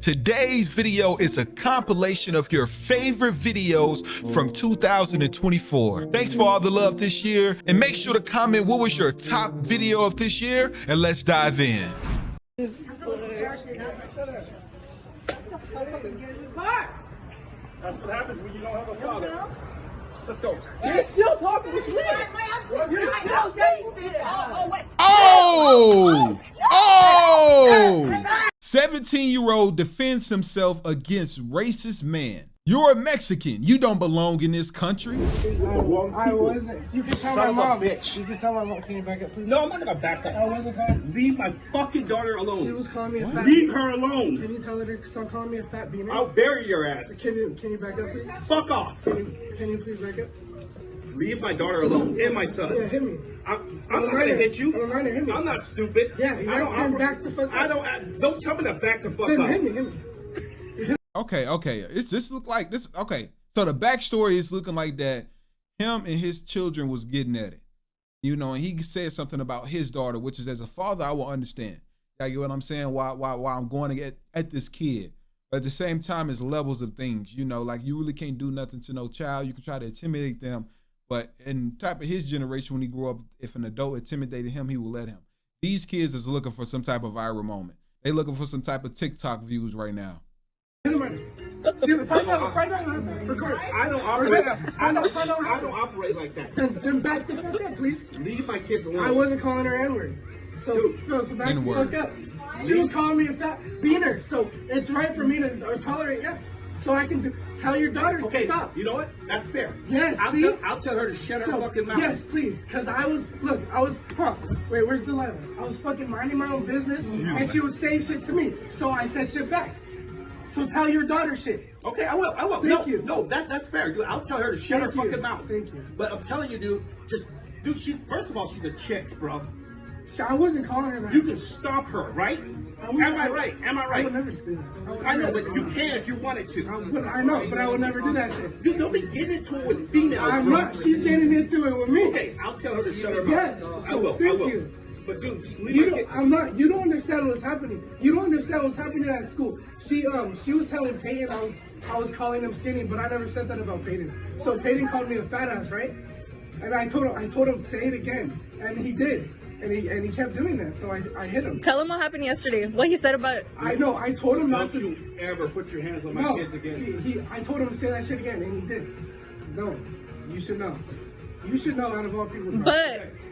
Today's video is a compilation of your favorite videos from 2024. Thanks for all the love this year, and make sure to comment what was your top video of this year, and let's dive in. That's what happens when you don't have a father. Let's go. You're still talking with me. You're still saying shit. Oh! 17-year-old defends himself against racist man. You're a Mexican. You don't belong in this country. I wasn't. You can tell my mom. Bitch. You can tell my mom. Can you back up, please? No, I'm not gonna back up. I wasn't calling. Leave my fucking daughter alone. She was calling me a fat. Leave her alone. Can you tell her to stop calling me a fat beaner? I'll bury your ass. Can you back up, please? Fuck off. Can you please back up? Leave my daughter alone and my son. Yeah, hit me. I'm not gonna hit you. I'm not hit me. I'm not stupid. Yeah, I don't back the fuck up. Don't tell me to back the fuck Then up. hit me. Okay. It's just look like this. Okay, so the backstory is looking like that. Him and his children was getting at it, you know, and he said something about his daughter, which is, as a father, I will understand. You get what I'm saying? Why I'm going to at this kid. But at the same time, it's levels of things, you know, like you really can't do nothing to no child. You can try to intimidate them, but in type of his generation, when he grew up, if an adult intimidated him, he will let him. These kids is looking for some type of viral moment. They looking for some type of TikTok views right now. See, find out. Record. I don't operate like that. Then back the fuck up, please. Leave my kids alone. I wasn't calling her N-word. So back the fuck up. She was calling me a fat beaner. So it's right for me to tolerate, yeah. So I can tell your daughter to stop. You know what? That's fair. Yes, I'll tell her to shut her fucking mouth. Yes, please. Because wait, where's the letter? I was fucking minding my own business, and she was saying shit to me. So I said shit back. So tell your daughter shit. Okay, I will. Thank you. No, that's fair. I'll tell her to shut her fucking mouth. Thank you. But I'm telling you, dude, she's, first of all, she's a chick, bro. I wasn't calling her that. You can stop her, right? Am I right? I would never do that. I know, but you can if you wanted to. I know, but I would never do that shit. Dude, don't be getting into it with females, I'm bro. not. She's getting into it with me. Okay, I'll tell her to shut her Yes. mouth. So I will. thank you. But dude, just leave my kid. You don't understand what's happening. You don't understand what's happening at school. She was telling Peyton I was calling him skinny, but I never said that about Peyton. So Peyton called me a fat ass, right? And I told him say it again, and he did. And he kept doing that, so I hit him. Tell him what happened yesterday. What he said about it. I know. I told him not to. Don't you ever put your hands on my kids again. I told him to say that shit again, and he did. No, you should know. You should know out of all people.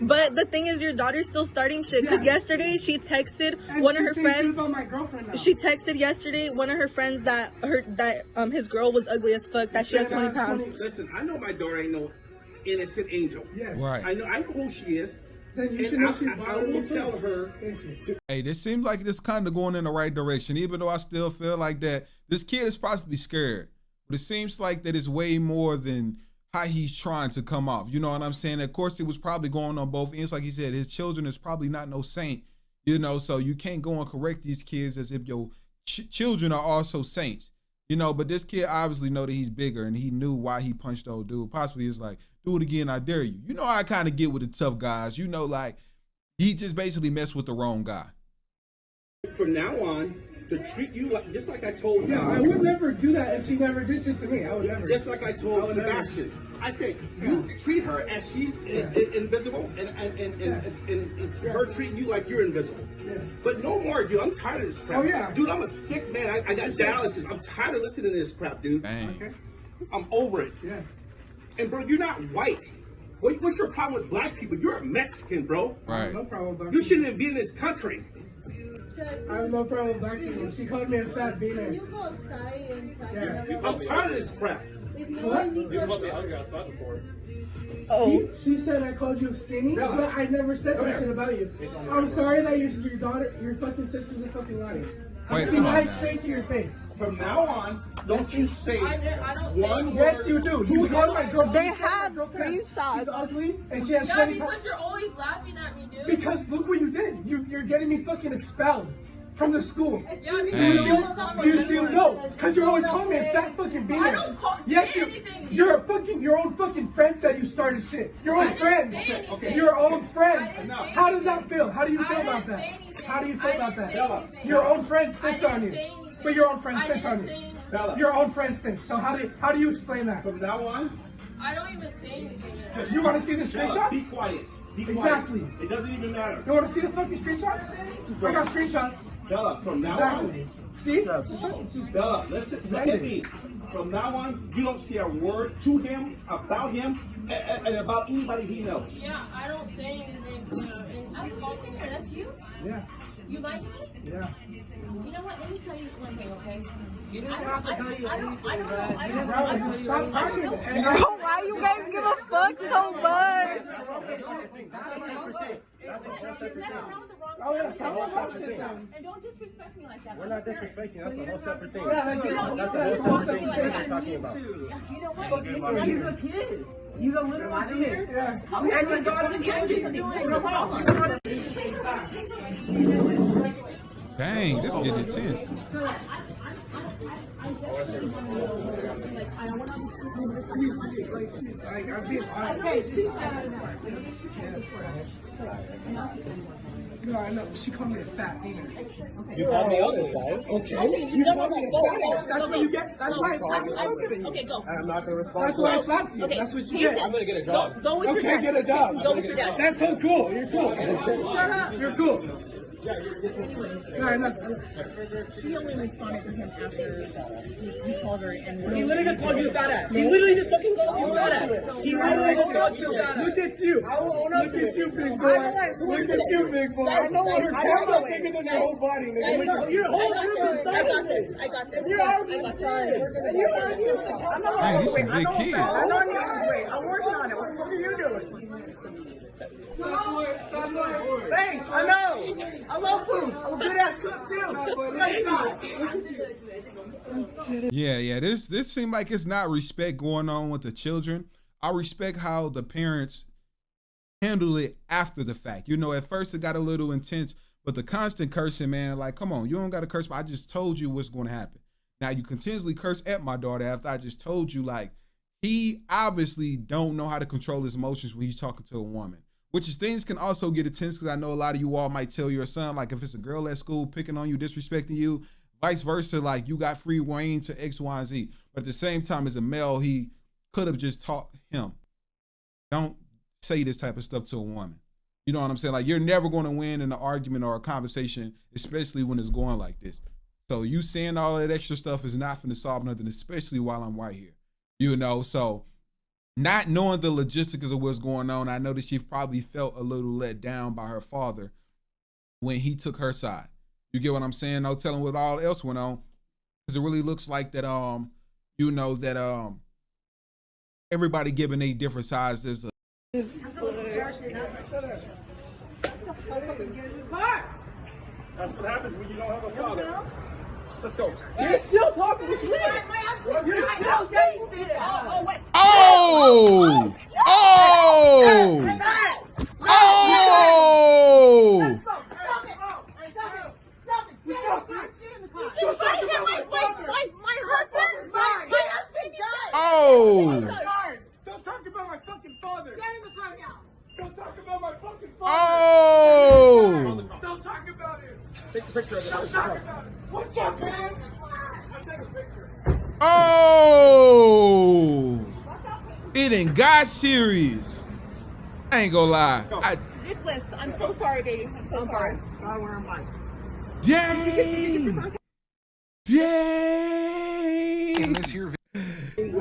But the thing is, your daughter's still starting shit. Because yesterday she texted one of her friends. She was on my girlfriend now. She texted yesterday one of her friends that his girl was ugly as fuck. That she has 20 pounds. Listen, I know my daughter ain't no innocent angel. Yes. Right. I know who she is. Then you should know she's I will tell her. Hey, this seems like this kind of going in the right direction, even though I still feel like that this kid is possibly scared. But it seems like that it's way more than how he's trying to come off. You know what I'm saying? Of course, it was probably going on both ends. Like he said, his children is probably not no saint, you know, so you can't go and correct these kids as if your children are also saints, you know, but this kid obviously know that he's bigger, and he knew why he punched the old dude. Possibly it's like, do it again, I dare you. You know how I kind of get with the tough guys. You know, like, he just basically messed with the wrong guy. From now on, to treat you like, just like I told you. Yeah, I would never do that if she never did shit to me. I would never. Just like I told Sebastian. I said, you treat her as she's invisible, and her treating you like you're invisible. Yeah. But no more, dude. I'm tired of this crap. Oh, yeah. Dude, I'm a sick man. I got dialysis. I'm tired of listening to this crap, dude. Dang. Okay. I'm over it. Yeah. And bro, you're not white. What's your problem with black people? You're a Mexican, bro. Right. No problem with black You people. shouldn't even be in this country. I have no problem with black people. She called me a fat beaner. You go outside and Yeah. I'm tired of this crap. What? You called me ugly outside before. She said I called you skinny, but I never said that shit about you. I'm sorry that your daughter, your fucking sister's a fucking liar. Wait, She come on lied now. straight to your face. From now on, don't you say one Yes, word. you do. You called my girlfriend. They have She's screenshots. ugly, and she has Yeah, 20 pounds. because you're always laughing at me, dude. Because look what you did. You're getting me fucking expelled from the school. Yeah, because Hey. you always call me You an still N-word. know, because you're always calling me a fat fucking beaner. I don't say Yes, anything to you're you. a fucking, your own fucking friend said you started shit. Your own I didn't friend. say anything. Your own friend. I didn't say How does that anything. feel? How do you feel I about didn't that? say anything. How do you feel I about didn't that? say anything. Your own friend I snitched on didn't you. say anything. But your own friends I snitched on didn't say you. anything. Bella. Your own friends snitched. So how do you explain that? From now on, I don't even say anything. You want to see the Bella, be screenshots? quiet. Be quiet. Exactly. It doesn't even matter. You want to see the fucking screenshots? I got screenshots. Bella, from now Exactly. on, See? Bella, listen, look at me. From now on, you don't say a word to him, and about anybody he knows. Yeah, I don't say anything to him. And I was just thinking, that's you? Yeah. You like me? Yeah. You know what? Let me tell you one thing, okay? You didn't have to tell you anything, Bro, but just stop talking. And Bro, why you guys give a fuck so much? Oh yeah, stop talking shit then. And don't disrespect me like that. we're not disrespecting. That's a whole separate thing. Yeah, like, That's a whole separate thing that we're talking about. You know what? He's a kid. He's a little kid. Yeah. And your daughter Dang, this is getting intense. Like, I'm being honest. No, I know. She called me a fat demon. You called me ugly, guys. Okay. You called me a fat ass. That's what you get. That's why it's happening. Okay, go. I'm not gonna respond. That's why I slapped you. That's what you get. I'm gonna get a job. Go with your Okay, dad. get a job. Go with your dad. That's so cool. You're cool. You're cool. No, no. She only responded to him after you called her and He literally just called you a fat ass. He literally just fucking called you a fat ass. He literally just called you a fat ass. Look at you. Look at you, big boy. Look at you, big boy. I know what her camera's bigger than your whole body, nigga. Look at you. Your whole group is I got this. I got this. You're arguing with kids. And you're arguing with kids. I'm not Dang, these some big kids. I know I'm wait. I'm working on it. What are you doing? Thanks. I know. I love food. I'm a good ass cook too. Yeah. This seemed like it's not respect going on with the children. I respect how the parents handle it after the fact. You know, at first it got a little intense, but the constant cursing, man, like, come on, you don't got to curse, but I just told you what's going to happen. Now you continuously curse at my daughter after I just told you, like, he obviously don't know how to control his emotions when he's talking to a woman. Which is things can also get intense because I know a lot of you all might tell your son, like if it's a girl at school picking on you, disrespecting you, vice versa, like you got free reign to X, Y, and Z. But at the same time, as a male, he could have just taught him, don't say this type of stuff to a woman. You know what I'm saying? Like you're never going to win in an argument or a conversation, especially when it's going like this. So you saying all that extra stuff is not going to solve nothing, especially while I'm right here. You know, so not knowing the logistics of what's going on, I know that she probably felt a little let down by her father when he took her side. You get what I'm saying? No telling what all else went on. Because it really looks like that, you know, that everybody giving their different sides. There's a That's what happens when you don't have a father. Let's go. You're still talking with me. You're still saying shit. Oh! Oh! Oh! Oh! Don't talk about my fucking father. Get in the car now. Don't talk about my fucking father. Oh! Don't talk about it. Take a picture of it. Don't talk about it. What's up, man? I'll take a picture. Oh! It ain't got serious. I ain't gonna lie. Nicholas, I'm so sorry, baby. I'm so sorry. Dang! Dang!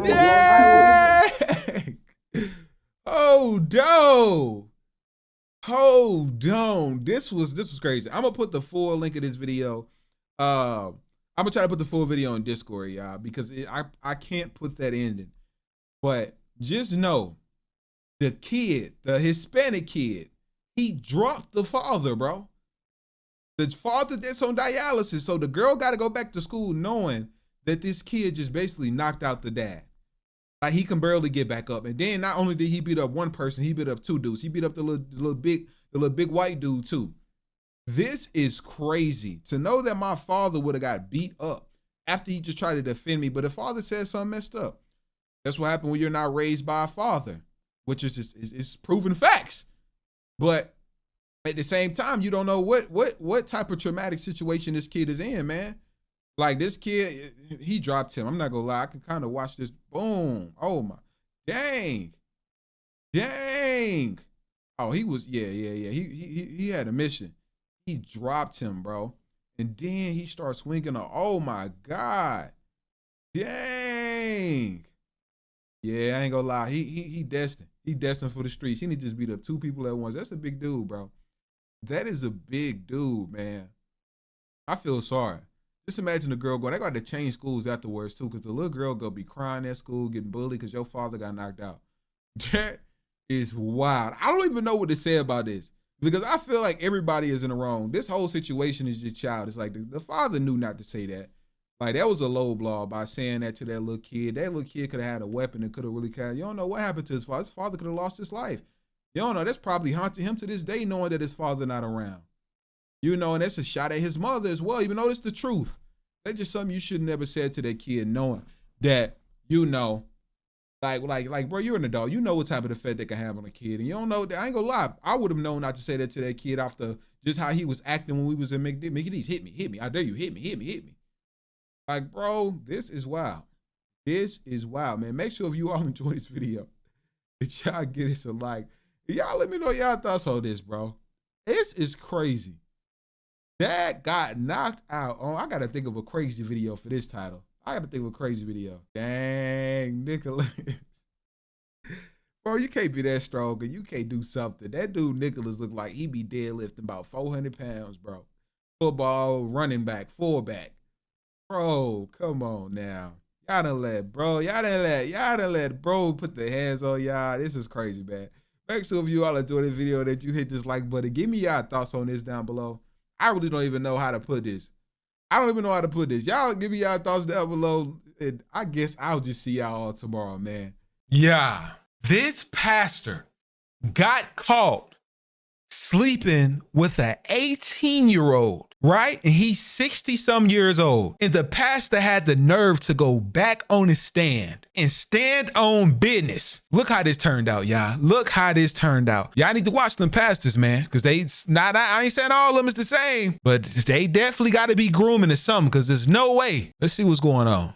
Dang! Hold on. This was crazy. I'm gonna put the full link of this video. I'm gonna try to put the full video on Discord, y'all, because I can't put that ending. But just know the kid, the Hispanic kid, he dropped the father, bro. The father that's on dialysis. So the girl got to go back to school knowing that this kid just basically knocked out the dad. Like he can barely get back up. And then not only did he beat up one person, he beat up two dudes. He beat up the little big white dude too. This is crazy to know that my father would have got beat up after he just tried to defend me. But the father said something messed up. That's what happened when you're not raised by a father, which is just it's proven facts. But at the same time, you don't know what type of traumatic situation this kid is in, man. Like this kid, he dropped him. I'm not gonna lie. I can kind of watch this. Boom. Oh my. Dang. Dang. Oh, he was, yeah. He had a mission. He dropped him, bro. And then he starts swinging. Oh my God. Dang. Yeah, I ain't gonna lie. He destined. He destined for the streets. He need to just beat up 2 people at once. That's a big dude, bro. That is a big dude, man. I feel sorry. Just imagine the girl going, they got to change schools afterwards too, because the little girl gonna be crying at school, getting bullied because your father got knocked out. That is wild. I don't even know what to say about this, because I feel like everybody is in the wrong. This whole situation is just childish. Like the father knew not to say that. Like that was a low blow by saying that to that little kid. That little kid could have had a weapon and could have really You don't know what happened to his father. His father could have lost his life. You don't know. That's probably haunting him to this day, knowing that his father not around. You know, and that's a shot at his mother as well, even though it's the truth. That's just something you should never said to that kid, knowing that, you know, like, bro, you're an adult. You know what type of effect they can have on a kid. And you don't know, I ain't gonna lie. I would have known not to say that to that kid after just how he was acting when we was in Mickey D's. Hit me. I dare you. Hit me. Like, bro, this is wild. This is wild, man. Make sure if you all enjoy this video, that y'all get us a like. Y'all let me know y'all thoughts on this, bro. This is crazy. That got knocked out. Oh, I got to think of a crazy video for this title. I got to think of a crazy video. Dang, Nicholas. Bro, you can't be that strong and you can't do something. That dude, Nicholas, looked like he be deadlifting about 400 pounds, bro. Football, running back, fullback. Bro, come on now. Y'all done let bro put the hands on y'all. This is crazy, man. Make sure if you all enjoy this video that you hit this like button. Give me y'all thoughts on this down below. I really don't even know how to put this. Y'all give me y'all thoughts down below. And I guess I'll just see y'all all tomorrow, man. Yeah, this pastor got caught sleeping with an 18-year-old, right? And he's 60-some years old. And the pastor had the nerve to go back on his stand and stand on business. Look how this turned out, y'all. Look how this turned out. Y'all need to watch them pastors, man, because I ain't saying all of them is the same, but they definitely got to be grooming to something, because there's no way. Let's see what's going on.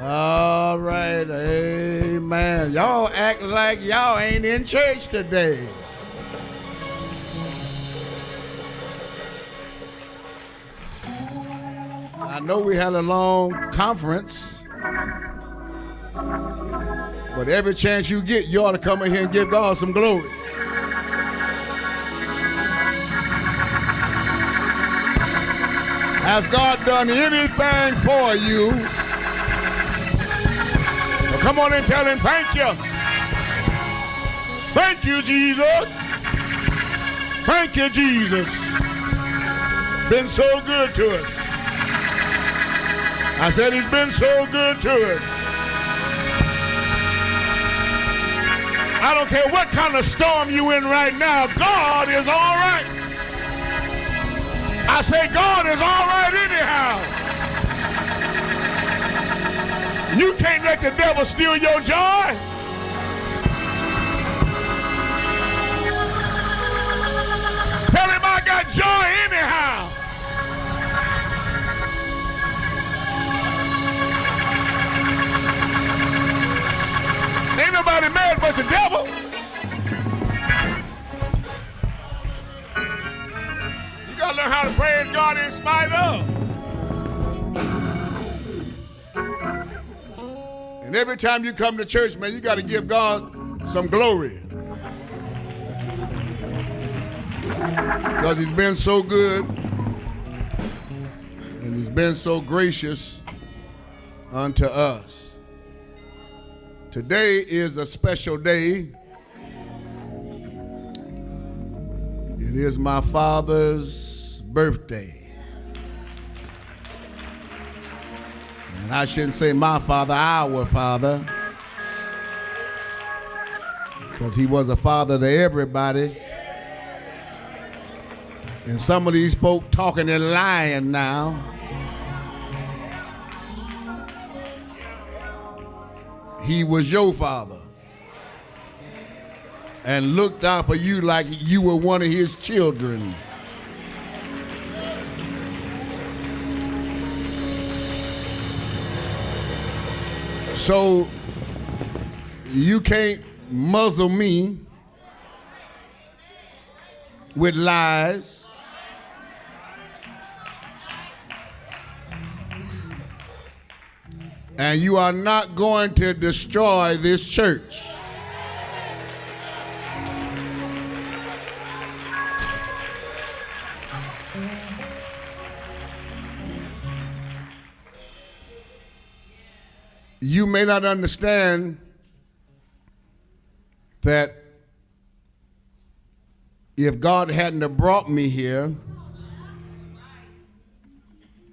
All right, amen. Y'all act like y'all ain't in church today. I know we had a long conference, but every chance you get, you ought to come in here and give God some glory. Has God done anything for you? Come on and tell him, thank you. Thank you, Jesus. Thank you, Jesus. Been so good to us. I said he's been so good to us. I don't care what kind of storm you in right now, God is all right. I say God is all right anyhow. You can't let the devil steal your joy. Tell him I got joy anyhow. Ain't nobody mad but the devil. You gotta learn how to praise God in spite of. And every time you come to church, man, you got to give God some glory. Because he's been so good. And he's been so gracious unto us. Today is a special day. It is my father's birthday. And I shouldn't say my father, our father, because he was a father to everybody. And some of these folk talking and lying now. He was your father and looked out for you like you were one of his children. So you can't muzzle me with lies. And you are not going to destroy this church. You may not understand that if God hadn't have brought me here,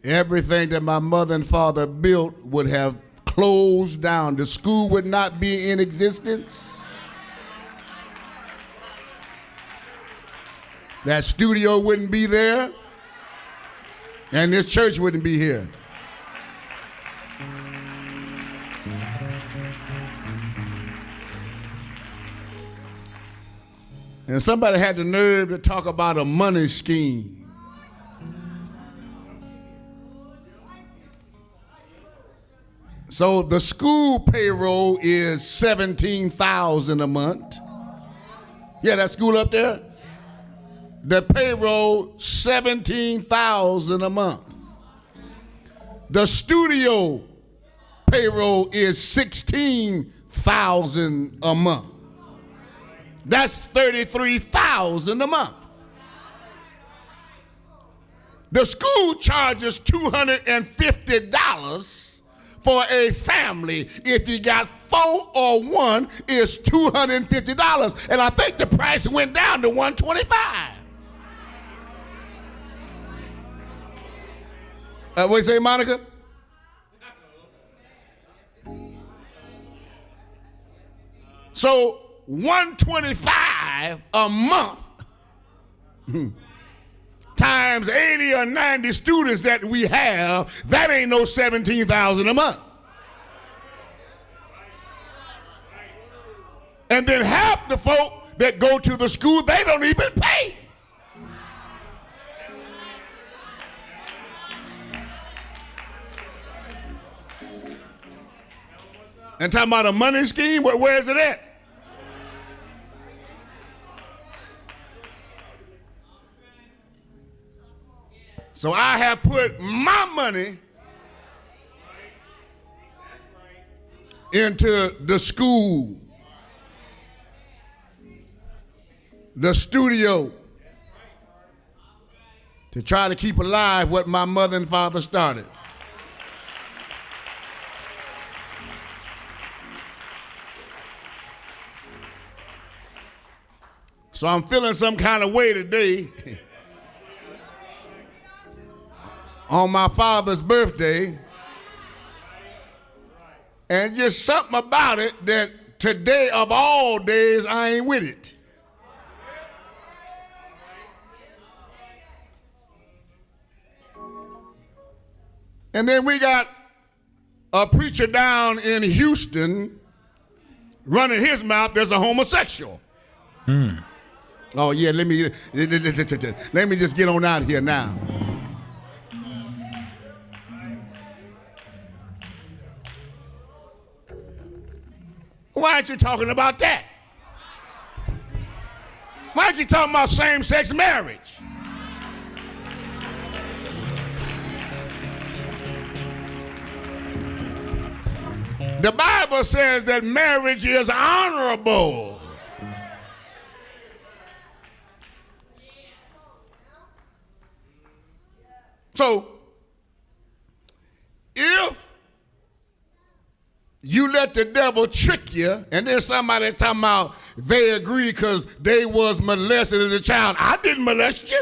everything that my mother and father built would have closed down. The school would not be in existence. That studio wouldn't be there. And this church wouldn't be here. And somebody had the nerve to talk about a money scheme. So the school payroll is $17,000 a month. Yeah, that school up there. The payroll $17,000 a month. The studio payroll is $16,000 a month. That's $33,000 a month. The school charges $250 for a family. If you got 4 or 1, it's $250. And I think the price went down to $125. What you say, Monica? So $125 a month times 80 or 90 students that we have, that ain't no $17,000 a month. And then half the folk that go to the school, they don't even pay. And talking about a money scheme, where is it at? So I have put my money into the school, the studio, to try to keep alive what my mother and father started. So I'm feeling some kind of way today. On my father's birthday, and just something about it that today of all days I ain't with it. And then we got a preacher down in Houston running his mouth as a homosexual. Oh yeah, let me just get on out here now. Why aren't you talking about that? Why aren't you talking about same-sex marriage? The Bible says that marriage is honorable. So, if you let the devil trick you, and then somebody talking about they agree because they was molested as a child. I didn't molest you.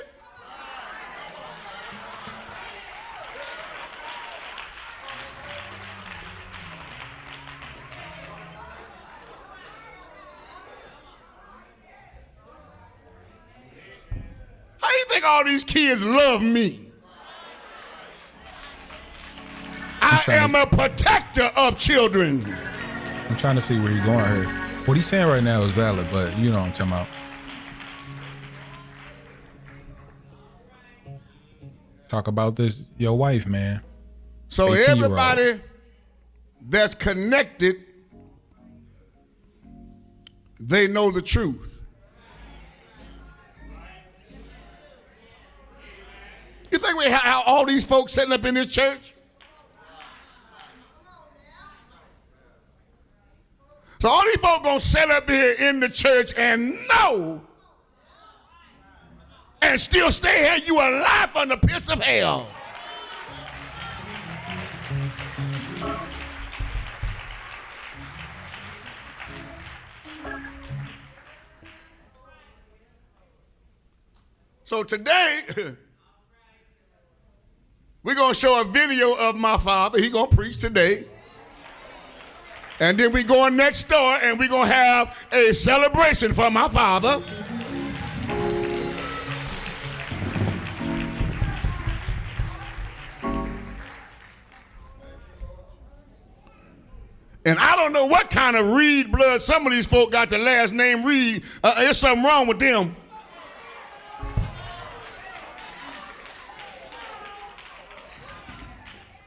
How you think think all these kids love me. I am a protector of children. I'm trying to see where he's going here. What he's saying right now is valid, but you know what I'm talking about. Talk about this, your wife, man. So 18-year-old. everybody that's connected, they know the truth. You think we have all these folks sitting up in this church? So all these folks gonna sit up here in the church and know and still stay here, you alive from the pits of hell. So today, we're gonna show a video of my father. He gonna preach today. And then we going next door and we're going to have a celebration for my father. And I don't know what kind of Reed blood some of these folk got the last name Reed. There's something wrong with them.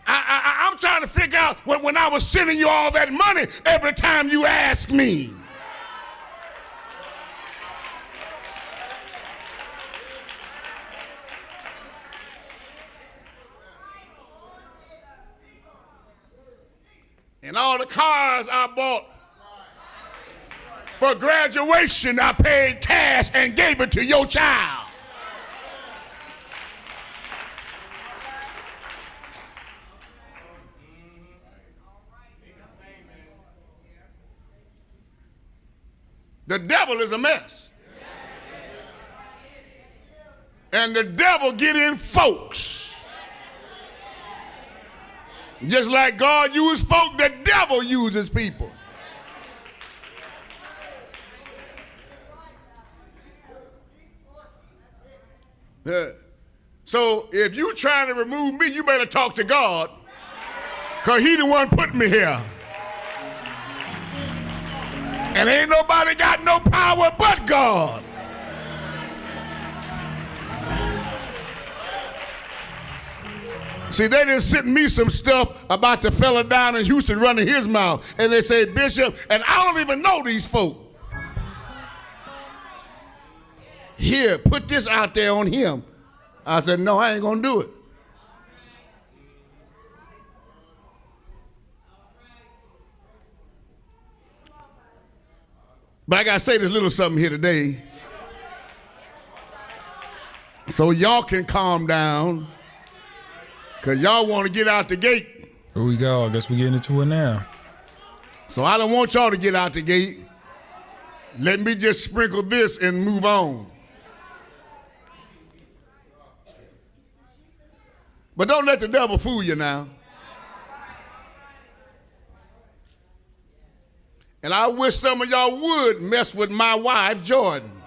I'm trying to figure out when I was sending you all that money every time you asked me. And all the cars I bought for graduation, I paid cash and gave it to your child. The devil is a mess. And the devil get in folks. Just like God used folk, the devil uses people. So if you trying to remove me, you better talk to God, because he the one put me here. And ain't nobody got no power but God. See, they just sent me some stuff about the fella down in Houston running his mouth. And they say, Bishop, and I don't even know these folk. Here, put this out there on him. I said, no, I ain't gonna do it. But I gotta say this little something here today, so y'all can calm down, because y'all want to get out the gate. Here we go. I guess we're getting into it now. So I don't want y'all to get out the gate. Let me just sprinkle this and move on. But don't let the devil fool you now. And I wish some of y'all would mess with my wife, Jordan.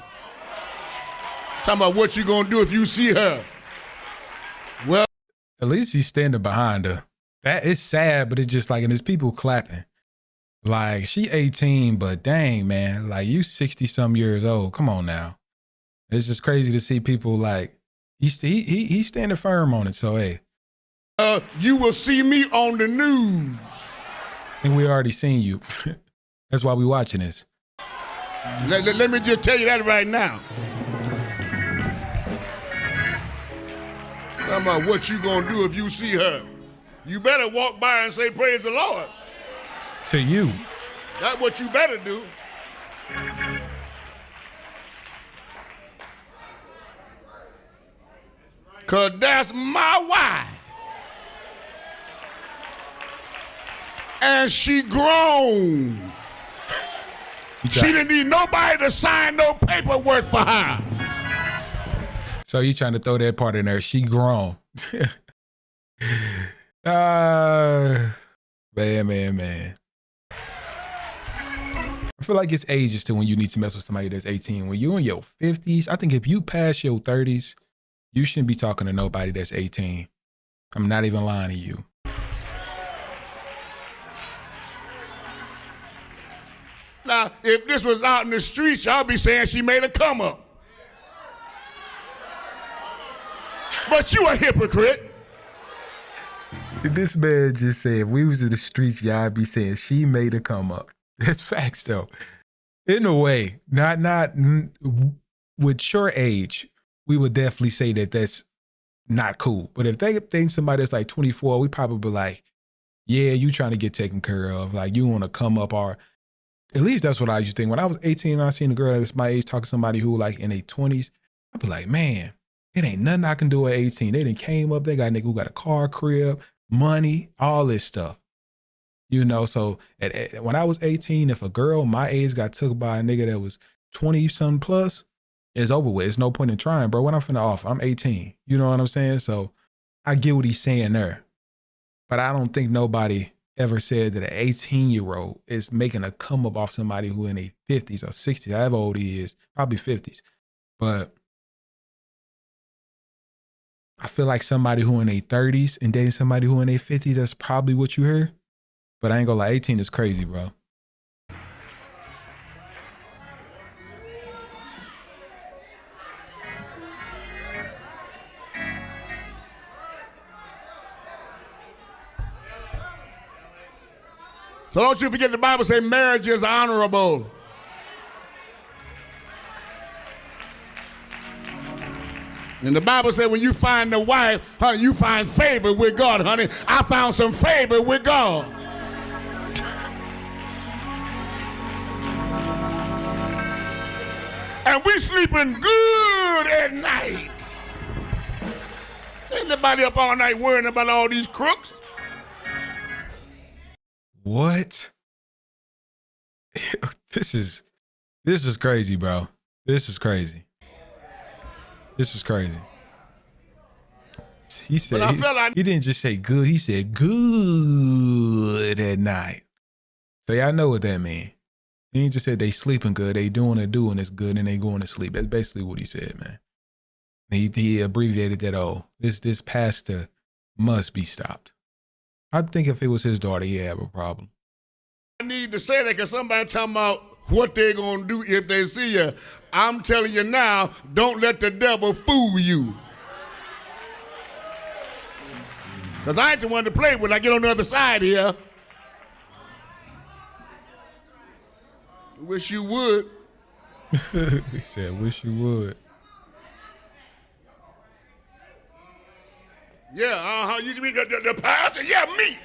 Talking about what you gonna do if you see her. Well, at least he's standing behind her. That is sad, but it's just like, and there's people clapping. Like, she 18, but dang, man, like, you 60-some years old. Come on now. It's just crazy to see people like, he's standing firm on it, so hey. You will see me on the news. I think we already seen you. That's why we watching this. Let me just tell you that right now. Talking about what you gonna do if you see her. You better walk by and say, praise the Lord. To you. That's what you better do. Because that's my wife. And she grown. She didn't need nobody to sign no paperwork for her. So you trying to throw that part in there. She grown. Man. I feel like it's ages to when you need to mess with somebody that's 18. When you in your 50s, I think if you pass your 30s, You shouldn't be talking to nobody that's 18. I'm not even lying to you. Now, if this was out in the streets, y'all be saying she made a come up. But you a hypocrite. This man just said, if we was in the streets, y'all be saying she made a come up. That's facts though. In a way, not with your age, we would definitely say that that's not cool. But if they think somebody that's like 24, we probably be like, yeah, you trying to get taken care of. Like you want to come up, or at least that's what I used to think. When I was 18 and I seen a girl that's my age talking to somebody who like in their 20s, I'd be like, man, it ain't nothing I can do at 18. They done came up, they got a nigga who got a car, crib, money, all this stuff. You know, so when I was 18, if a girl my age got took by a nigga that was 20 something plus, it's over with. It's no point in trying, bro. What I'm finna offer? I'm 18. You know what I'm saying? So I get what he's saying there. But I don't think nobody ever said that an 18-year-old is making a come up off somebody who in their 50s or 60s, however old he is, probably 50s. But I feel like somebody who in their 30s and dating somebody who in their 50s, that's probably what you hear. But I ain't gonna lie, 18 is crazy, bro. So don't you forget the Bible say marriage is honorable. And the Bible said when you find the wife, honey, you find favor with God, honey. I found some favor with God. And we sleeping good at night. Ain't nobody up all night worrying about all these crooks. What? This is crazy, bro. This is crazy. This is crazy. He said he didn't just say good, he said good at night. So y'all know what that means. He ain't just said they sleeping good, they doing it's good and they going to sleep. That's basically what he said, man. He abbreviated that, this pastor must be stopped. I think if it was his daughter, he'd have a problem. I need to say that because somebody talking about what they're going to do if they see you. I'm telling you now, don't let the devil fool you. Because I ain't the one to play with. I get on the other side here. Wish you would. He said, wish you would. Yeah, you mean the pastor? Yeah, me.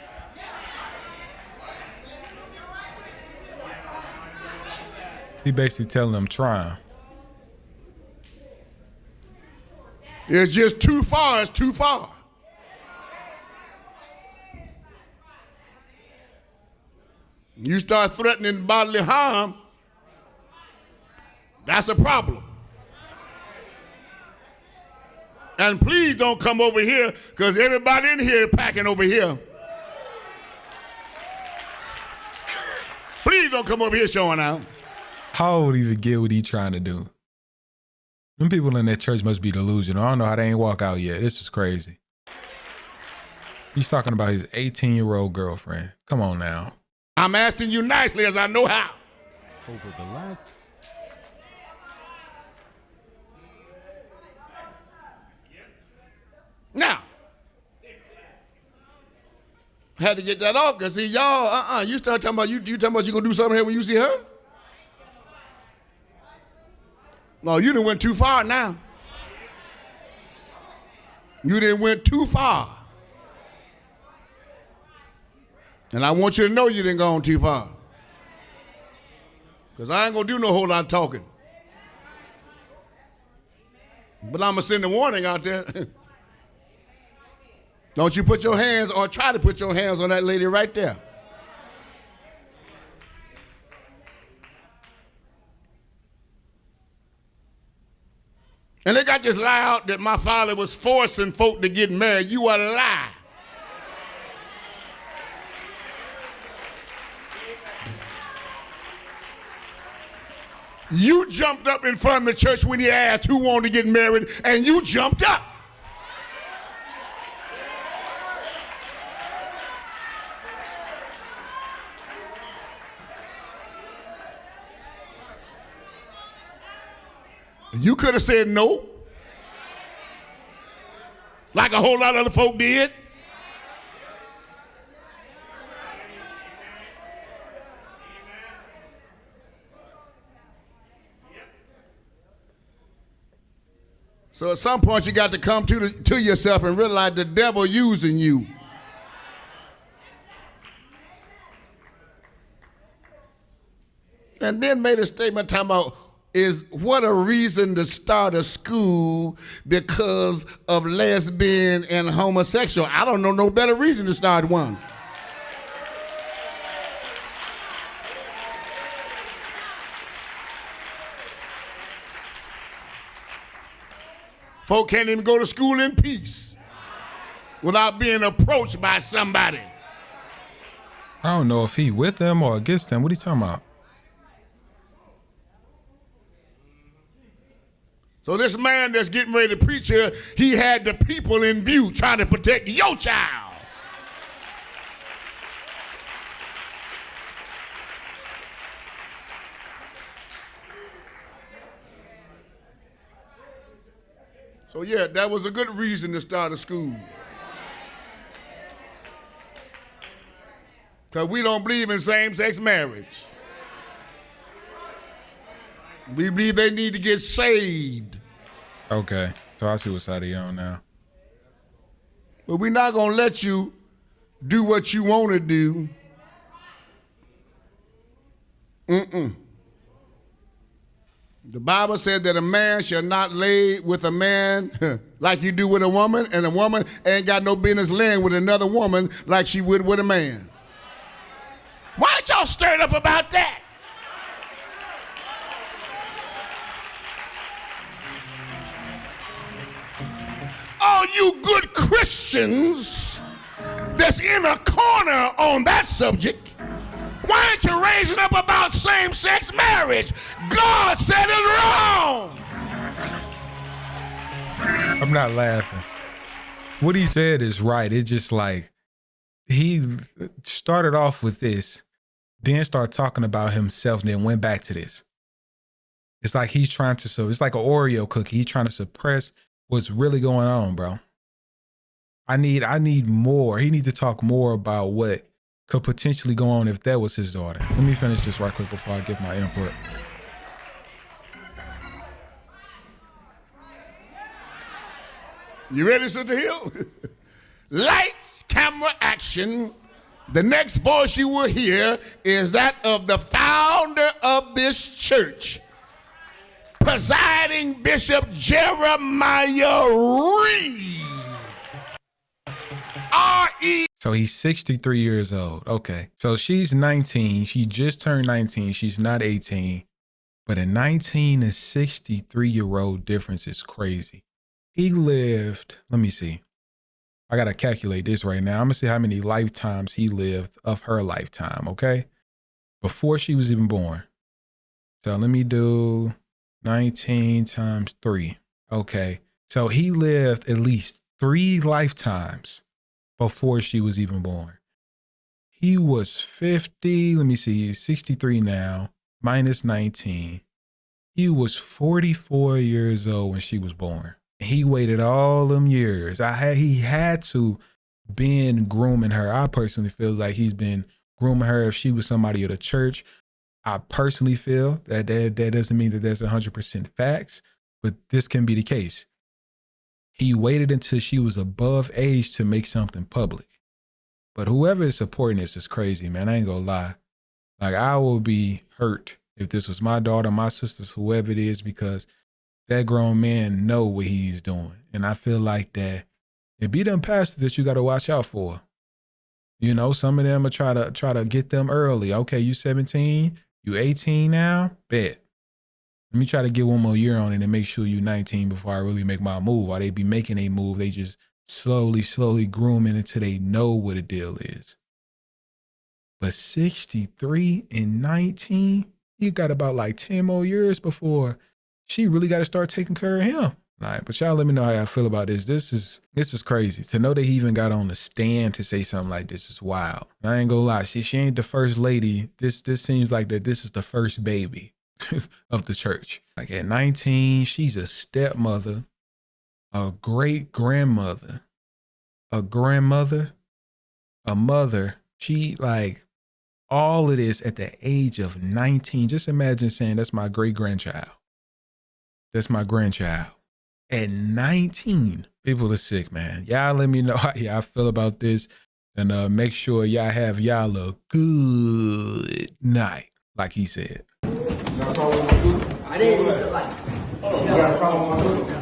He basically telling them trying. It's just too far. It's too far. You start threatening bodily harm, that's a problem. And please don't come over here because everybody in here is packing over here. Please don't come over here showing out. I don't even get what he trying to do. Them people in that church must be delusional. I don't know how they ain't walk out yet. This is crazy. He's talking about his 18-year-old girlfriend. Come on now. I'm asking you nicely as I know how. Over the last... Now, I had to get that off because see y'all, you start talking about you talking about you gonna do something here when you see her? No, you done went too far now. You done went too far. And I want you to know you done gone too far. Because I ain't gonna do no whole lot of talking. But I'm gonna send a warning out there. Don't you put your hands or try to put your hands on that lady right there. And they got this lie out that my father was forcing folk to get married. You a lie. You jumped up in front of the church when he asked who wanted to get married, and you jumped up. You could have said no, like a whole lot of other folk did. So at some point you got to come to yourself and realize the devil using you. And then made a statement talking about is what a reason to start a school because of lesbian and homosexual. I don't know no better reason to start one. Folk can't even go to school in peace without being approached by somebody. I don't know if he with them or against them. What are you talking about? So this man that's getting ready to preach here, he had the people in view trying to protect your child. So yeah, that was a good reason to start a school. Because we don't believe in same-sex marriage. We believe they need to get saved. Okay, so I see what side of you on now. But we're not going to let you do what you want to do. The Bible said that a man shall not lay with a man like you do with a woman, and a woman ain't got no business laying with another woman like she would with a man. Why ain't y'all stirred up about that? All you good Christians that's in a corner on that subject, why aren't you raising up about same-sex marriage? God said it's wrong. I'm not laughing. What he said is right. It's just like he started off with this, then started talking about himself, and then went back to this. It's like he's trying to, it's like an Oreo cookie. He's trying to suppress what's really going on, bro. I need more. He needs to talk more about what could potentially go on if that was his daughter. Let me finish this right quick before I give my input. You ready, Sister Hill? Lights, camera, action. The next voice you will hear is that of the founder of this church, presiding Bishop Jeremiah Reed. R.E. So he's 63 years old. Okay. So she's 19. She just turned 19. She's not 18. But a 19 and 63-year-old difference is crazy. He lived, let me see. I got to calculate this right now. I'm going to see how many lifetimes he lived of her lifetime, okay? Before she was even born. So let me do 19 times 3. Okay. So he lived at least 3 lifetimes before she was even born. He was 50, let me see, he's 63 now, minus 19. He was 44 years old when she was born. He waited all them years. He had to been grooming her. I personally feel like he's been grooming her. If she was somebody at a church, I personally feel that doesn't mean that there's 100% facts, but this can be the case. He waited until she was above age to make something public. But whoever is supporting this is crazy, man. I ain't gonna lie. Like, I will be hurt if this was my daughter, my sisters, whoever it is, because that grown man know what he's doing. And I feel like that it be them pastors that you got to watch out for. You know, some of them are try to get them early. Okay, you 17, you 18 now, bet. Let me try to get one more year on it and make sure you 19 before I really make my move. While they be making a move, they just slowly grooming until they know what a deal is. But 63 and 19, you got about like 10 more years before she really got to start taking care of him. Like, but y'all let me know how I feel about this. This is crazy. To know that he even got on the stand to say something like this is wild. I ain't gonna lie. She ain't the first lady. This seems like that this is the first baby. of the church. Like at 19, she's a stepmother, a great grandmother, a grandmother, a mother. She like all of this at the age of 19. Just imagine saying that's my great grandchild. That's my grandchild. At 19, people are sick, man. Y'all let me know how y'all feel about this. And make sure y'all have y'all a good night, like he said. I didn't even like. You got a problem with my daughter?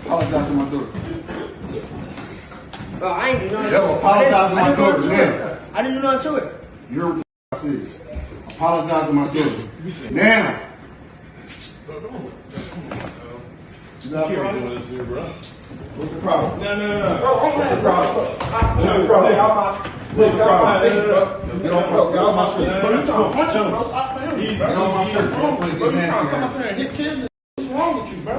Apologize to my daughter. Bro, I ain't do nothing. Yo, apologize to my daughter now. I didn't do nothing to her. You're what I said. Apologize to my daughter. Now. What's the problem? No. Bro, what's the problem? What's the problem? What's the problem? Get off my shirt. Bro, you trying to punch him, bro? Get off my shirt, bro. I'm finna get nasty. Come up here and hit kids. What's wrong with you, bro?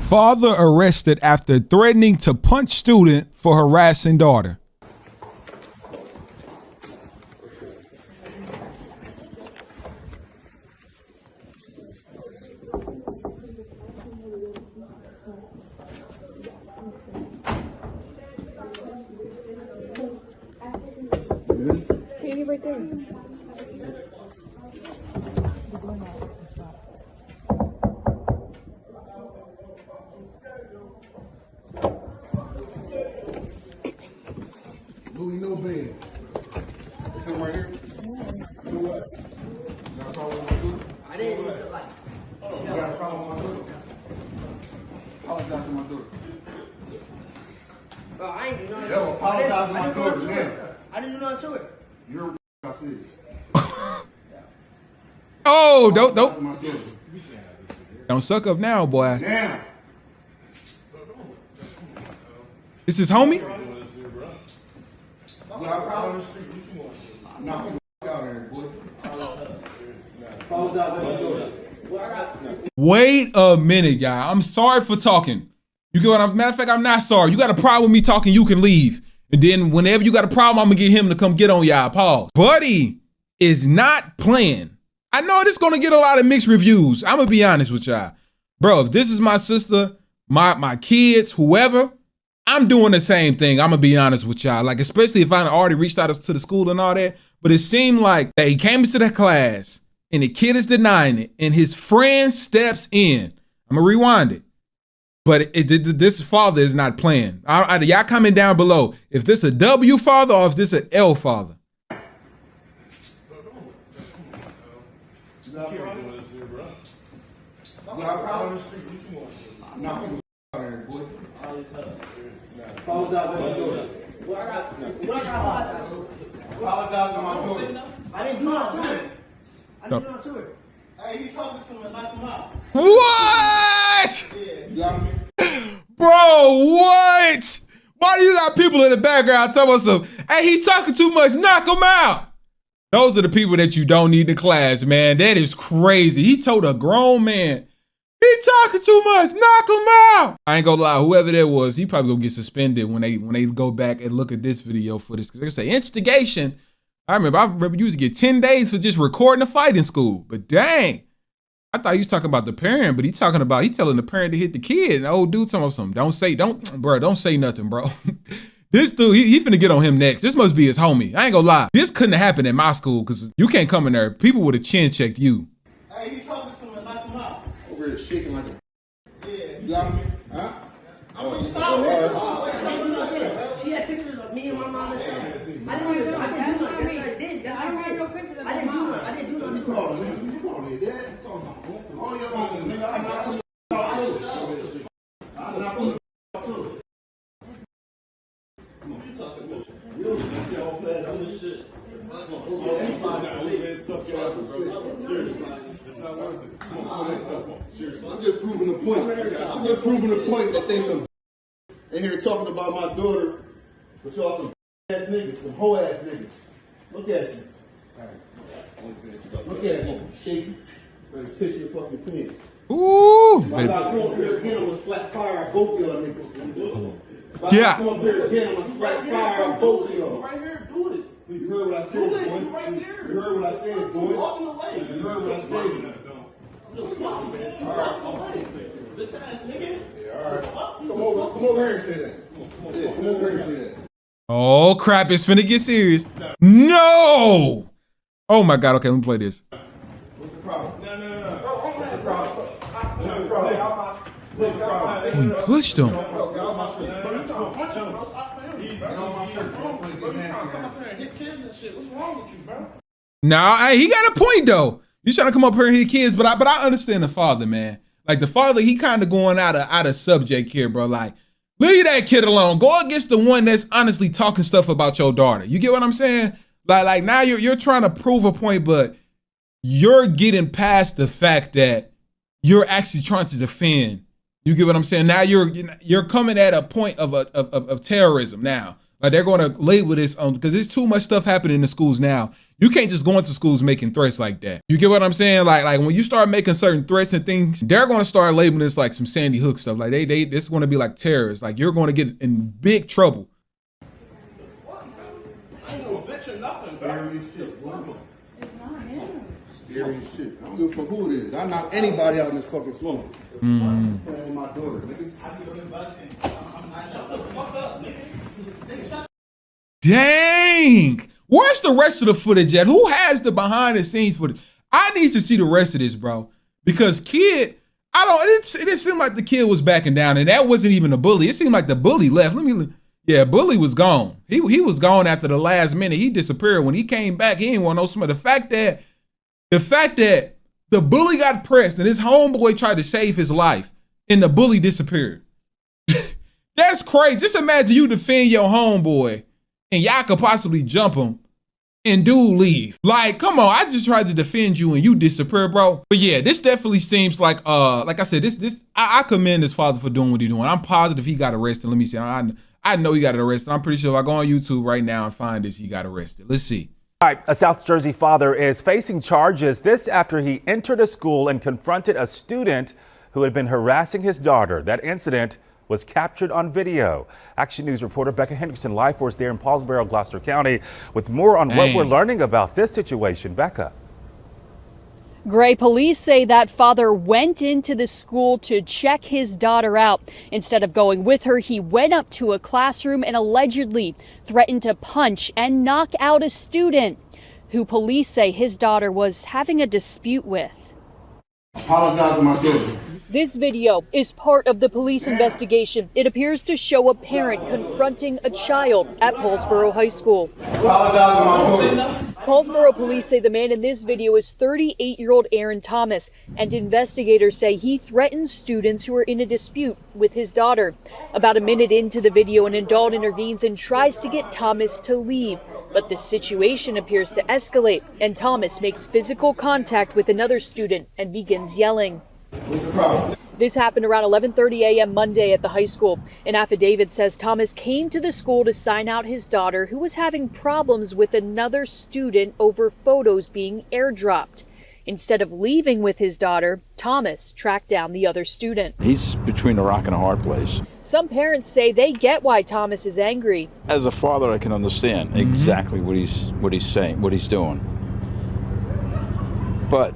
Father arrested after threatening to punch student for harassing daughter. Right there. Louis, no bed. Is it right here? Do what? You got a problem with my daughter? I didn't even like. You got a problem with my daughter? Apologize to my daughter. Bro, I ain't do nothing. Yo, apologize to my daughter now. I didn't do nothing to her. You're what I said. Oh, Apologize don't suck up now, boy. now. This is homie. You got a problem? Knock me out here, boy. Apologize to my daughter. Wait a minute, y'all. I'm sorry for talking. You get what I'm, matter of fact, I'm not sorry. You got a problem with me talking, you can leave. And then whenever you got a problem, I'm gonna get him to come get on y'all. Pause. Buddy is not playing. I know this is gonna get a lot of mixed reviews. I'm gonna be honest with y'all. Bro, if this is my sister, my kids, whoever, I'm doing the same thing. I'm gonna be honest with y'all. Like, especially if I already reached out to the school and all that. But it seemed like that he came into the class and the kid is denying it and his friend steps in. I'm gonna rewind it. But this father is not playing. Y'all comment down below if this a W father or if this an L father. Apologize to my daughter. Apologize to my daughter. I didn't do nothing to her. I didn't do nothing to her. Hey, he's talking to him and knock him out. What? Yeah. Bro, what? Why do you got people in the background talking about some, hey, he's talking too much, knock him out? Those are the people that you don't need in class, man. That is crazy. He told a grown man, he talking too much, knock him out. I ain't gonna lie, whoever that was, he probably gonna get suspended when they go back and look at this video footage. Cause they say instigation. I remember you used to get 10 days for just recording a fight in school. But dang, I thought he was talking about the parent, but he telling the parent to hit the kid. And the old dude talking about something. Don't say nothing, bro. This dude, he finna get on him next. This must be his homie. I ain't gonna lie. This couldn't have happened at my school because you can't come in there. People would have chin checked you. Hey, he's talking to him and knock him out. Over here shaking like a. Yeah. You got me? Huh? I'm on your side. She had pictures of me and my mom and stuff. I didn't do nothing. Yes, I did. Yes, I did. I didn't do nothing. I didn't do nothing. You called me. You called me, Dad. All your mom, nigga. I'm not gonna talk to it. I'm not gonna talk to it. You talking to him? You all flat on this shit. I'm just proving the point. I'm just proving the point that they some in here talking about my daughter, but y'all some ass niggas, some hoe ass niggas. Look at you. Look at you. Shaky. Ready to piss your fucking pants. Ooh. If I come up here again, I'm gonna slap fire at both of y'all niggas. If I Yeah. come up here again, I'm gonna slap fire at both of y'all. Right here, do it. You heard what I said, boy. You heard what I said, boy. Walking away. You heard what I said. Bitch ass nigga. Yeah, all right. Come over here and say that. Yeah, come over here and say that. Oh crap, it's finna get serious. No! Oh my God, okay, let me play this. What's the problem? No. What's the problem? What's the problem? What's the problem? We pushed him. Nah, hey, he got a point though. You trying to come up here and hit kids, but I understand the father, man. Like the father, he kind of going out of subject here, bro. Like, leave that kid alone. Go against the one that's honestly talking stuff about your daughter. You get what I'm saying? Like now you're trying to prove a point, but you're getting past the fact that you're actually trying to defend. You get what I'm saying? Now you're coming at a point of terrorism now. Like they're going to label this because there's too much stuff happening in the schools now. You can't just go into schools making threats like that. You get what I'm saying? Like when you start making certain threats and things, they're going to start labeling this like some Sandy Hook stuff. Like this is going to be like terrorists. Like you're going to get in big trouble. I ain't no bitch or nothing, bro. Scary shit, bro. Scary shit. I don't give a fuck who it is. I knock anybody out in this fucking floor. That ain't my daughter, nigga. Shut the fuck up, nigga. Dang! Where's the rest of the footage at? Who has the behind the scenes footage? I need to see the rest of this, bro. Because kid, it didn't seem like the kid was backing down, and that wasn't even a bully. It seemed like the bully left. Yeah, bully was gone. He was gone after the last minute. He disappeared. When he came back, he didn't want no smoke. The fact that the bully got pressed and his homeboy tried to save his life, and the bully disappeared. That's crazy. Just imagine you defend your homeboy and y'all could possibly jump him and dude leave. Like, come on, I just tried to defend you and you disappear, bro. But yeah, this definitely seems like I said, I commend this father for doing what he's doing. I'm positive he got arrested. Let me see. I know he got arrested. I'm pretty sure if I go on YouTube right now and find this, he got arrested. Let's see. All right, a South Jersey father is facing charges. This after he entered a school and confronted a student who had been harassing his daughter. That incident was captured on video. Action News reporter Becca Henderson live for us there in Paulsboro, Gloucester County, with more on what we're learning about this situation. Becca. Gray police say that father went into the school to check his daughter out. Instead of going with her, he went up to a classroom and allegedly threatened to punch and knock out a student who police say his daughter was having a dispute with. Apologize to my daughter. This video is part of the police investigation. It appears to show a parent confronting a child at Paulsboro High School. Paulsboro police say the man in this video is 38-year-old Aaron Thomas, and investigators say he threatens students who are in a dispute with his daughter. About a minute into the video, an adult intervenes and tries to get Thomas to leave. But the situation appears to escalate, and Thomas makes physical contact with another student and begins yelling. What's the problem? This happened around 11:30 a.m. Monday at the high school. An affidavit says Thomas came to the school to sign out his daughter, who was having problems with another student over photos being airdropped. Instead of leaving with his daughter, Thomas tracked down the other student. He's between a rock and a hard place. Some parents say they get why Thomas is angry. As a father, I can understand exactly what he's saying, what he's doing. But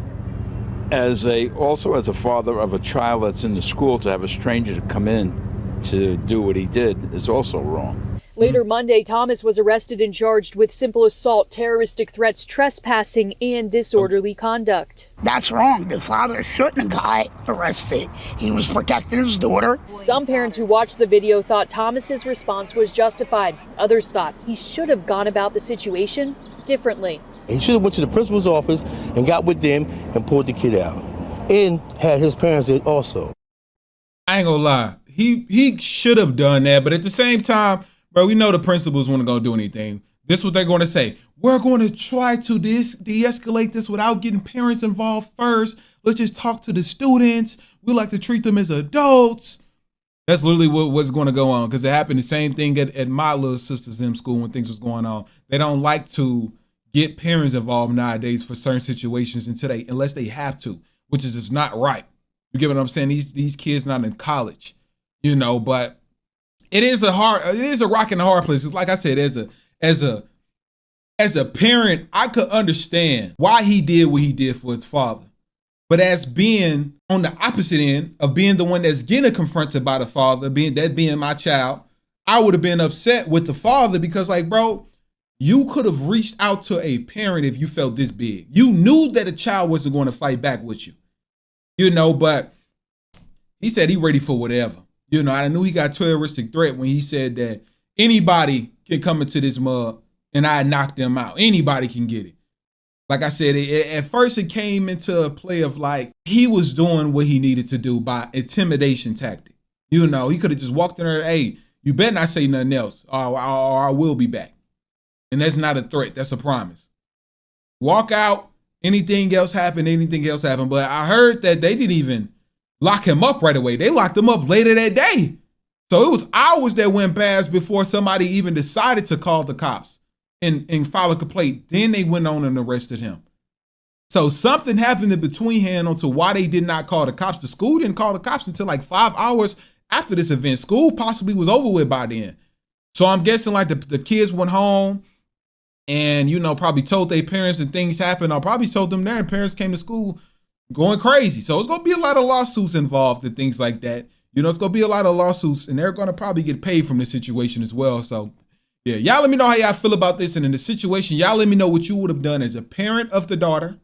also as a father of a child that's in the school, to have a stranger to come in to do what he did is also wrong. Later Monday, Thomas was arrested and charged with simple assault, terroristic threats, trespassing, and disorderly conduct. That's wrong. The father shouldn't have got arrested. He was protecting his daughter. Some parents who watched the video thought Thomas's response was justified. Others thought he should have gone about the situation differently. He should have went to the principal's office and got with them and pulled the kid out, and had his parents there also. I ain't gonna lie, he should have done that, but at the same time, bro, we know the principals want to go do anything. This is what they're going to say. We're going to try to de-escalate this without getting parents involved first. Let's just talk to the students. We like to treat them as adults. That's literally what's going to go on, because it happened the same thing at my little sister's in school when things was going on. They don't like to get parents involved nowadays for certain situations unless they have to, which is just not right. You get what I'm saying? These kids not in college, but it is a rock and a hard place. It's like I said, as a As a parent, I could understand why he did what he did for his father. But as being on the opposite end of being the one that's getting confronted by the father, being my child, I would have been upset with the father because, like, bro, you could have reached out to a parent if you felt this big. You knew that a child wasn't going to fight back with you, but he said he ready for whatever. I knew he got terroristic threat when he said that anybody can come into this mug and I knock them out. Anybody can get it. Like I said, at first it came into a play of like he was doing what he needed to do by intimidation tactic. He could have just walked in there, hey, you better not say nothing else or I will be back. And that's not a threat. That's a promise. Walk out. Anything else happen. But I heard that they didn't even lock him up right away. They locked him up later that day. So it was hours that went past before somebody even decided to call the cops and file a complaint. Then they went on and arrested him. So something happened in between hand onto why they did not call the cops. The school didn't call the cops until like 5 hours after this event. School possibly was over with by then. So I'm guessing like the kids went home and, probably told their parents and things happened, or probably told them their parents came to school going crazy. So it's going to be a lot of lawsuits involved and things like that. It's going to be a lot of lawsuits and they're going to probably get paid from this situation as well. So yeah, y'all let me know how y'all feel about this. And in the situation, y'all let me know what you would have done as a parent of the daughter,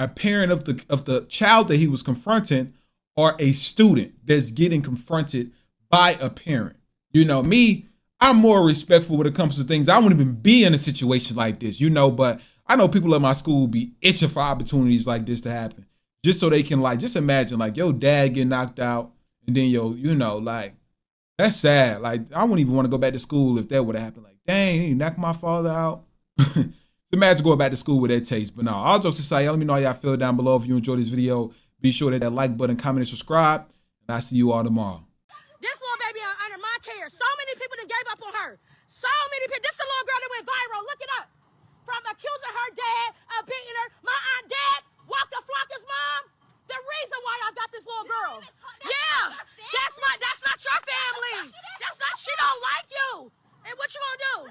a parent of the child that he was confronting, or a student that's getting confronted by a parent. Me, I'm more respectful when it comes to things. I wouldn't even be in a situation like this, but I know people at my school be itching for opportunities like this to happen. Just so they can just imagine your dad get knocked out and then that's sad. I wouldn't even want to go back to school if that would have happened. Dang, he knocked my father out. Imagine going back to school with that taste. But no, all jokes aside, y'all let me know how y'all feel down below. If you enjoyed this video, be sure to hit that like button, comment, and subscribe. And I'll see you all tomorrow. This little baby under my care. So many people that gave up on her. So many people. This is the little girl that went viral. Look it up. From accusing her dad of beating her. My aunt dad walked the flock as mom. The reason why I got this little girl. Yeah, that's not your family. She don't like you. And what you gonna do?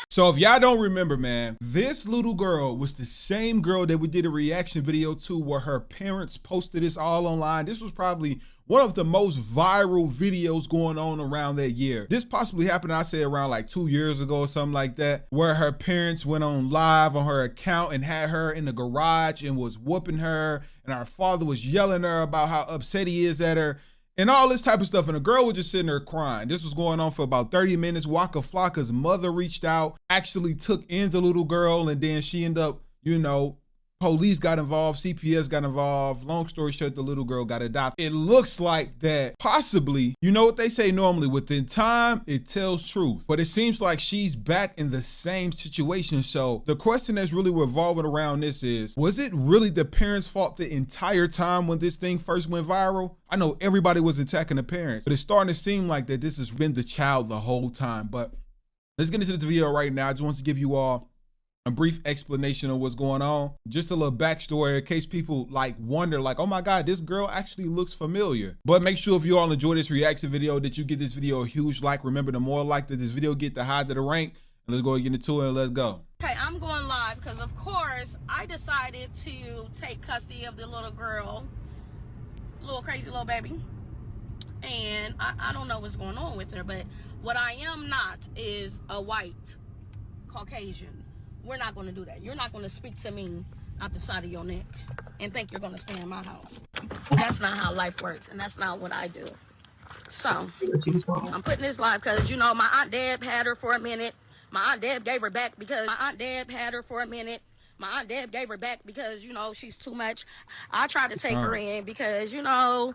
So if y'all don't remember, man, this little girl was the same girl that we did a reaction video to where her parents posted this all online. This was probably one of the most viral videos going on around that year. This possibly happened, I say, around like 2 years ago or something like that, where her parents went on live on her account and had her in the garage and was whooping her, and her father was yelling at her about how upset he is at her and all this type of stuff. And the girl was just sitting there crying. This was going on for about 30 minutes. Waka Flocka's mother reached out, actually took in the little girl, and then she ended up, police got involved, CPS got involved. Long story short, the little girl got adopted. It looks like that possibly, what they say normally, within time, it tells truth. But it seems like she's back in the same situation. So the question that's really revolving around this is, was it really the parents' fault the entire time when this thing first went viral? I know everybody was attacking the parents, but it's starting to seem like that this has been the child the whole time. But let's get into the video right now. I just want to give you all a brief explanation of what's going on. Just a little backstory in case people wonder oh my God, this girl actually looks familiar. But make sure if you all enjoy this reaction video that you give this video a huge like. Remember, the more like that this video get, the higher the rank. And let's go and get into it and let's go. Okay, I'm going live because of course I decided to take custody of the little girl, little crazy little baby. And I don't know what's going on with her, but what I am not is a white Caucasian. We're not going to do that. You're not going to speak to me out the side of your neck and think you're going to stay in my house. That's not how life works, and that's not what I do. So I'm putting this live because, my Aunt Deb had her for a minute. My Aunt Deb gave her back because she's too much. I tried to take her in because, so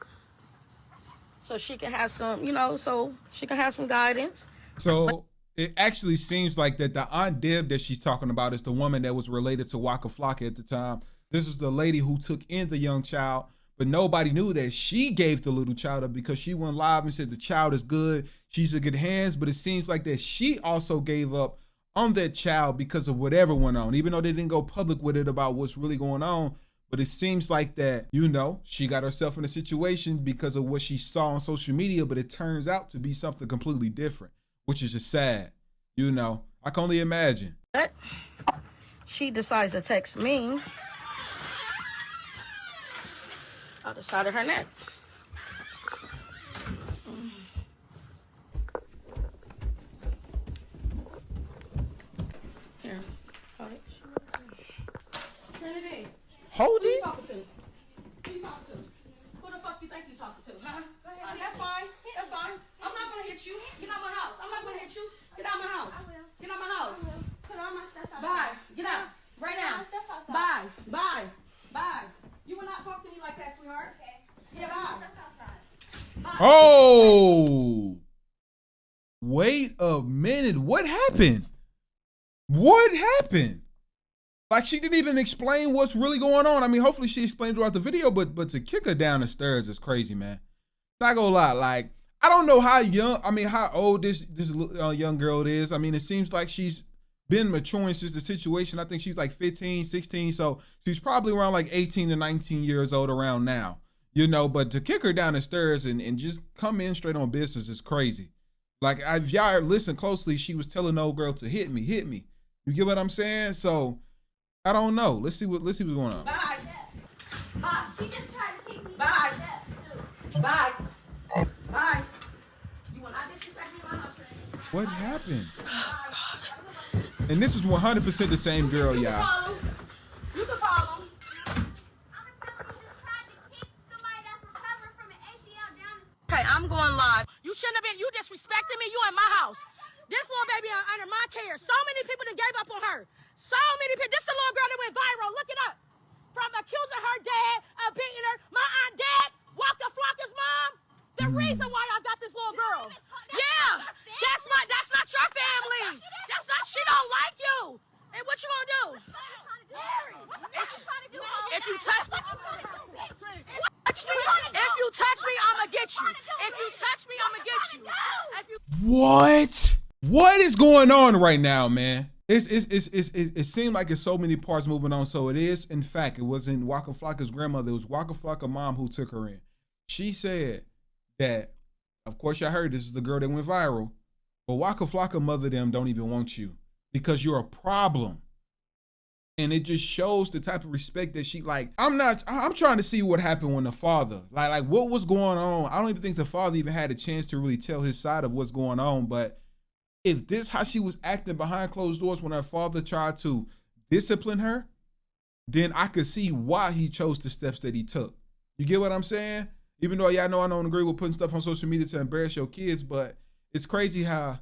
she can have some, so she can have some guidance. So it actually seems like that the Aunt Deb that she's talking about is the woman that was related to Waka Flocka at the time. This is the lady who took in the young child, but nobody knew that she gave the little child up because she went live and said the child is good, she's in good hands. But it seems like that she also gave up on that child because of whatever went on, even though they didn't go public with it about what's really going on. But it seems like that, she got herself in a situation because of what she saw on social media, but it turns out to be something completely different, which is just sad. I can only imagine. She decides to text me out the side of her neck. Here, hold it. Trinity. Hold Who you it. talking to? Who you talking to? Who the fuck you think you talking to, huh? That's fine. That's fine. I'm not gonna hit you. Get out my house. I'm not gonna hit you. Get out my house. Get out my house. Put all my stuff outside. Bye. Get out. Right now. Put all my stuff outside. Bye. Bye. Bye. You will not talk to me like that, sweetheart. Okay. Yeah, bye. Bye. Oh, wait a minute. What happened? What happened? Like, she didn't even explain what's really going on. I mean, hopefully she explained throughout the video, but to kick her down the stairs is crazy, man. Not gonna lie, like, I don't know how old this young girl is. I mean, it seems like she's been maturing since the situation. I think she's like 15, 16, so she's probably around like 18 to 19 years old around now, you know, but to kick her down the stairs and just come in straight on business is crazy. Like, if y'all listen closely, she was telling the old girl to hit me. You get what I'm saying? So, I don't know. Let's see what's going on. Bye. Bye. She just tried to kick me. Bye. Bye. Bye. You will not disrespect me in my house, Trinity. What happened? And this is 100% the same girl, y'all. You can call him. Okay, I'm going live. You shouldn't have been. You disrespecting me. You in my house. This little baby under my care. So many people that gave up on her. So many people. This is the little girl that went viral. Look it up. From accusing her dad of beating her. My aunt dad walked the flock his mom. The reason why I got this little girl. Yeah, that's not your family. That's not. She don't like you. And what you gonna do? If you touch me, I'ma get you. If you touch me, I'ma get you. What? What is going on right now, man? It seemed like it's so many parts moving on. So it is, in fact, it wasn't Waka Flocka's grandmother. It was Waka Flocka's mom who took her in. She said that, of course, y'all heard this is the girl that went viral, but Waka Flocka mother them don't even want you because you're a problem. And it just shows the type of respect that she, like, I'm trying to see what happened when the father, like what was going on. I don't even think the father even had a chance to really tell his side of what's going on. But if this how she was acting behind closed doors when her father tried to discipline her, then I could see why he chose the steps that he took. You get what I'm saying? Even though y'all know I don't agree with putting stuff on social media to embarrass your kids, but it's crazy how,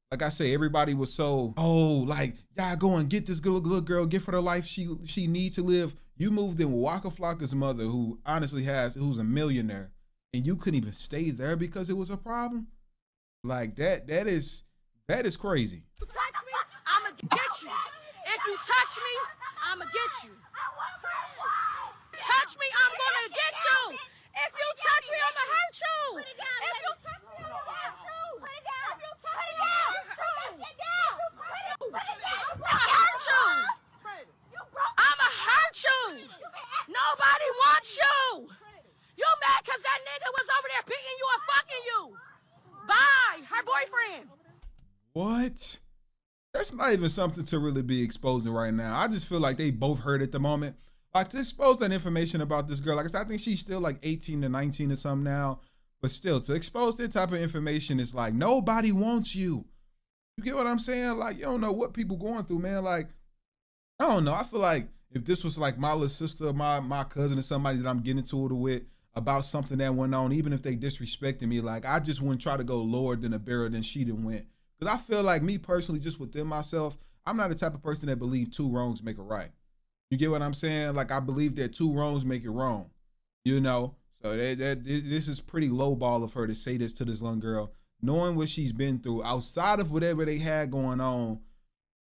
like I say, everybody was so, like, y'all go and get this good girl, give her the life she needs to live. You moved in with Waka Flocka's mother, who honestly who's a millionaire, and you couldn't even stay there because it was a problem. Like that is crazy. If you touch me, I'ma get you. If you touch me, I'ma get you. Touch me, I'm gonna get you. If you touch me, I'ma hurt you. If you touch me, I'ma hurt you. Put it down. If you touch me, I'ma hurt you. I'ma hurt you. I'ma hurt you. Nobody wants you. You mad cause that nigga was over there beating you and fucking you. Bye, her boyfriend. What? That's not even something to really be exposing right now. I just feel like they both hurt at the moment. Like, to expose that information about this girl, like I said, I think she's still like 18 to 19 or something now, but still, to expose that type of information is like, nobody wants you. You get what I'm saying? Like, you don't know what people going through, man. Like, I don't know. I feel like if this was like my little sister, my cousin, or somebody that I'm getting into it with about something that went on, even if they disrespected me, like, I just wouldn't try to go lower than a barrel than she done went. Because I feel like me personally, just within myself, I'm not the type of person that believes two wrongs make a right. You get what I'm saying? Like, I believe that two wrongs make it wrong, you know? So this is pretty lowball of her to say this to this young girl, knowing what she's been through outside of whatever they had going on.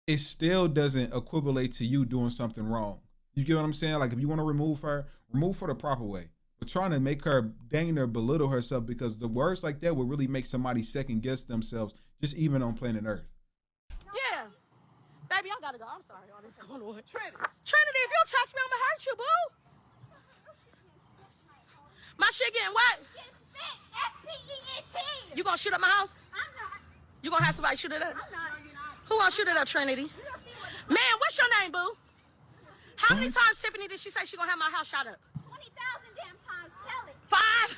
It still doesn't equivalent to you doing something wrong. You get what I'm saying? Like, if you want to remove her the proper way. But trying to make her dang near belittle herself, because the words like that would really make somebody second guess themselves, just even on planet Earth. Yeah. Baby, I gotta go. I'm sorry. All this going on. Trinity, if you touch me, I'm gonna hurt you, boo. My shit getting what? S-P-E-N-T. You gonna shoot up my house? I'm not. You gonna have somebody shoot it up? I'm not. Who wants to shoot it up, Trinity? Man, what's your name, boo? How many times Tiffany did she say she gonna have my house shot up? 20,000 damn times. Tell it. 5.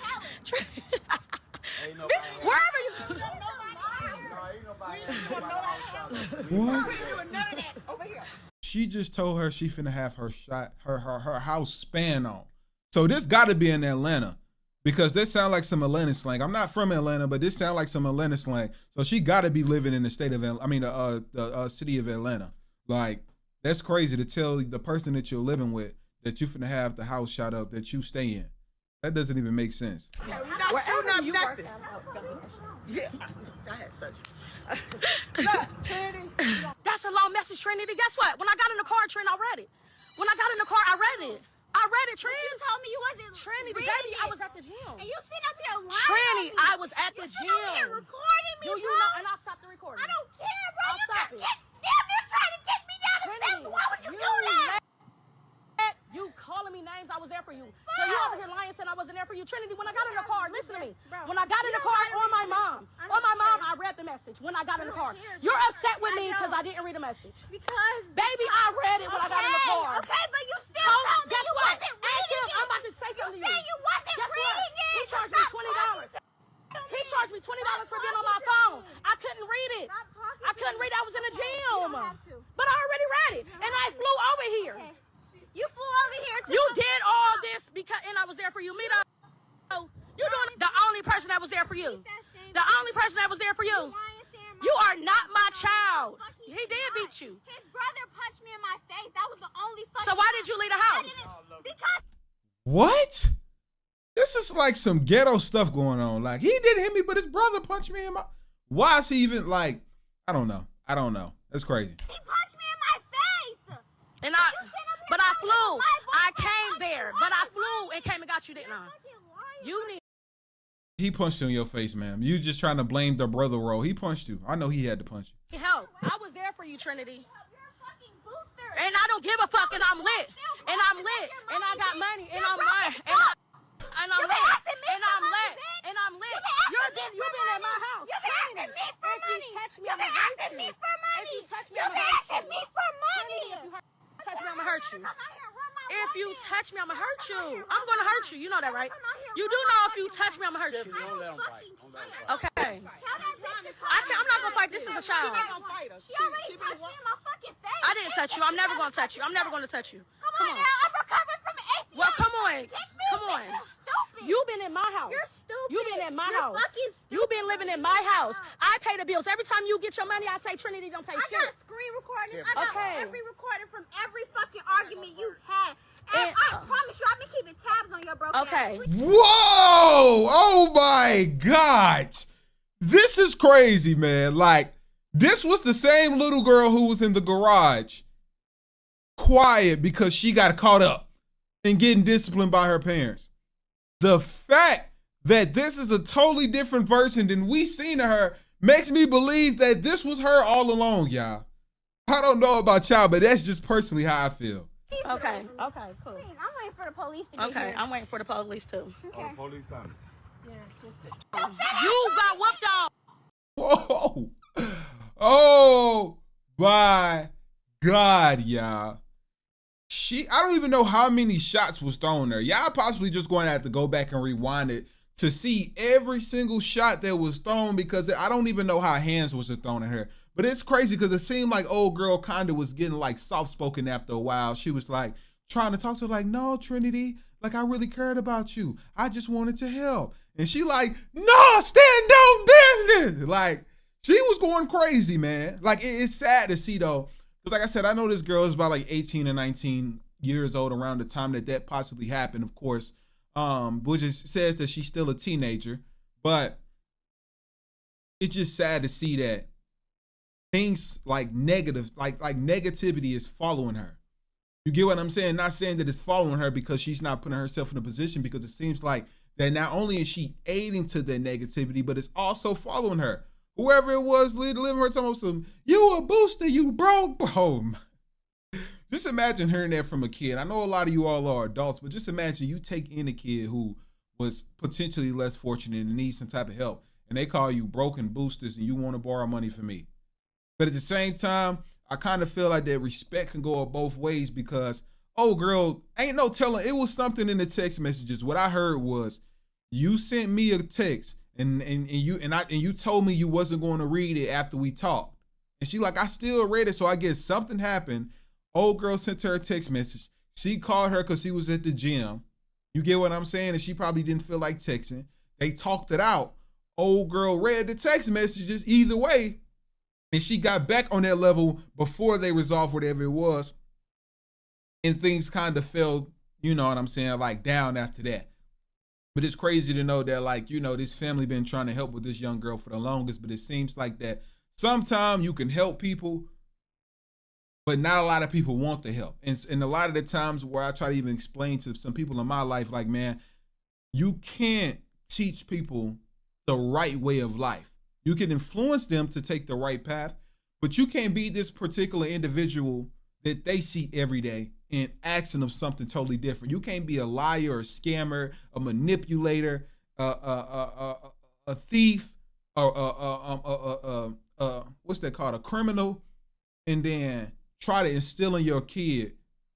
Wherever you. What? She just told her she finna have her house span on. So this got to be in Atlanta, because this sound like some Atlanta slang. I'm not from Atlanta, but this sound like some Atlanta slang. So she got to be living in the state of, the city of Atlanta. Like, that's crazy to tell the person that you're living with that you finna have the house shot up that you stay in. That doesn't even make sense. Yeah, I had such. That's a long message, Trinity. Guess what? When I got in the car, Trin, I read it. When I got in the car, I read it. Trin. You told me you wasn't Trinity, reading baby, it. I was at the gym. And you sitting up here lying. Trinity, on me. I was at the You gym. sitting up here recording me, Do you bro. know? And I'll stop the recording. I don't care, bro. I'll You stop just it. damn near trying to kick me down the Trinity, steps. Why would you do that? You calling me names, I was there for you. So you over here lying saying I wasn't there for you. Trinity, when I got in the car, listen to me. When I got in the car on my mom, I read the message when I got in the car. You're upset with me because I didn't read a message. Because baby, I read it when I got in the car. Okay, but you still told me guess you what? wasn't reading it. I'm about to say something to you. You said you wasn't Guess reading what? it. He charged me $20. He charged me $20 for being on my phone. I couldn't read it. I couldn't read it. I was in the gym. But I already read it. And I flew over here. You flew over here too. You did all this because, and I was there for you. Me, you're doing the only person that was there for you. The only person that was there for you. You are not my child. He did beat you. His brother punched me in my face. That was the only fucking So why did you leave the house? Because What? This is like some ghetto stuff going on. Like, he didn't hit me, but his brother punched me in my... Why is he even like... I don't know. That's crazy. he punched me in my face. And but I flew. I came there, but I flew and came and got you, didn't I? You need... He punched you in your face, ma'am. You just trying to blame the brother role. He punched you. I know he had to punch you. help. I was there for you, Trinity. And I don't give a fuck, and I'm lit. And I'm lit. And I got money. And I'm lit. And I'm lit. And I'm lit. And I'm lit. You've been at my house. You've been asking me for money. You've been asking me for money. You've been asking me for money. Touch me, I'ma hurt you. If you touch me, I'ma hurt you. I'm gonna hurt you. You know that, right? You do know if you touch me, I'ma hurt you. Okay. I'm not gonna fight. This is a child. She already punched me in my fucking face. I didn't touch you. I'm never gonna touch you. I'm never gonna touch you. Come on. Now, I'm recovering from ACL. Well, come on. Come on. You're stupid. You've been in my house. You're stupid. You've been in my You're house. fucking stupid. You've been living in my house. I pay the bills. Every time you get your money, I say Trinity don't pay I shit. got screen recordings. I got every recording from every fucking argument you've had. And I promise you, I've been keeping tabs on your broken ass. Whoa! Oh my God! This is crazy, man. Like, this was the same little girl who was in the garage, quiet because she got caught up and getting disciplined by her parents. The fact that this is a totally different version than we seen of her makes me believe that this was her all along, y'all. I don't know about y'all, but that's just personally how I feel. Okay, cool. I'm waiting for the police to get Okay, here. I'm waiting for the police too. Okay. Police coming. You got whooped on. Whoa! Oh my God, y'all. I don't even know how many shots was thrown there. Y'all possibly just going to have to go back and rewind it to see every single shot that was thrown, because I don't even know how hands was thrown at her. But it's crazy because it seemed like old girl kind of was getting like soft-spoken after a while. She was like trying to talk to her like, no, Trinity, like I really cared about you. I just wanted to help. And she like, no, stand on business. Like, she was going crazy, man. Like, it's sad to see though. Because like I said, I know this girl is about like 18 or 19 years old around the time that possibly happened, of course. Which says that she's still a teenager. But it's just sad to see that things like negative, like negativity is following her. You get what I'm saying? Not saying that it's following her because she's not putting herself in a position, because it seems like that not only is she aiding to the negativity, but it's also following her. Whoever it was living her talking about some, you a booster, you broke. Boom. Just imagine hearing that from a kid. I know a lot of you all are adults, but just imagine you take in a kid who was potentially less fortunate and needs some type of help, and they call you broken boosters and you want to borrow money from me. But at the same time, I kind of feel like that respect can go both ways because, oh girl, ain't no telling. It was something in the text messages. What I heard was, you sent me a text and you told me you wasn't going to read it after we talked. And she like, I still read it, so I guess something happened. Old girl sent her a text message. She called her because she was at the gym. You get what I'm saying? And she probably didn't feel like texting. They talked it out. Old girl read the text messages either way. And she got back on that level before they resolved whatever it was. And things kind of fell, you know what I'm saying, like down after that. But it's crazy to know that, like, you know, this family been trying to help with this young girl for the longest, but it seems like that sometimes you can help people, but not a lot of people want the help. And a lot of the times where I try to even explain to some people in my life, like, man, you can't teach people the right way of life. You can influence them to take the right path, but you can't be this particular individual that they see every day and asking them something totally different. You can't be a liar, a scammer, a manipulator, a thief, or what's that called? A criminal, and then try to instill in your kid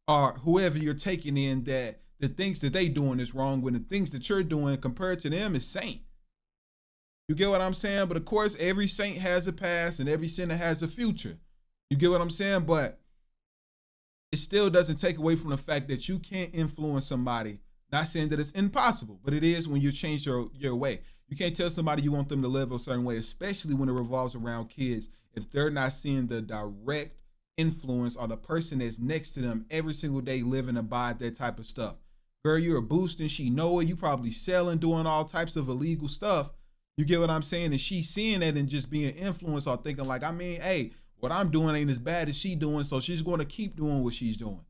or whoever you're taking in that the things that they doing is wrong when the things that you're doing compared to them is saint. You get what I'm saying? But of course, every saint has a past and every sinner has a future. You get what I'm saying? But it still doesn't take away from the fact that you can't influence somebody. Not saying that it's impossible, but it is when you change your way. You can't tell somebody you want them to live a certain way, especially when it revolves around kids, if they're not seeing the direct influence or the person that's next to them every single day living and abide that type of stuff. Girl, you're a boosting, she know it, you probably selling, doing all types of illegal stuff. You get what I'm saying? And she's seeing that and just being influenced or thinking like, I mean, hey, what I'm doing ain't as bad as she doing, so she's going to keep doing what she's doing.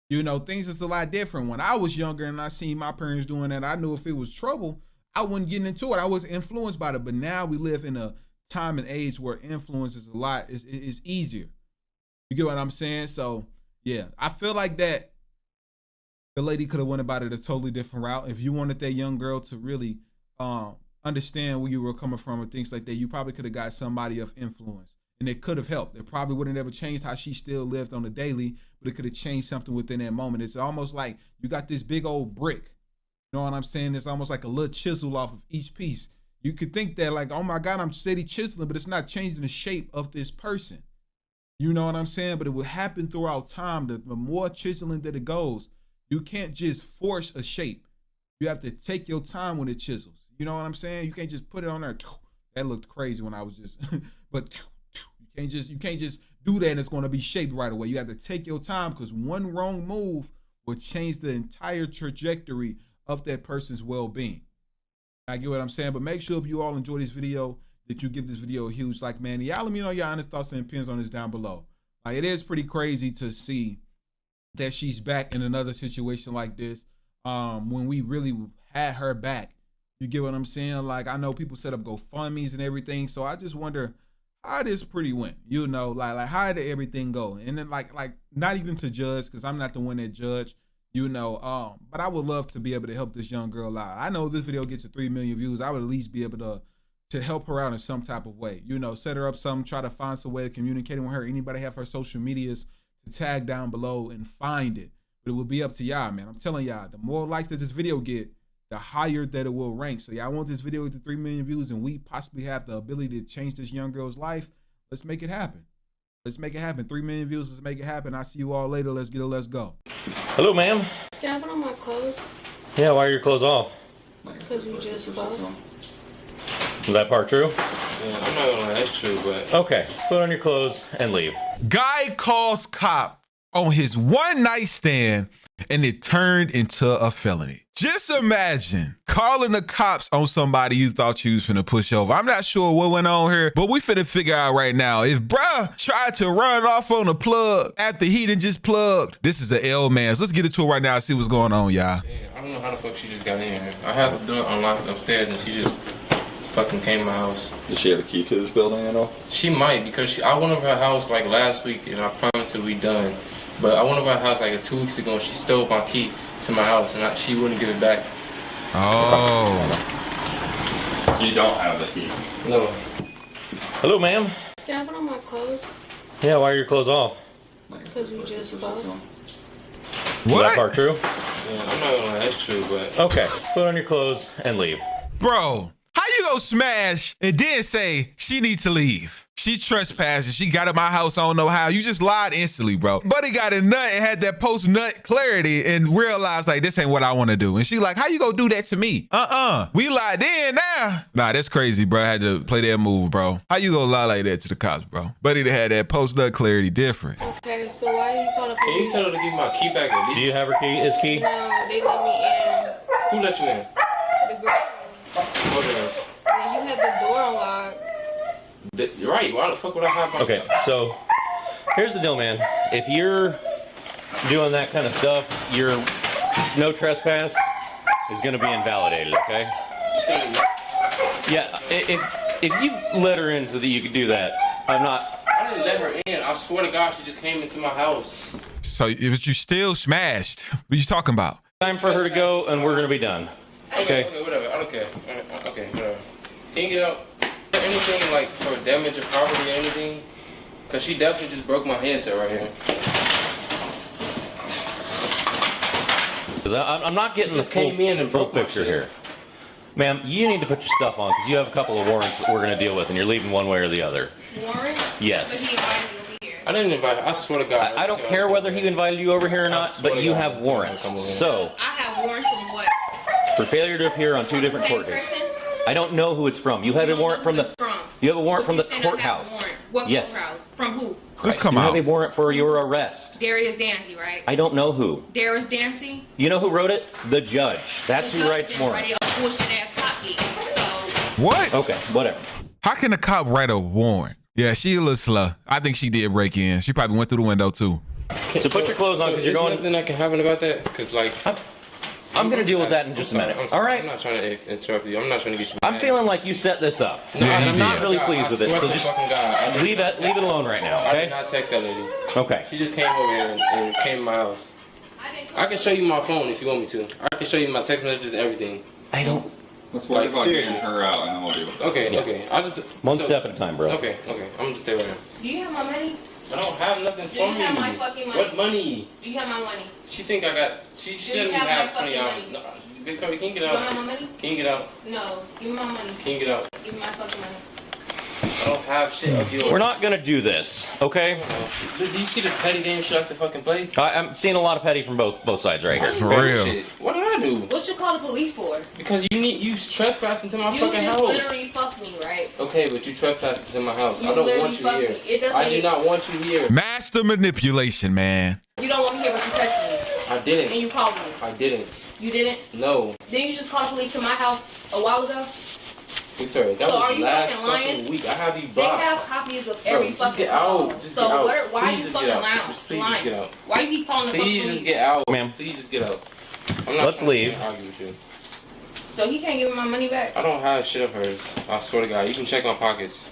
You know, things is a lot different. When I was younger and I seen my parents doing that, I knew if it was trouble, I wasn't getting into it. I was influenced by it. But now we live in a time and age where influence is a lot, is easier. You get what I'm saying? So, yeah, I feel like that the lady could have went about it a totally different route. If you wanted that young girl to really understand where you were coming from and things like that, you probably could have got somebody of influence. And it could have helped. It probably wouldn't have ever changed how she still lived on the daily, but it could have changed something within that moment. It's almost like you got this big old brick. You know what I'm saying? It's almost like a little chisel off of each piece. You could think that like, oh my God, I'm steady chiseling, but it's not changing the shape of this person. You know what I'm saying? But it will happen throughout time. The more chiseling that it goes, you can't just force a shape. You have to take your time when it chisels. You know what I'm saying? You can't just put it on there. That looked crazy when I was just, but you can't just do that and it's going to be shaped right away. You have to take your time because one wrong move will change the entire trajectory of that person's well-being. I get what I'm saying, but make sure if you all enjoy this video that you give this video a huge like, man. Y'all let me know your honest thoughts and opinions on this down below. Like, it is pretty crazy to see that she's back in another situation like this when we really had her back. You get what I'm saying? Like, I know people set up GoFundMes and everything, so I just wonder how this pretty went. You know, like how did everything go? And then like not even to judge, because I'm not the one that judge. You know, but I would love to be able to help this young girl out. I know this video gets to 3 million views. I would at least be able to help her out in some type of way. You know, set her up some, try to find some way of communicating with her. Anybody have her social medias to tag down below and find it. But it will be up to y'all, man. I'm telling y'all, the more likes that this video get, the higher that it will rank. So y'all want this video to 3 million views and we possibly have the ability to change this young girl's life. Let's make it happen. Let's make it happen. 3 million views, let's make it happen. I'll see you all later. Let's get it, let's go. Hello, ma'am. Can I put on my clothes? Yeah, why are your clothes off? Because we just spoke. Is that part true? Yeah, I'm not gonna lie, that's true, but... Okay, put on your clothes and leave. Guy calls cop on his one night stand and it turned into a felony. Just imagine calling the cops on somebody you thought you was finna push over. I'm not sure what went on here, but we finna figure out right now. If bruh tried to run off on a plug after he done just plugged, this is a L-Mans. Let's get into it right now and see what's going on, y'all. Yeah, I don't know how the fuck she just got in here. I had the door unlocked upstairs and she just fucking came to my house. Does she have a key to this building at all? She might, because I went over her house like last week and I promised her we done. But I went over her house like 2 weeks ago and she stole my key to my house and she wouldn't give it back. Oh. You don't have the key? No. Hello, ma'am. Can I put on my clothes? Yeah, why are your clothes off? Because we just fucked. Is that part true? Yeah, I'm not gonna lie, that's true, but Okay, put on your clothes and leave. Bro, how you go smash and then say she needs to leave? She trespassed. She got in my house. I don't know how. You just lied instantly, bro. Buddy got a nut and had that post-nut clarity and realized, like, this ain't what I want to do. And she like, how you gonna do that to me? We lied then now. Nah, that's crazy, bro. I had to play that move, bro. How you gonna lie like that to the cops, bro? Buddy that had that post-nut clarity different. Okay, so why are you calling the can you police? tell her to give me my key back at least? Do you have her key? His key? No, they let me in. Who let you in? The girl. What else? And you had the door unlocked. You're right. Why the fuck would I have my Okay, so here's the deal, man. If you're doing that kind of stuff, your no trespass is going to be invalidated, okay? Yeah, if you let her in so that you could do that, I'm not... I didn't let her in. I swear to God, she just came into my house. So, but you still smashed. What are you talking about? Time for her to go, and we're going to be done. Okay? Okay, whatever. I don't care. Okay, whatever. Can you get out? Anything like for damage of property or anything? Cause she definitely just broke my headset right here. Because I'm not getting the full picture here. Ma'am, you need to put your stuff on because you have a couple of warrants that we're going to deal with and you're leaving one way or the other. Warrant? Yes. But he invited me over here. I didn't invite her. I swear to God. I don't care whether he invited you over here or not, but you have warrants. So, I have warrants from what? for failure to appear on 2 different court dates. I don't know who it's from. You have a warrant from the... You have a warrant from the courthouse. What yes. courthouse? From who? Just come out. You have a warrant for your arrest. Darius Dancy, right? I don't know who. Darius Dancy? You know who wrote it? The judge. That's who writes warrants. What? Okay, whatever. How can a cop write a warrant? Yeah, she a little slow. I think she did break in. She probably went through the window too. So put your clothes on because you're going... Nothing that can happen about that? Because like... I'm going to deal with that in just a minute. All right? I'm not trying to interrupt you. I'm not trying to get you mad. I'm feeling like you set this up. No, and I I'm not really God, pleased with it. So just leave it alone right now, okay? I did not text that lady. Okay. She just came over here and came to my house. I can show you my phone if you want me to. I can show you my text messages, everything. I don't... Let's worry about getting her out and then we'll deal with it. Okay, okay. I just... One step at a time, bro. Okay, okay. I'm just stay right here. Do you have my money? I don't have nothing Do you from have you. my fucking money? What money? Do you have my money? She think I got... She shouldn't have have my 20 fucking hours. money? No, Victoria, can you get You out? don't have my money? Can you get out? No. Give me my money. Can you get out? Give me my fucking money. I don't have shit of yours. We're not going to do this, okay? Do you see the petty game she like to fucking play? I'm seeing a lot of petty from both sides right here. For real. Shit. What did I do? What you call the police for? Because you trespassed into my You fucking just house. literally fucked me, right? Okay, but you trespassed into my house. You I don't literally want you fucked here. me. It doesn't I do not want you here. Master manipulation, man. You don't want to hear what you said to me. I didn't. And you called me. I didn't. You didn't? No. Didn't you just call the police to my house a while ago? Victoria, that So are was you last fucking lying? fucking week. I have you They blocked. have copies of Bro, every just fucking get out. call. Just So get out. why are Please you just fucking get out. lying? Just please just get out. Why you keep calling the fucking Please police? just get out. Ma'am. Please just get out. I'm not Let's trying leave. to argue with you. So he can't give me my money back? I don't have shit of hers. I swear to God. You can check my pockets.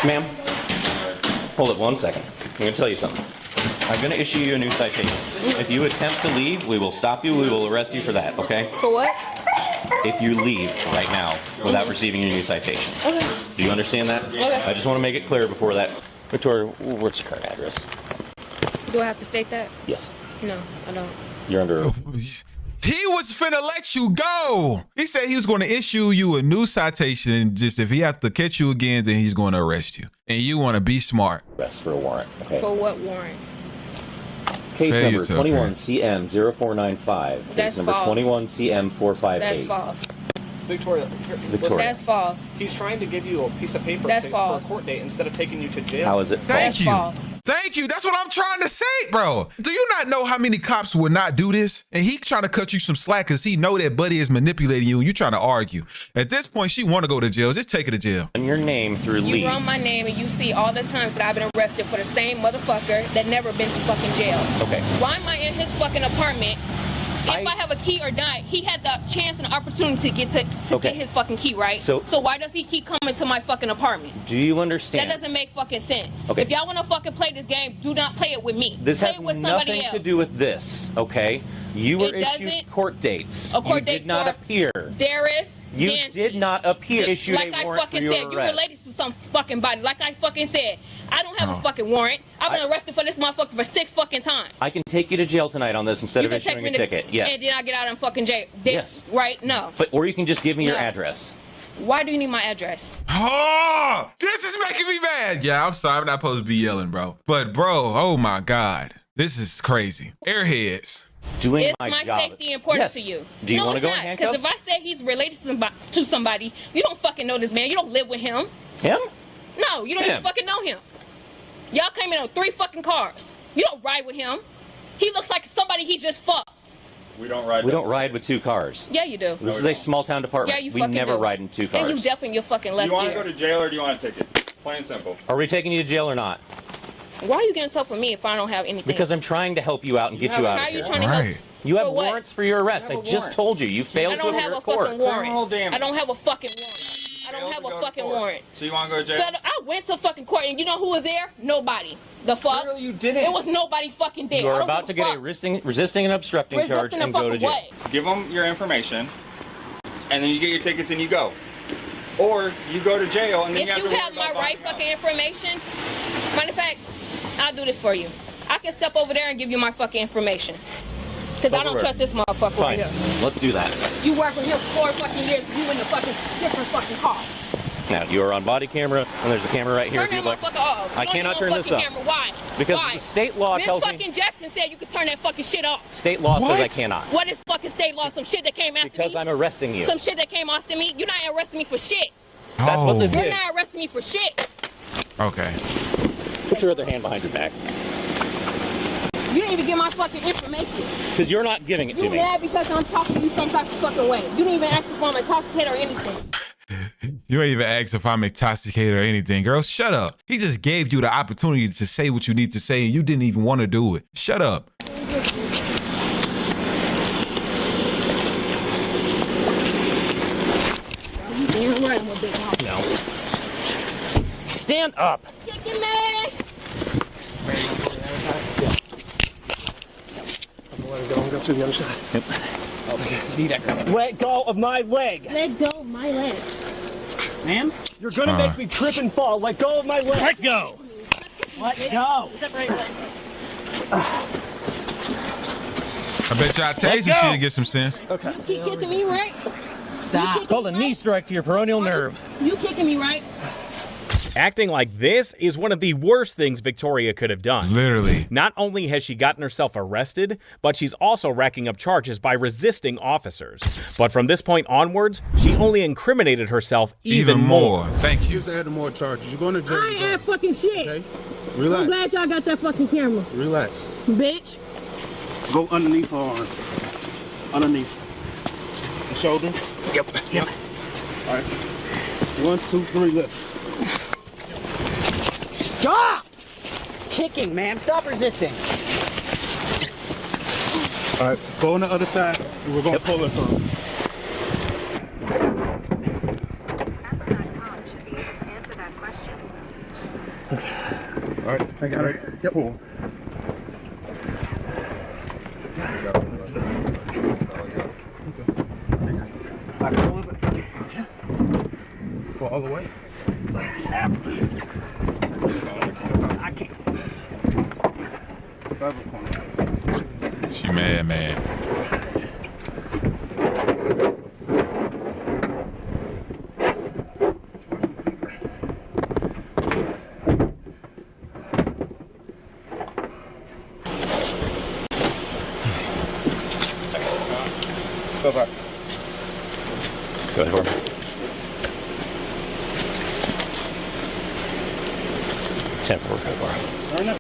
Ma'am, hold it 1 second. I'm going to tell you something. I'm going to issue you a new citation. If you attempt to leave, we will stop you. We will arrest you for that, okay? For what? If you leave right now without receiving your new citation. Okay. Do you understand that? Okay. I just want to make it clear before that. Victoria, what's your current address? Do I have to state that? Yes. No, I don't. You're under... He was finna let you go. He said he was going to issue you a new citation. Just if he has to catch you again, then he's going to arrest you. And you want to be smart. Arrest for a warrant, okay? For what warrant? Case Say number it to her, 21CM0495. Case That's number false. 21CM458. That's false. Victoria, Victoria. That's false. He's trying to give you a piece of paper That's for false. a court date instead of taking you to jail. How is it false? Thank you. False. Thank you. That's what I'm trying to say, bro. Do you not know how many cops would not do this? And he trying to cut you some slack because he know that Buddy is manipulating you and you trying to argue. At this point, she want to go to jail. Just take her to jail. And your name through You leads. run my name and you see all the times that I've been arrested for the same motherfucker that never been to fucking jail. Okay. Why am I in his fucking apartment? If I have a key or not, he had the chance and the opportunity to get get his fucking key, right? So why does he keep coming to my fucking apartment? Do you understand? That doesn't make fucking sense. Okay. If y'all want to fucking play this game, do not play it with me. This play has it with somebody nothing else. to do with this, okay? You were It issued doesn't- court dates. A court you date did not for appear. Darius. You Dancy. did not appear. Issued Like a I warrant fucking for your said, you arrest. related to some fucking body. Like I fucking said, I don't have Oh. a fucking warrant. I've been arrested for this motherfucker for 6 fucking times. I can take you to jail tonight on this instead You of can take issuing me a to, ticket. Yes. and then I get out in fucking jail. Yes. Right? No. But or you can just give me your No. address. Why do you need my address? Oh, this is making me mad. Yeah, I'm sorry. I'm not supposed to be yelling, bro. But, bro, oh my God. This is crazy. Airheads. Doing Is my job. safety important Yes. to you? Do you no, want to it's go in not. Because handcuffs? if I say he's related to somebody, you don't fucking know this man. You don't live with him. Him? No, you don't Him. even fucking know him. Y'all came in on 3 fucking cars. You don't ride with him. He looks like somebody he just fucked. We don't ride. We don't ride with 2 cars. Yeah, you do. This is a small town department. Yeah, you we fucking never do. ride in 2 cars. And you definitely your fucking left Do you want to ear. go to jail or do you want a ticket? Plain and simple. Are we taking you to jail or not? Why are you getting tough for me if I don't have anything? Because I'm trying to help you out and get you out How of are you here. trying to help? You have For what? warrants for your arrest. I just told you. You failed I to don't appear have a at court. fucking warrant. I don't have a fucking warrant. I don't have a fucking warrant. So you want to go to jail? So I went to fucking court and you know who was there? Nobody. The fuck? Literally, you didn't. It was nobody fucking there. You I are don't about to give get a resisting and obstructing charge Resisting and a go to fucking jail. what? Give them your information, and then you get your tickets and you go. Or you go to jail and then If you you have to have worry my about right fucking information, matter of fact, I'll do this for you. I can step over there and give you my fucking information. Because I don't Over trust this motherfucker Fine. right here. Let's do that. You work with him 4 fucking years, you in the fucking different fucking car. Now, you are on body camera, and there's a camera right here. Turn if that you'd like. motherfucker off. I You don't cannot need turn no this fucking off. camera. Why? Because Why? the state law Miss tells me. fucking Jackson said you could turn that fucking shit off. State law says I cannot. What is fucking state law? Some shit that came after Because me? I'm arresting you. Some shit that came after me? You're not arresting me for shit. That's what this You're is. not arresting me for shit. Okay. Put your other hand behind your back. You didn't even get my fucking information. Because you're not giving it You to me. mad because I'm talking to you some type of fucking way. You didn't even ask if I'm intoxicated or anything. You ain't even asked if I'm intoxicated or anything. Girl, shut up. He just gave you the opportunity to say what you need to say, and you didn't even want to do it. Shut up. No. Stand up. Kicking me. Go through the other side. Yep. Let go of my leg. Let go of my leg. Ma'am? You're gonna make me trip and fall. Let go of my leg. Let go. Let go. I bet y'all tasing go. she'll get some sense. Okay. You keep kicking me, right? Stop. It's called a knee strike to your peroneal nerve. You kicking me, right? Acting like this is one of the worst things Victoria could have done. Literally. Not only has she gotten herself arrested, but she's also racking up charges by resisting officers. But from this point onwards, she only incriminated herself even more. Thank you. Just add more charges. You're going to jail. I ain't had fucking shit. Okay? I'm Relax. glad y'all got that fucking camera. Relax. Bitch. Go underneath her arm. Underneath. The shoulders. Yep. All right. 1, 2, 3, lift. Stop! Kicking, ma'am. Stop resisting. All right. Go on the other side. And we're going to pull it from. All right. I got it. Yep. Pull. Go all the way. I can't. She mad, man. Step back. Go ahead, Jorge. Stand forward, go forward. Turn it.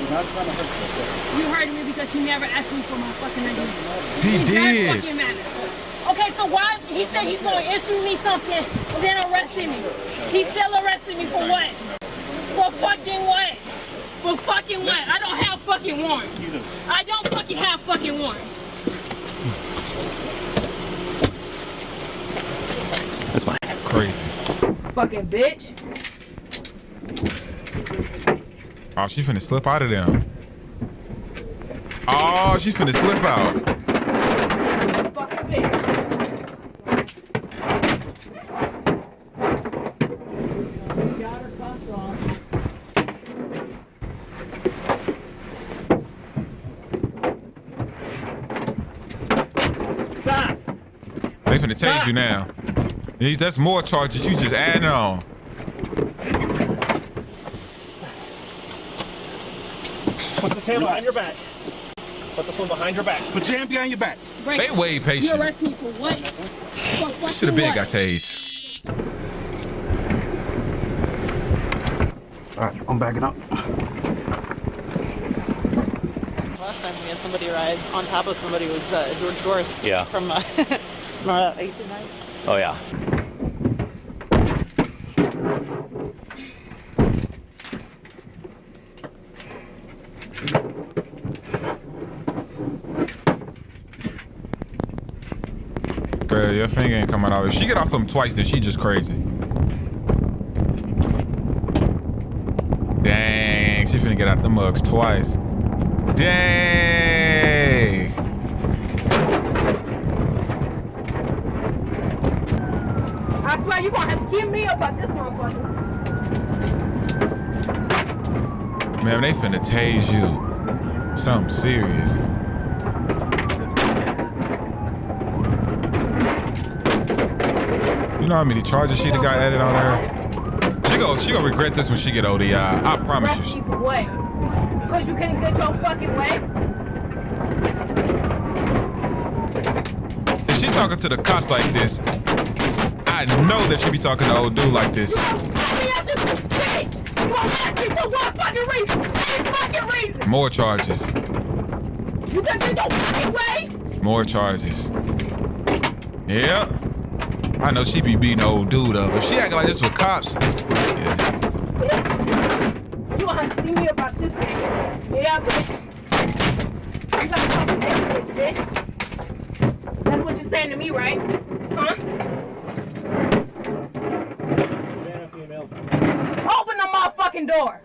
You're not trying to hurt yourself. You heard me because you never asked me for my fucking ID. He It did. does fucking matter. Okay, so why he said he's gonna issue me something and then arrested me? He still arrested me for what? For fucking what? For fucking what? I don't have fucking warrants. I don't fucking have fucking warrants. That's mine. Crazy. Fucking bitch. Oh, she finna slip out of them. Oh, she's finna slip out. They finna tase you now. That's more charges you just adding on. Put this hand behind your back. Put this one behind your back. Put your hand behind your back. They way patient. You arrest me for what? For Should have been what? got tased. All right, I'm backing up. Last time we had somebody ride on top of somebody was George Gorse. Yeah. From 1890. Oh, yeah. Girl, your finger ain't coming out. If she get off him twice, then she just crazy. Dang, she finna get out the mugs twice. Dang. I swear you gonna have to give me about this motherfucker. Man, they finna tase you. Something serious. You know how many charges she done got added on her? She gonna regret this when she get older, y'all. I promise you. For what? Because you couldn't get your fucking way? If she talking to the cops like this, I know that she be talking to old dude like this. More charges. You couldn't get your fucking way? More charges. Yeah. I know she be beating old dude up. If she acting like this with cops, You gonna have to see me about this, bitch. Yeah, bitch. You gotta talk to this bitch. That's what you're saying to me, right? Huh? Open the motherfucking door.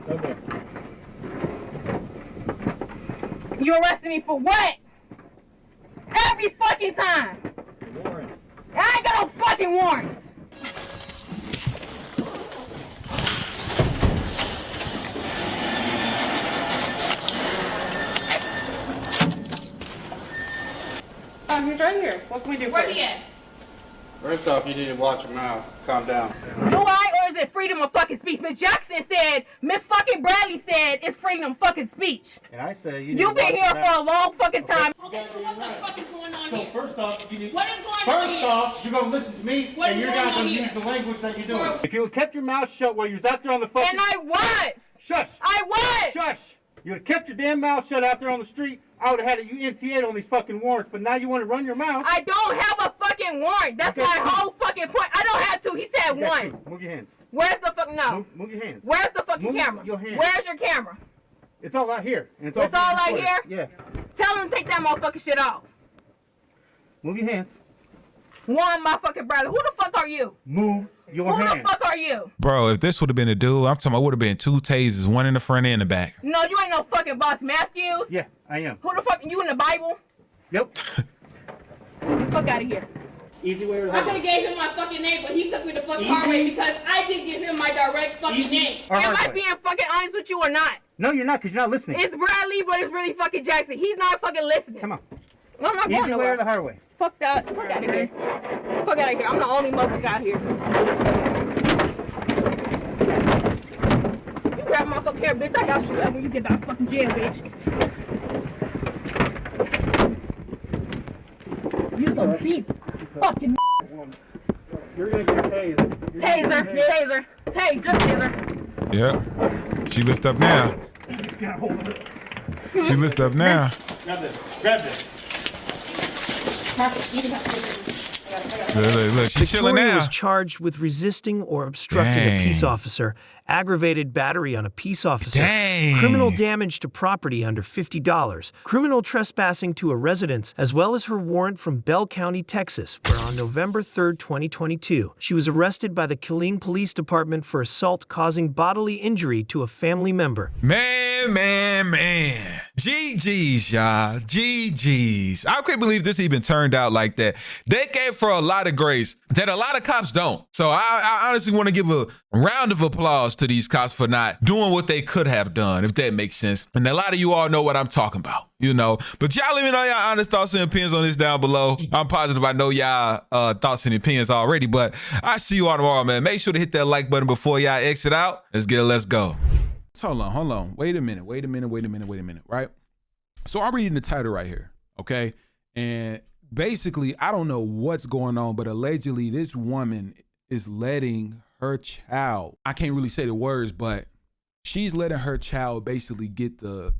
Okay. You arrested me for what? Every fucking time. Warrant. I ain't got no fucking warrants. He's right here. What can we do for you? First off, you need to watch your mouth. Calm down. Do I, or is it freedom of fucking speech? Miss Jackson said, Miss fucking Bradley said it's freedom of fucking speech. And I say you. You've been here for a long fucking time. Okay, so what the fuck is going on here? First off, What is going on First here? off, you're gonna listen to me, What and is you're going not on gonna here? use the language that you're doing. If you had kept your mouth shut while you was out there on the fucking. And I was. Shush. I was. Shush. You would have kept your damn mouth shut out there on the street. I would have had you NTA'd on these fucking warrants, but now you want to run your mouth. I don't have a fucking warrant. That's my whole fucking point. I don't have to. He said one. Move your hands. Where's the fucking no? Move your hands. Where's the fucking Move camera? your hands. Where's your camera? It's all out here. And It's all out recorded. here? Yeah. Tell him to take that motherfucking shit off. Move your hands. One, my fucking brother. Who the fuck are you? Move your Who hands. the fuck are you? Bro, if this would have been a dude, I'm talking about would have been 2 tasers, one in the front and the back. No, you ain't no fucking Boss Matthews. Yeah, I am. Who the fuck? You in the Bible? Yep. Fuck out of here. Easy way or I could have gave him my fucking name, but he took me the fucking hard way because I didn't give him my direct fucking name. Or Am hard I way. being fucking honest with you or not? No, you're not, because you're not listening. It's Bradley, but it's really fucking Jackson. He's not fucking listening. Come on. No, I'm not Easy going way nowhere. or the hard way? Fuck that. Fuck out of here. Fuck out of here. I'm the only motherfucker out here. You grab my fucking hair, bitch. I got you when you get out of fucking jail, bitch. You some deep fucking You're going to get tased. taser, taser. Yeah. She lift up now. Get a hold of it. She lift up now. Grab this. Grab this. Look, she's chilling Victoria now. was charged with resisting or obstructing a peace officer, aggravated battery on a peace officer, criminal damage to property under $50, criminal trespassing to a residence, as well as her warrant from Bell County, Texas, where on November 3rd, 2022, she was arrested by the Killeen Police Department for assault causing bodily injury to a family member. Man. GG's, y'all. GG's. I can't believe this even turned out like that. They gave her a lot of grace that a lot of cops don't. So I honestly want to give a round of applause to these cops for not doing what they could have done, if that makes sense. And a lot of you all know what I'm talking about, you know. But y'all let me know y'all honest thoughts and opinions on this down below. I'm positive I know y'all thoughts and opinions already, but I see you all tomorrow, man. Make sure to hit that like button before y'all exit out. Let's go. Hold on. Wait a minute, right? So I'm reading the title right here, okay? And basically, I don't know what's going on, but allegedly this woman is letting her child, I can't really say the words, but she's letting her child basically get the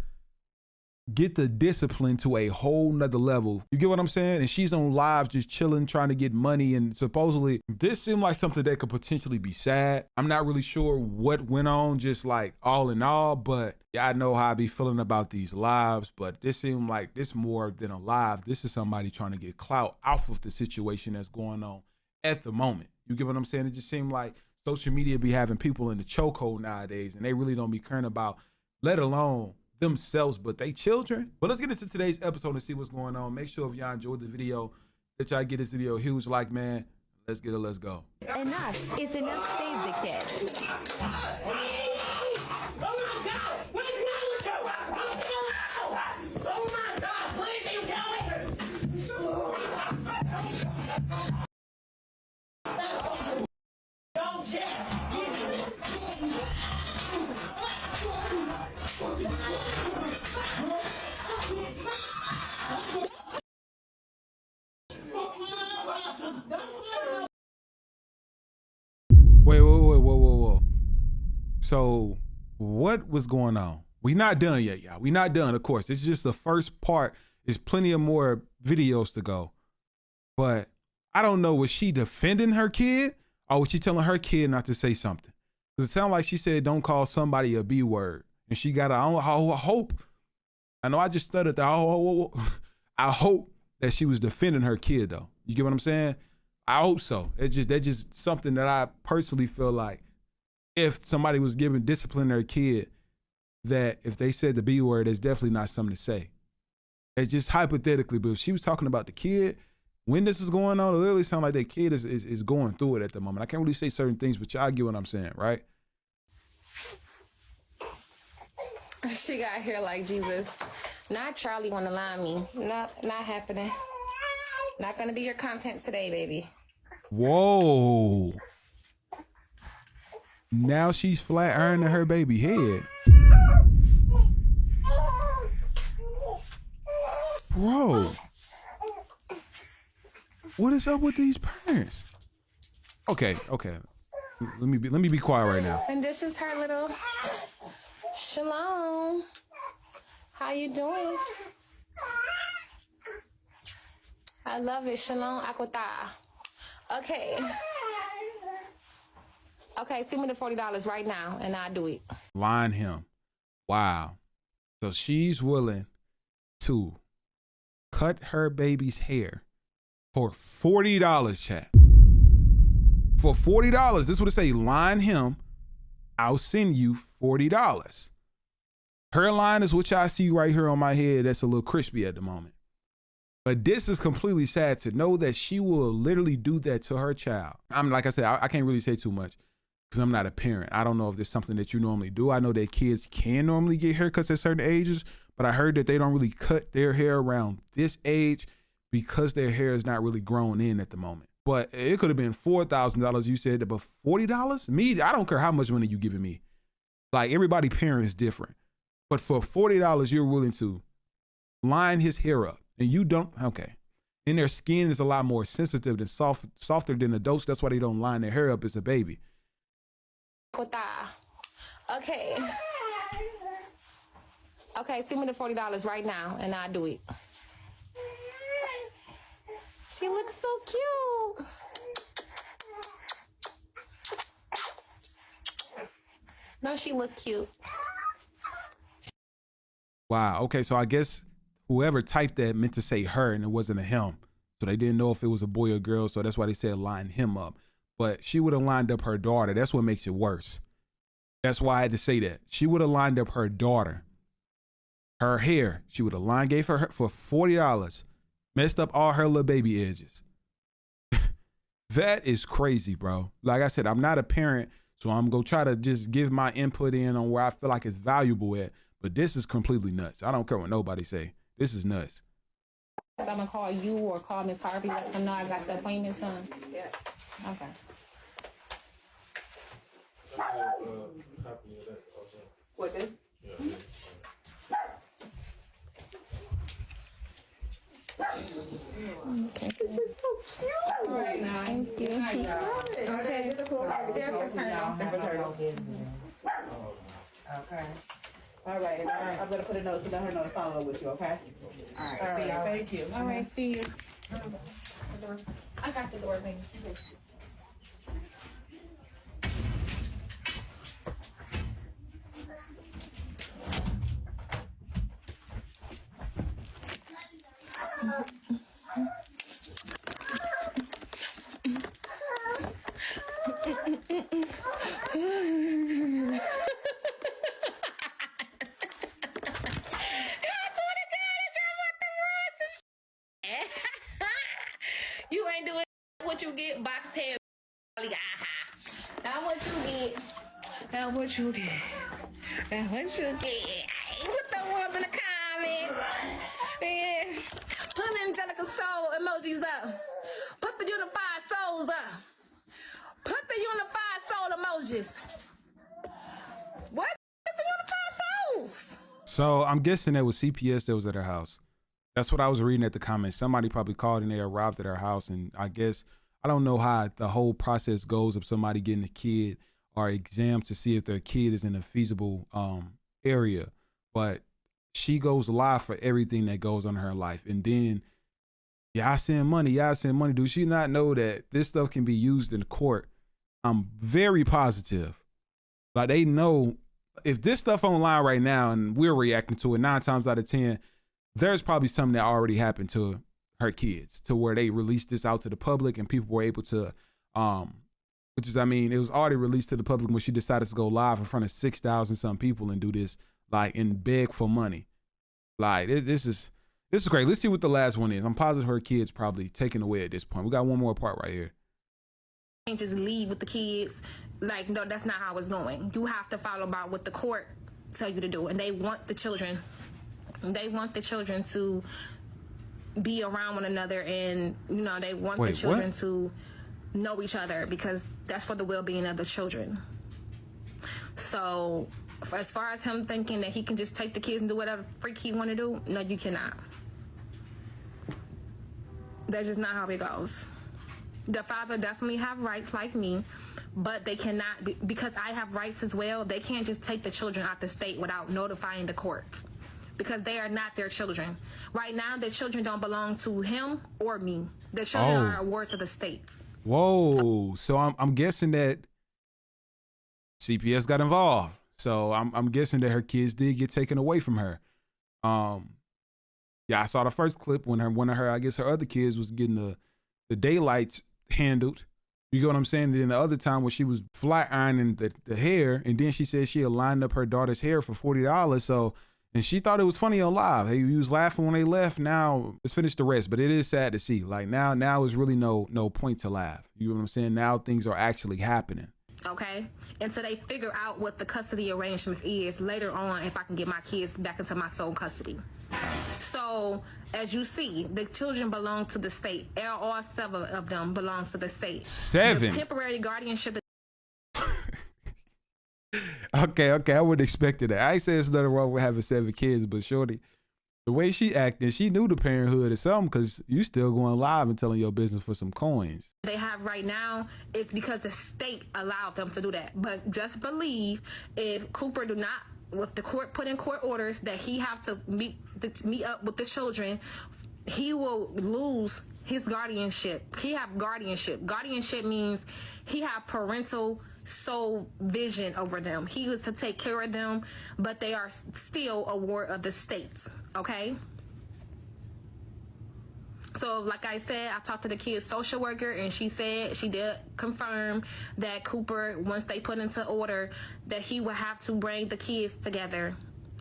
discipline to a whole nother level. You get what I'm saying? And she's on live just chilling, trying to get money. And supposedly this seemed like something that could potentially be sad. I'm not really sure what went on, just like all in all, but yeah, I know how I be feeling about these lives, but this seemed like this more than a live. This is somebody trying to get clout off of the situation that's going on at the moment. You get what I'm saying? It just seemed like social media be having people in the chokehold nowadays, and they really don't be caring about, let alone themselves, but they children. But let's get into today's episode and see what's going on. Make sure if y'all enjoyed the video that y'all get this video a huge like, man. Let's go. Enough is enough. Save the kids. Whoa. So what was going on? We not done yet, y'all. We not done, of course. It's just the first part. There's plenty of more videos to go. But I don't know, was she defending her kid or was she telling her kid not to say something? Because it sounded like she said don't call somebody a B word. And she got I hope, I know I just stuttered that. I hope that she was defending her kid though. You get what I'm saying? I hope so. That's just something that I personally feel like if somebody was giving discipline their kid, that if they said the B word, it's definitely not something to say. It's just hypothetically, but if she was talking about the kid, when this is going on, it literally sounds like that kid is going through it at the moment. I can't really say certain things, but y'all get what I'm saying, right? She got hair like Jesus. Not Charlie want to lie me. Not happening. Not gonna be your content today, baby. Whoa. Now she's flat ironing her baby head. Bro. What is up with these parents? Okay. Let me be quiet right now. And this is her little Shalom. How you doing? I love it. Shalom Akwata. Okay, send me the $40 right now and I'll do it. Line him. Wow. So she's willing to cut her baby's hair for $40, chat. For $40, this is what it say. Line him. I'll send you $40. Her line is what y'all see right here on my head. That's a little crispy at the moment. But this is completely sad to know that she will literally do that to her child. Like I said, I can't really say too much because I'm not a parent. I don't know if there's something that you normally do. I know that kids can normally get haircuts at certain ages, but I heard that they don't really cut their hair around this age because their hair is not really grown in at the moment. But it could have been $4,000 you said, but $40? Me, I don't care how much money you giving me. Like everybody parent is different. But for $40, you're willing to line his hair up. And you don't, okay. And their skin is a lot more sensitive and softer than adults. That's why they don't line their hair up as a baby. Okay, send me the $40 right now and I'll do it. She looks so cute. Don't she look cute? Wow. Okay, so I guess whoever typed that meant to say her and it wasn't a him. So they didn't know if it was a boy or girl, so that's why they said line him up. But she would have lined up her daughter. That's what makes it worse. That's why I had to say that. She would have lined up her daughter. Her hair, she would have gave her for $40, messed up all her little baby edges. That is crazy, bro. Like I said, I'm not a parent, so I'm going to try to just give my input in on where I feel like it's valuable at. But this is completely nuts. I don't care what nobody say. This is nuts. I'm going to call you or call Miss Harvey, let them know I got the appointment done. Yeah. Okay. What is? This is so cute. Right now. Thank you. Okay. Okay. All right. I'm gonna put a note to let her know to follow up with you. Okay. All right. See you. Thank you. All right. See you. I got the door, baby. You ain't doing what you get, box head. Now what you get. Now what you get. Now what you get. Put the ones in the comments. Yeah. Put the Angelica soul emojis up. Put the unified souls up. Put the unified soul emojis. What? Put the unified souls. So I'm guessing that was CPS that was at her house. That's what I was reading at the comments. Somebody probably called and they arrived at her house. And I guess, I don't know how the whole process goes of somebody getting a kid or exam to see if their kid is in a feasible area. But she goes live for everything that goes on in her life. And then, y'all send money. Do she not know that this stuff can be used in court? I'm very positive. Like, they know if this stuff online right now and we're reacting to it 9 times out of 10, there's probably something that already happened to her kids to where they released this out to the public and people were able to, which is, I mean, it was already released to the public when she decided to go live in front of 6,000 some people and do this, like, and beg for money. Like, this is great. Let's see what the last one is. I'm positive her kid's probably taken away at this point. We got one more part right here. You can't just leave with the kids. Like, no, that's not how it's going. You have to follow about what the court tell you to do. And they want the children to be around one another, and they want the children to know each other because that's for the well-being of the children. So as far as him thinking that he can just take the kids and do whatever freak he want to do, no, you cannot. That's just not how it goes. The father definitely have rights like me, but they cannot because I have rights as well. They can't just take the children out the state without notifying the courts, because they are not their children. Right now, the children don't belong to him or me. The children are awards of the state. Whoa. So I'm guessing that CPS got involved. So I'm guessing that her kids did get taken away from her. Yeah, I saw the first clip when one of her, I guess her other kids was getting the daylights handled. You get what I'm saying? And then the other time when she was flat ironing the hair, and then she said she had lined up her daughter's hair for $40. So, and she thought it was funny on live. Hey, he was laughing when they left. Now let's finish the rest. But it is sad to see. Like now is really no point to laugh. You know what I'm saying? Now things are actually happening. Okay? Until they figure out what the custody arrangements is later on, if I can get my kids back into my sole custody. So, as you see, the children belong to the state. All 7 of them belong to the state. 7? The temporary guardianship. Okay, I wouldn't expect it. I ain't say there's nothing wrong with having 7 kids, but shorty, the way she acted, she knew the parenthood or something, because you still going live and telling your business for some coins. They have right now, it's because the state allowed them to do that. But just believe if Cooper do not, with the court put in court orders that he have to meet up with the children he will lose his guardianship. He have guardianship. Guardianship means he have parental sole vision over them. He is to take care of them, but they are still a ward of the state, okay? So like I said, I talked to the kid's social worker, and she said she did confirm that Cooper, once they put into order, that he would have to bring the kids together.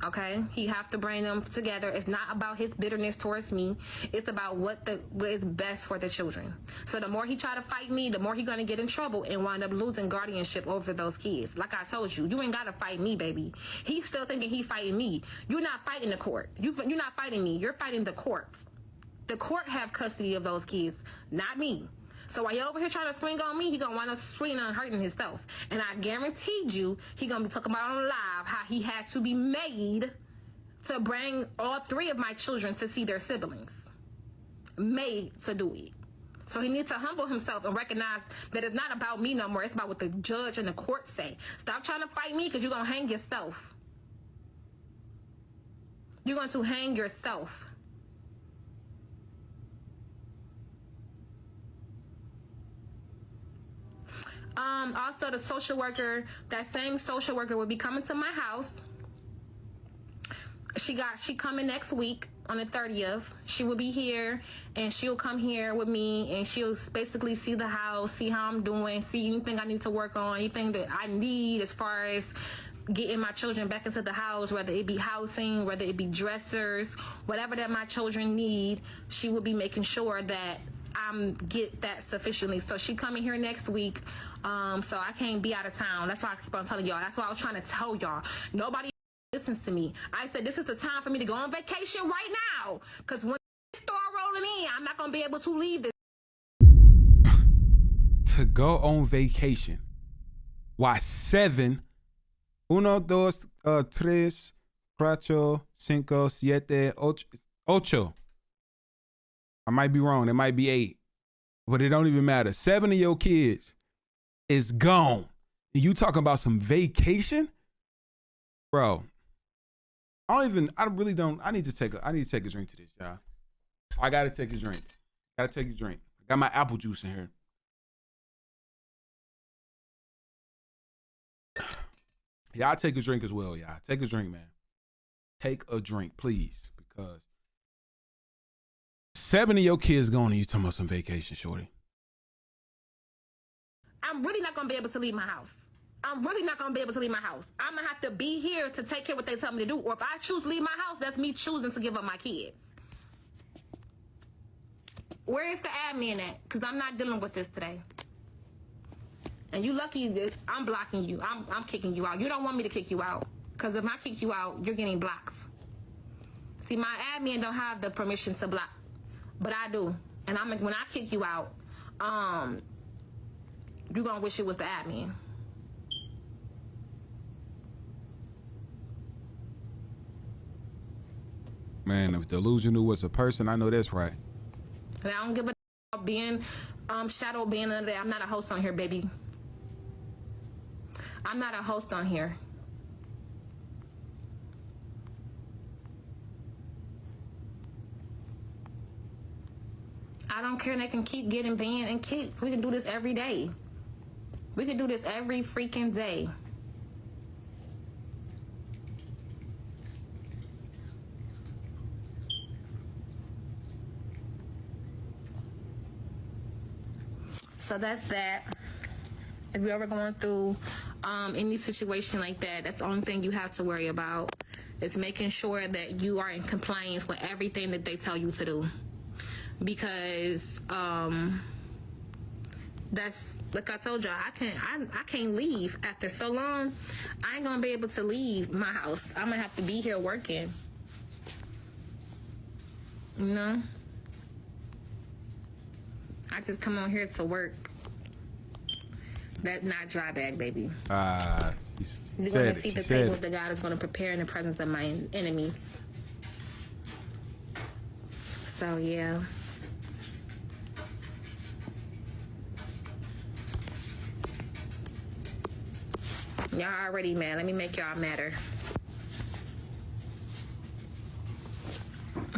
Okay, he have to bring them together. It's not about his bitterness towards me. It's about what is best for the children. So the more he try to fight me, the more he gonna get in trouble and wind up losing guardianship over those kids. Like I told you, you ain't gotta fight me, baby. He's still thinking he fighting me. You're not fighting the court. You're not fighting me. You're fighting the courts. The court have custody of those kids, not me. So while you're over here trying to swing on me, he gonna wind up swinging and hurting himself. And I guaranteed you, he gonna be talking about on live how he had to be made to bring all 3 of my children to see their siblings. Made to do it. So he needs to humble himself and recognize that it's not about me no more. It's about what the judge and the court say. Stop trying to fight me, because you're gonna hang yourself. You're going to hang yourself. Also, the social worker, that same social worker will be coming to my house. She coming next week on the 30th. She will be here, and she'll come here with me, and she'll basically see the house, see how I'm doing, see anything I need to work on, anything that I need as far as getting my children back into the house, whether it be housing, whether it be dressers, whatever that my children need. She will be making sure that get that sufficiently. So she coming here next week, so I can't be out of town. That's why I keep on telling y'all. That's why I was trying to tell y'all. Nobody listens to me. I said this is the time for me to go on vacation right now, because when they start rolling in, I'm not gonna be able to leave this. To go on vacation. Why 7? 1, 2, 3, 4, 5, 7, 8. I might be wrong. It might be 8. But it don't even matter. 7 of your kids is gone. And you talking about some vacation? Bro. I need to take a drink to this, y'all. I gotta take a drink. I got my apple juice in here. Y'all take a drink as well, y'all. Take a drink, man. Take a drink, please. Because 7 of your kids gone and you talking about some vacation, shorty. I'm really not going to be able to leave my house. I'm going to have to be here to take care of what they tell me to do. Or if I choose to leave my house, that's me choosing to give up my kids. Where is the admin at? Because I'm not dealing with this today. And you lucky that I'm blocking you. I'm kicking you out. You don't want me to kick you out. Because if I kick you out, you're getting blocked. See, my admin don't have the permission to block. But I do. And when I kick you out, you're going to wish it was the admin. Man, if delusional was a person, I know that's right. And I don't give a about being shadow being under there. I'm not a host on here, baby. I'm not a host on here. I don't care. They can keep getting banned and kicked. We can do this every day. We can do this every freaking day. So that's that. If you're ever going through any situation like that, that's the only thing you have to worry about, is making sure that you are in compliance with everything that they tell you to do. Because that's, like I told y'all, I can't leave after so long. I ain't gonna be able to leave my house. I'm gonna have to be here working. You know? I just come on here to work. That's not dry bag, baby. You're gonna see the table that God is gonna prepare in the presence of my enemies. So yeah. Y'all already mad. Let me make y'all madder.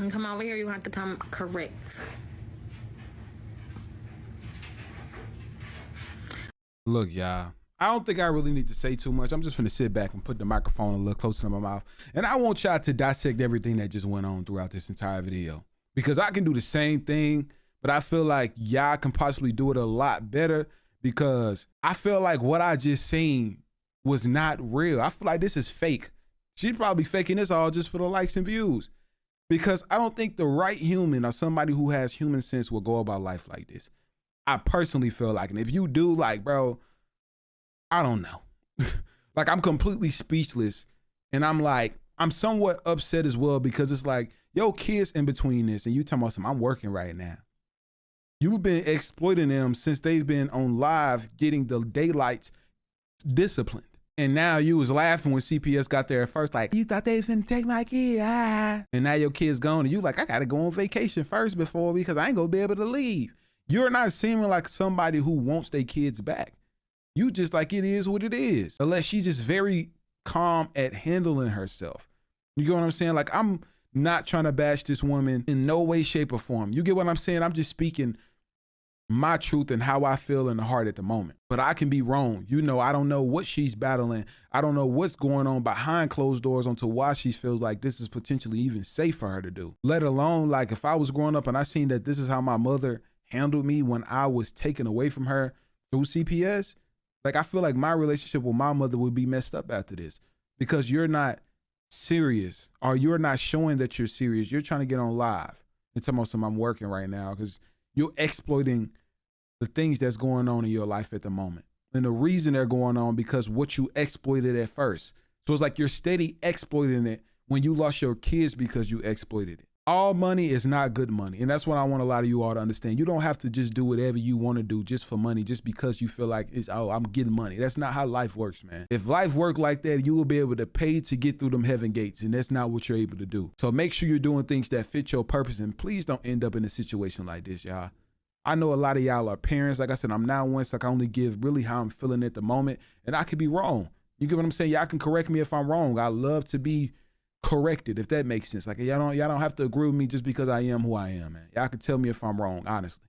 And come over here, you have to come correct. Look, y'all, I don't think I really need to say too much. I'm just gonna sit back and put the microphone a little closer to my mouth. And I want y'all to dissect everything that just went on throughout this entire video. Because I can do the same thing, but I feel like y'all can possibly do it a lot better, because I feel like what I just seen was not real. I feel like this is fake. She's probably faking this all just for the likes and views. Because I don't think the right human or somebody who has human sense will go about life like this. I personally feel like, and if you do, like, bro, I don't know. Like, I'm completely speechless. And I'm like, I'm somewhat upset as well, because it's like, yo, kids in between this, and you talking about something, I'm working right now. You've been exploiting them since they've been on live getting the daylights disciplined. And now you was laughing when CPS got there at first, like, you thought they was finna take my kid, ah. And now your kid's gone, and you like, I gotta go on vacation first before, because I ain't gonna be able to leave. You're not seeming like somebody who wants their kids back. You just like, it is what it is. Unless she's just very calm at handling herself. You get what I'm saying? Like, I'm not trying to bash this woman in no way, shape, or form. You get what I'm saying? I'm just speaking my truth and how I feel in the heart at the moment. But I can be wrong. You know, I don't know what she's battling. I don't know what's going on behind closed doors onto why she feels like this is potentially even safe for her to do. Let alone, like, if I was growing up and I seen that this is how my mother handled me when I was taken away from her through CPS, like, I feel like my relationship with my mother would be messed up after this, because you're not serious, or you're not showing that you're serious. You're trying to get on live and tell me something, I'm working right now, because you're exploiting the things that's going on in your life at the moment. And the reason they're going on because what you exploited at first. So it's like you're steady exploiting it when you lost your kids because you exploited it. All money is not good money. And that's what I want a lot of you all to understand. You don't have to just do whatever you want to do just for money, just because you feel like, it's, oh, I'm getting money. That's not how life works, man. If life worked like that, you will be able to pay to get through them heaven gates. And that's not what you're able to do. So make sure you're doing things that fit your purpose. And please don't end up in a situation like this, y'all. I know a lot of y'all are parents. Like I said, I'm not one, so I can only give really how I'm feeling at the moment. And I could be wrong. You get what I'm saying? Y'all can correct me if I'm wrong. I love to be corrected, if that makes sense. Like, y'all don't have to agree with me just because I am who I am, man. Y'all can tell me if I'm wrong, honestly.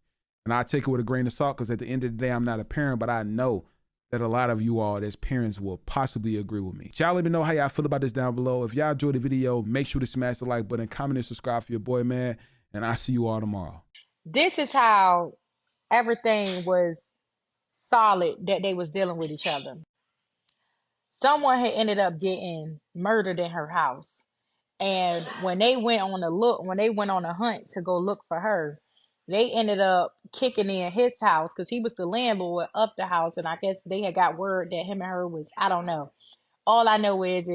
And I take it with a grain of salt, because at the end of the day, I'm not a parent, but I know that a lot of you all as parents will possibly agree with me. Y'all let me know how y'all feel about this down below. If y'all enjoyed the video, make sure to smash the like button, comment, and subscribe for your boy, man. And I'll see you all tomorrow. This is how everything was solid that they was dealing with each other. Someone had ended up getting murdered in her house. And when they went on a hunt to go look for her, they ended up kicking in his house, because he was the landlord of the house. And I guess they had got word that him and her was, I don't know. All I know is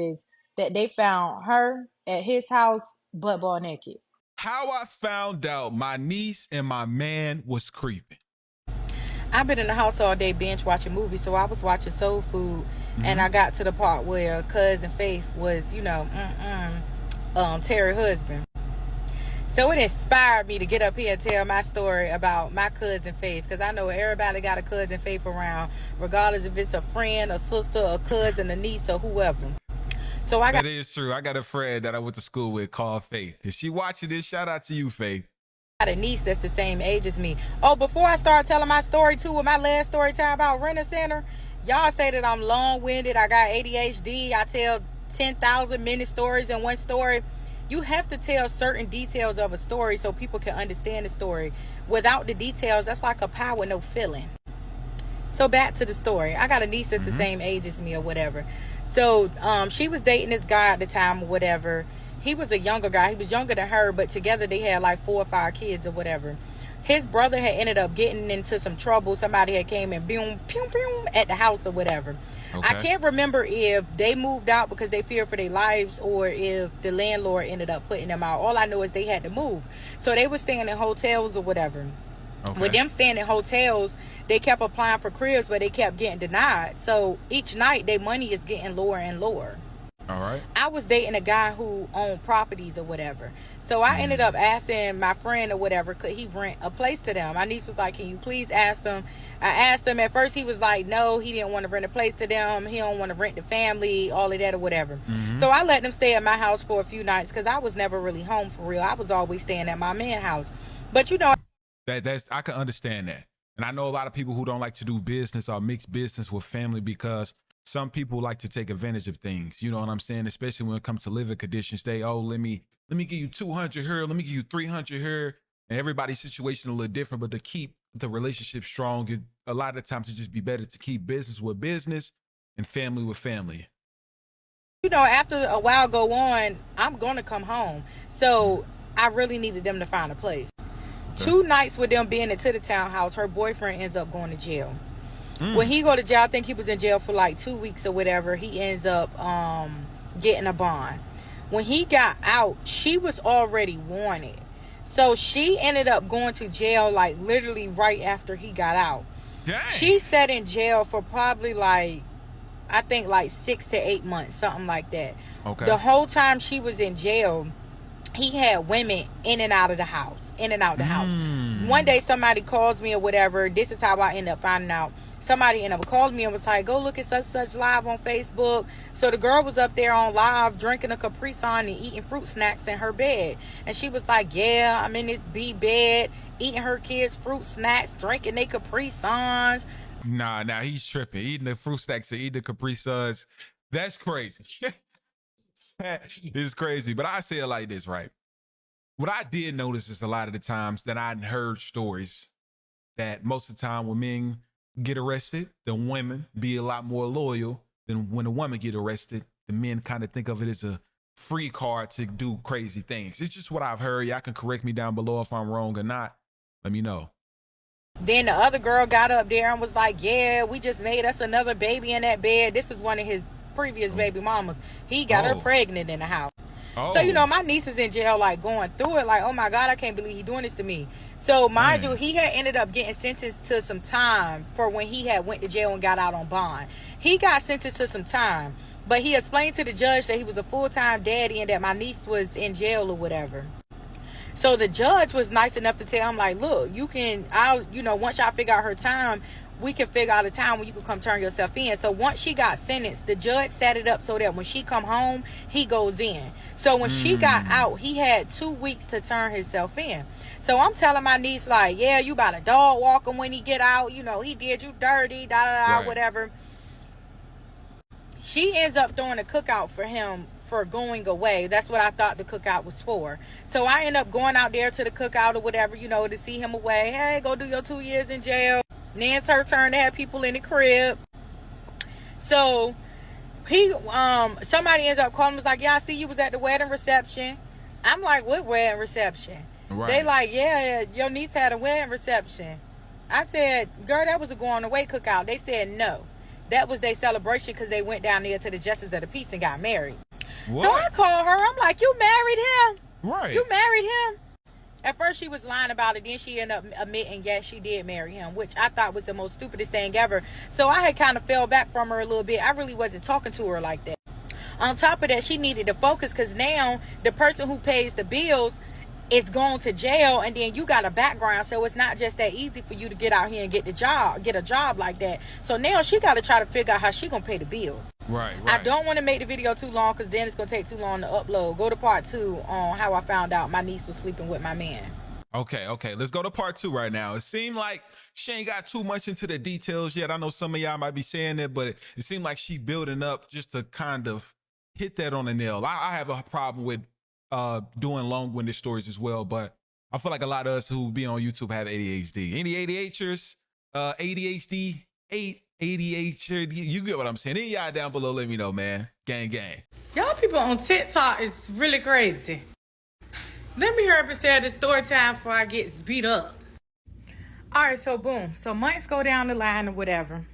that they found her at his house, butt ball naked. How I found out my niece and my man was creeping. I've been in the house all day binge watching movies, so I was watching Soul Food, and I got to the part where Cousin Faith was, you know, Terry's husband. So it inspired me to get up here and tell my story about my cousin Faith, because I know everybody got a cousin Faith around, regardless if it's a friend, a sister, a cousin, a niece, or whoever. So that is true. I got a friend that I went to school with called Faith. If she watching this, shout out to you, Faith. I got a niece that's the same age as me. Oh, before I start telling my story too, with my last story time about Rent a Center, y'all say that I'm long-winded, I got ADHD, I tell 10,000 mini stories in one story. You have to tell certain details of a story so people can understand the story. Without the details, that's like a pie with no filling. So back to the story. I got a niece that's the same age as me or whatever. So she was dating this guy at the time or whatever. He was a younger guy. He was younger than her, but together they had like 4 or 5 kids or whatever. His brother had ended up getting into some trouble. Somebody had came and boom, pew, pew, at the house or whatever. Okay. I can't remember if they moved out because they feared for their lives or if the landlord ended up putting them out. All I know is they had to move. So they were staying in hotels or whatever. Okay. With them staying in hotels, they kept applying for cribs, but they kept getting denied. So each night, their money is getting lower and lower. All right. I was dating a guy who owned properties or whatever. So I ended up asking my friend or whatever, could he rent a place to them? My niece was like, can you please ask them? I asked him. At first he was like, no, he didn't want to rent a place to them. He don't want to rent the family, all of that or whatever. So I let them stay at my house for a few nights because I was never really home for real. I was always staying at my man's house. But you know, that's I can understand that. And I know a lot of people who don't like to do business or mix business with family because some people like to take advantage of things. You know what I'm saying? Especially when it comes to living conditions. They, oh, let me give you 200 here. Let me give you 300 here. And everybody's situation a little different. But to keep the relationship strong, a lot of times it just be better to keep business with business and family with family. You know, after a while go on, I'm going to come home. So I really needed them to find a place. 2 nights with them being into the townhouse, her boyfriend ends up going to jail. When he go to jail, I think he was in jail for like 2 weeks or whatever. He ends up getting a bond. When he got out, she was already wanted. So she ended up going to jail like literally right after he got out. Dang. She sat in jail for probably like, I think like 6 to 8 months, something like that. Okay. The whole time she was in jail, he had women in and out of the house, in and out the house. One day somebody calls me or whatever. This is how I end up finding out. Somebody ended up calling me and was like, go look at such live on Facebook. So the girl was up there on live drinking a Capri Sun and eating fruit snacks in her bed. And she was like, yeah, I'm in this B bed, eating her kids' fruit snacks, drinking their Capri Suns. Nah, he's tripping. Eating the fruit snacks and eating the Capri Suns. That's crazy. It's crazy. But I say it like this, right? What I did notice is a lot of the times that I heard stories that most of the time when men get arrested, the women be a lot more loyal than when a woman get arrested. The men kind of think of it as a free card to do crazy things. It's just what I've heard. Y'all can correct me down below if I'm wrong or not. Let me know. Then the other girl got up there and was like, yeah, we just made us another baby in that bed. This is one of his previous baby mamas. He got her pregnant in the house. So, you know, my niece is in jail, like, going through it, like, oh, my God, I can't believe he doing this to me. So, mind you, he had ended up getting sentenced to some time for when he had went to jail and got out on bond. He got sentenced to some time, but he explained to the judge that he was a full-time daddy and that my niece was in jail or whatever. So, the judge was nice enough to tell him, like, look, once y'all figure out her time, we can figure out a time when you can come turn yourself in. So once she got sentenced, the judge set it up so that when she come home, he goes in. So when she got out, he had 2 weeks to turn himself in. So I'm telling my niece, like, yeah, you about to dog walk him when he get out. You know, he did you dirty, whatever. She ends up throwing a cookout for him for going away. That's what I thought the cookout was for. So I end up going out there to the cookout or whatever, to see him away. Hey, go do your 2 years in jail. Then it's her turn to have people in the crib. So he somebody ends up calling, was like, yeah, I see you was at the wedding reception. I'm like, what wedding reception? Right. They like, yeah, your niece had a wedding reception. I said, girl, that was a going away cookout. They said no. That was their celebration because they went down there to the Justice of the Peace and got married. What? So I called her. I'm like, you married him? Right. You married him? At first she was lying about it. Then she ended up admitting, yes, she did marry him, which I thought was the most stupidest thing ever. So I had kind of fell back from her a little bit. I really wasn't talking to her like that. On top of that, she needed to focus because now the person who pays the bills is going to jail, and then you got a background, so it's not just that easy for you to get out here and get a job like that. So now she got to try to figure out how she gonna pay the bills. Right. I don't want to make the video too long because then it's gonna take too long to upload. Go to part 2 on how I found out my niece was sleeping with my man. Okay, let's go to part 2 right now. It seemed like she ain't got too much into the details yet. I know some of y'all might be saying it, but it seemed like she building up just to kind of hit that on the nail. I have a problem with doing long-winded stories as well, but I feel like a lot of us who be on YouTube have ADHD. Any ADHDers, ADHD, ADHD, you get what I'm saying. Any y'all down below, let me know, man. Gang. Y'all people on TikTok is really crazy. Let me hurry up and tell the story time before I get beat up. All right, so boom. So months go down the line or whatever.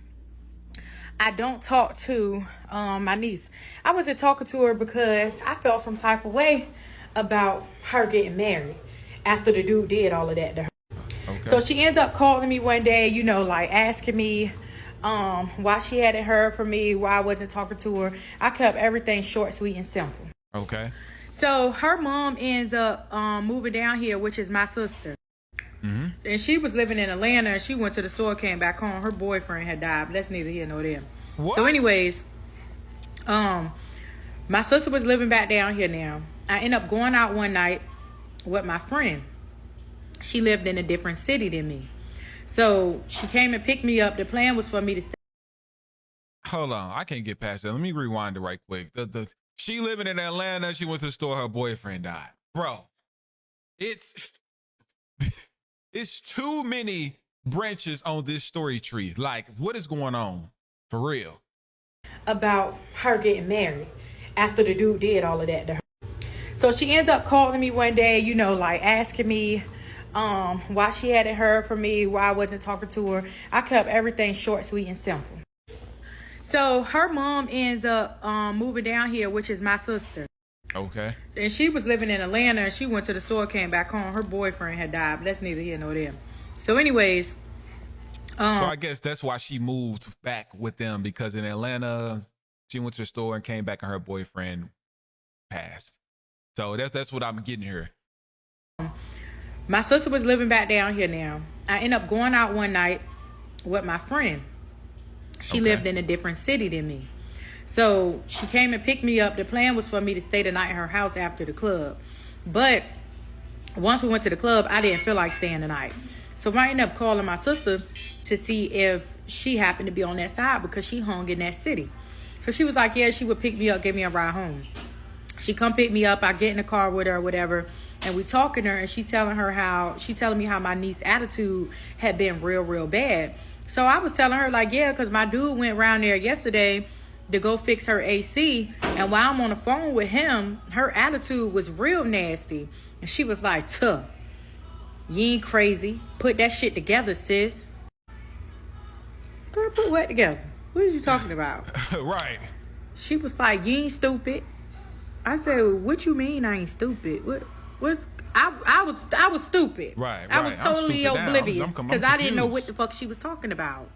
I don't talk to my niece. I wasn't talking to her because I felt some type of way about her getting married after the dude did all of that to her. Okay. So she ends up calling me one day, like asking me why she hadn't heard from me, why I wasn't talking to her. I kept everything short, sweet, and simple. Okay. So her mom ends up moving down here, which is my sister. Mm-hmm. And she was living in Atlanta, and she went to the store, came back home. Her boyfriend had died, but that's neither here nor there. What? So anyways, my sister was living back down here now. I ended up going out one night with my friend. She lived in a different city than me. So she came and picked me up. The plan was for me to stay. Hold on, I can't get past that. Let me rewind it right quick. She living in Atlanta. She went to the store. Her boyfriend died. Bro, it's too many branches on this story tree. Like, what is going on? For real. About her getting married after the dude did all of that to her. So she ends up calling me one day, you know, like asking me why she hadn't heard from me, why I wasn't talking to her. I kept everything short, sweet, and simple. So her mom ends up moving down here, which is my sister. Okay. And she was living in Atlanta, and she went to the store, came back home. Her boyfriend had died, but that's neither here nor there. So anyways. So I guess that's why she moved back with them, because in Atlanta, she went to the store and came back and her boyfriend passed. So that's what I'm getting here. My sister was living back down here now. I ended up going out one night with my friend. She lived in a different city than me. So she came and picked me up. The plan was for me to stay the night at her house after the club. But once we went to the club, I didn't feel like staying the night. So I ended up calling my sister to see if she happened to be on that side, because she hung in that city. So she was like, yeah, she would pick me up, give me a ride home. She come pick me up. I get in the car with her or whatever. And we talking to her, and she telling me how my niece's attitude had been real, real bad. So I was telling her, like, yeah, because my dude went around there yesterday to go fix her AC. And while I'm on the phone with him, her attitude was real nasty. And she was like, tuh, you ain't crazy. Put that shit together, sis. Girl, put what together? What is you talking about? Right. She was like, you ain't stupid. I said, what you mean I ain't stupid? I was stupid. Right. I was totally oblivious because I didn't know what the fuck she was talking about.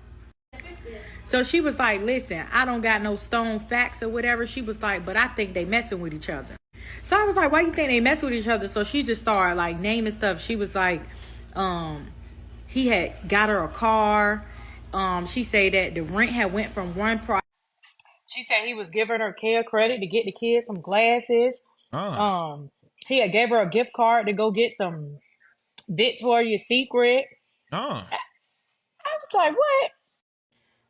So she was like, listen, I don't got no stone facts or whatever. She was like, but I think they messing with each other. So I was like, why you think they mess with each other? So she just started like naming stuff. She was like, he had got her a car. She said that the rent had went from one price. She said he was giving her care credit to get the kids some glasses. He had gave her a gift card to go get some Victoria's Secret. I was like, what?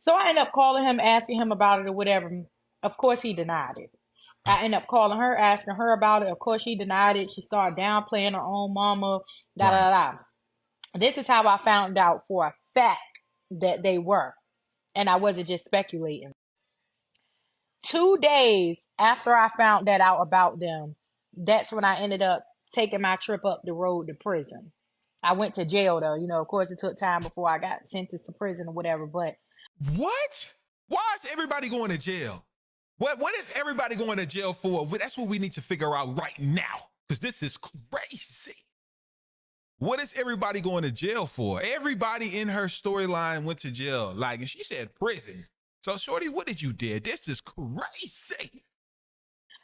So I ended up calling him, asking him about it or whatever. Of course, he denied it. I ended up calling her, asking her about it. Of course, she denied it. She started downplaying her own mama. This is how I found out for a fact that they were. And I wasn't just speculating. 2 days after I found that out about them, that's when I ended up taking my trip up the road to prison. I went to jail though. You know, of course, it took time before I got sentenced to prison or whatever, but. What? Why is everybody going to jail? What is everybody going to jail for? That's what we need to figure out right now, because this is crazy. What is everybody going to jail for? Everybody in her storyline went to jail. Like, and she said prison. So, shorty, what did you do? This is crazy.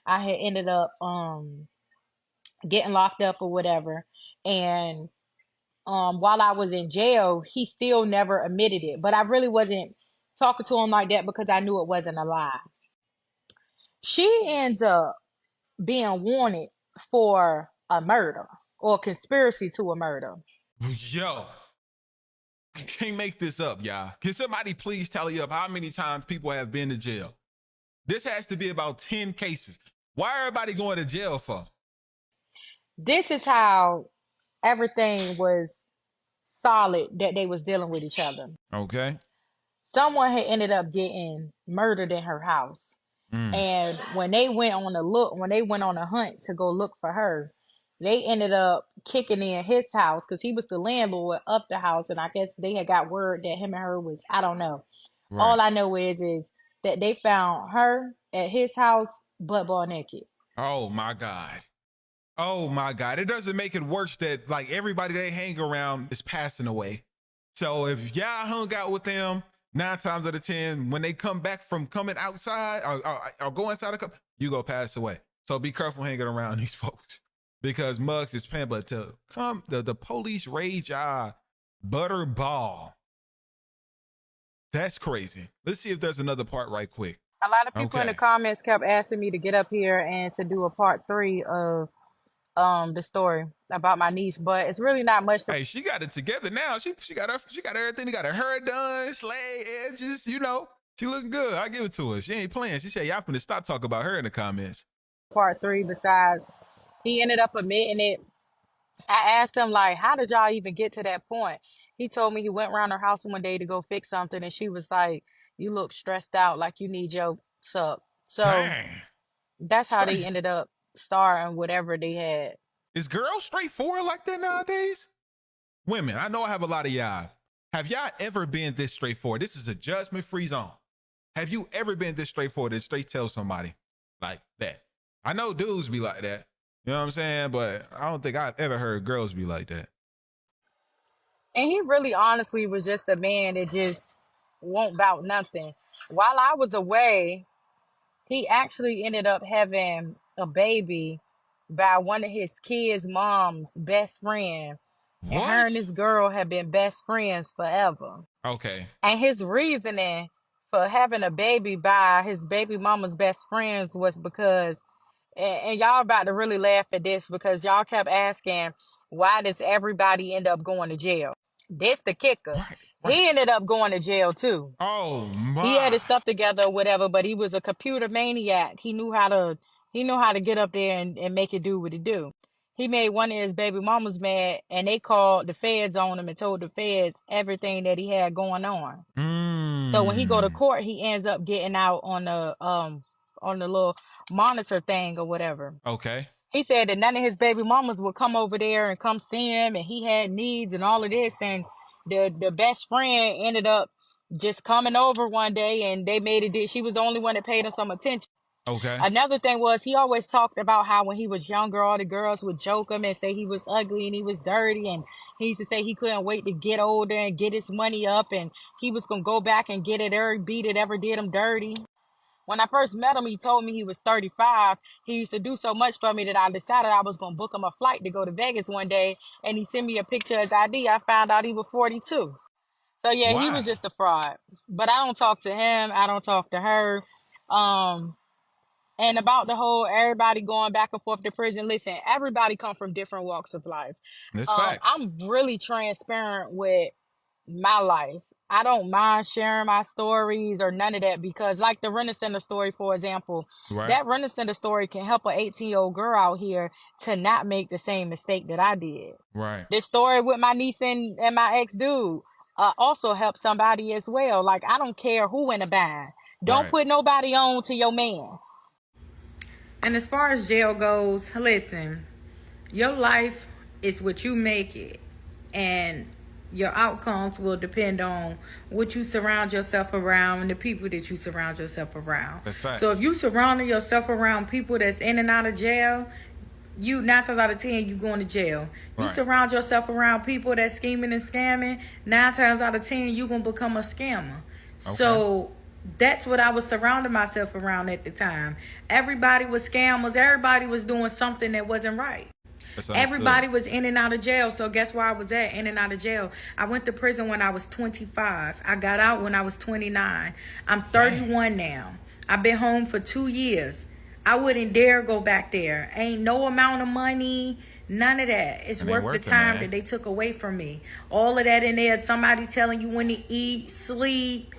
I had ended up getting locked up or whatever. And while I was in jail, he still never admitted it. But I really wasn't talking to him like that because I knew it wasn't a lie. She ends up being wanted for a murder or conspiracy to a murder. Yo, I can't make this up, y'all. Can somebody please tally up how many times people have been to jail? This has to be about 10 cases. Why everybody going to jail for? This is how everything was solid that they was dealing with each other. Okay. Someone had ended up getting murdered in her house. And when they went on a hunt to go look for her, they ended up kicking in his house because he was the landlord of the house. And I guess they had got word that him and her was, I don't know. Right. All I know is that they found her at his house, butt naked. Oh my God. Oh my God. It doesn't make it worse that like everybody they hang around is passing away. So if y'all hung out with them 9 times out of 10, when they come back from coming outside or go inside you go pass away. So be careful hanging around these folks because mugs is paying. But to come, the police rage butterball. That's crazy. Let's see if there's another part right quick. A lot of people in the comments kept asking me to get up here and to do a part 3 of the story about my niece, but it's really not much. Hey, she got it together now. She got everything. She got her hair done, slay edges. You know, she looking good. I give it to her. She ain't playing. She said y'all finna stop talking about her in the comments. Part 3, besides he ended up admitting it. I asked him, like, how did y'all even get to that point? He told me he went around her house one day to go fix something, and she was like, you look stressed out, like you need your sup. So Dang. that's how they ended up starting whatever they had. Is girls straightforward like that nowadays? Women, I know I have a lot of y'all. Have y'all ever been this straightforward? This is a judgment-free zone. Have you ever been this straightforward and straight tell somebody like that? I know dudes be like that. You know what I'm saying? But I don't think I've ever heard girls be like that. And he really honestly was just a man that just won't bout nothing. While I was away, he actually ended up having a baby by one of his kids' mom's best friend. And her and this girl have been best friends forever. Okay. And his reasoning for having a baby by his baby mama's best friends was because, and y'all about to really laugh at this because y'all kept asking, why does everybody end up going to jail? This the kicker. He ended up going to jail too. Oh my. He had his stuff together or whatever, but he was a computer maniac. He knew how to get up there and make it do what it do. He made one of his baby mamas mad, and they called the feds on him and told the feds everything that he had going on. So when he go to court, he ends up getting out on the little monitor thing or whatever. Okay. He said that none of his baby mamas would come over there and come see him, and he had needs and all of this, and the best friend ended up just coming over one day, and they made it. She was the only one that paid him some attention. Okay. Another thing was he always talked about how when he was younger, all the girls would joke him and say he was ugly and he was dirty, and he used to say he couldn't wait to get older and get his money up, and he was gonna go back and get it every beat that ever did him dirty. When I first met him, he told me he was 35. He used to do so much for me that I decided I was going to book him a flight to go to Vegas one day. And he sent me a picture of his ID. I found out he was 42. So, yeah, He was just a fraud. But I don't talk to him. I don't talk to her. And about the whole everybody going back and forth to prison, listen, everybody come from different walks of life. That's facts. I'm really transparent with my life. I don't mind sharing my stories or none of that because like the Rent Center story, for example, that Rent Center story can help an 18-year-old girl out here to not make the same mistake that I did. Right. This story with my niece and my ex-dude also helped somebody as well. Like, I don't care who in a bind. Don't put nobody on to your man. And as far as jail goes, listen, your life is what you make it. And your outcomes will depend on what you surround yourself around and the people that you surround yourself around. That's facts. So if you surrounding yourself around people that's in and out of jail, you 9 times out of 10 you going to jail. You surround yourself around people that's scheming and scamming, 9 times out of 10 you gonna become a scammer. So that's what I was surrounding myself around at the time. Everybody was scammers. Everybody was doing something that wasn't right. Everybody was in and out of jail. So guess where I was at? In and out of jail. I went to prison when I was 25. I got out when I was 29. I'm 31 now. I've been home for 2 years. I wouldn't dare go back there. Ain't no amount of money, none of that. It's worth the time that they took away from me. All of that in there. Somebody telling you when to eat, sleep,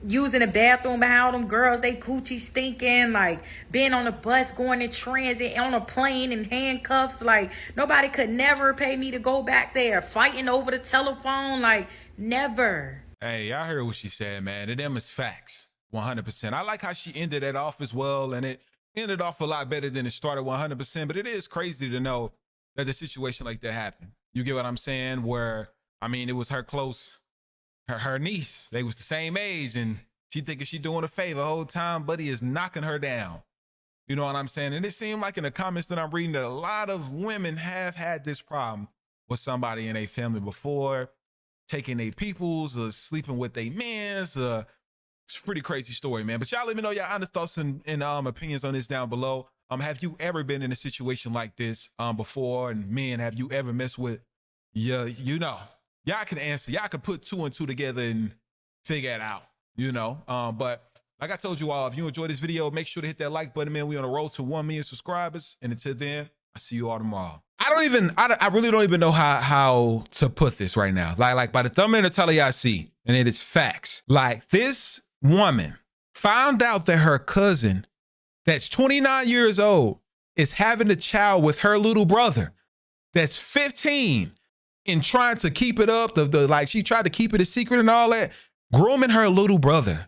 using the bathroom behind them girls, they coochie stinking, like being on a bus, going in transit, on a plane in handcuffs. Like nobody could never pay me to go back there. Fighting over the telephone, like never. Hey, y'all heard what she said, man. And them is facts, 100%. I like how she ended that off as well, and it ended off a lot better than it started, 100%. But it is crazy to know that the situation like that happened. You get what I'm saying? Where, I mean, it was her her niece. They was the same age, and she thinking she doing a favor the whole time. Buddy is knocking her down. You know what I'm saying? And it seemed like in the comments that I'm reading that a lot of women have had this problem with somebody in their family before, taking their peoples or sleeping with their mans. It's a pretty crazy story, man. But y'all let me know y'all honest thoughts and opinions on this down below. Have you ever been in a situation like this before? And men, have you ever messed with? Yeah, you know, y'all can answer. Y'all can put 2 and 2 together and figure it out. You know, but like I told you all, if you enjoyed this video, make sure to hit that like button, man. We on the road to 1 million subscribers, and until then, I see you all tomorrow. I really don't even know how to put this right now. Like by the thumbnail to tell y'all see, and it is facts. Like this woman found out that her cousin, that's 29 years old, is having a child with her little brother, that's 15, and trying to keep it up. Like she tried to keep it a secret and all that, grooming her little brother,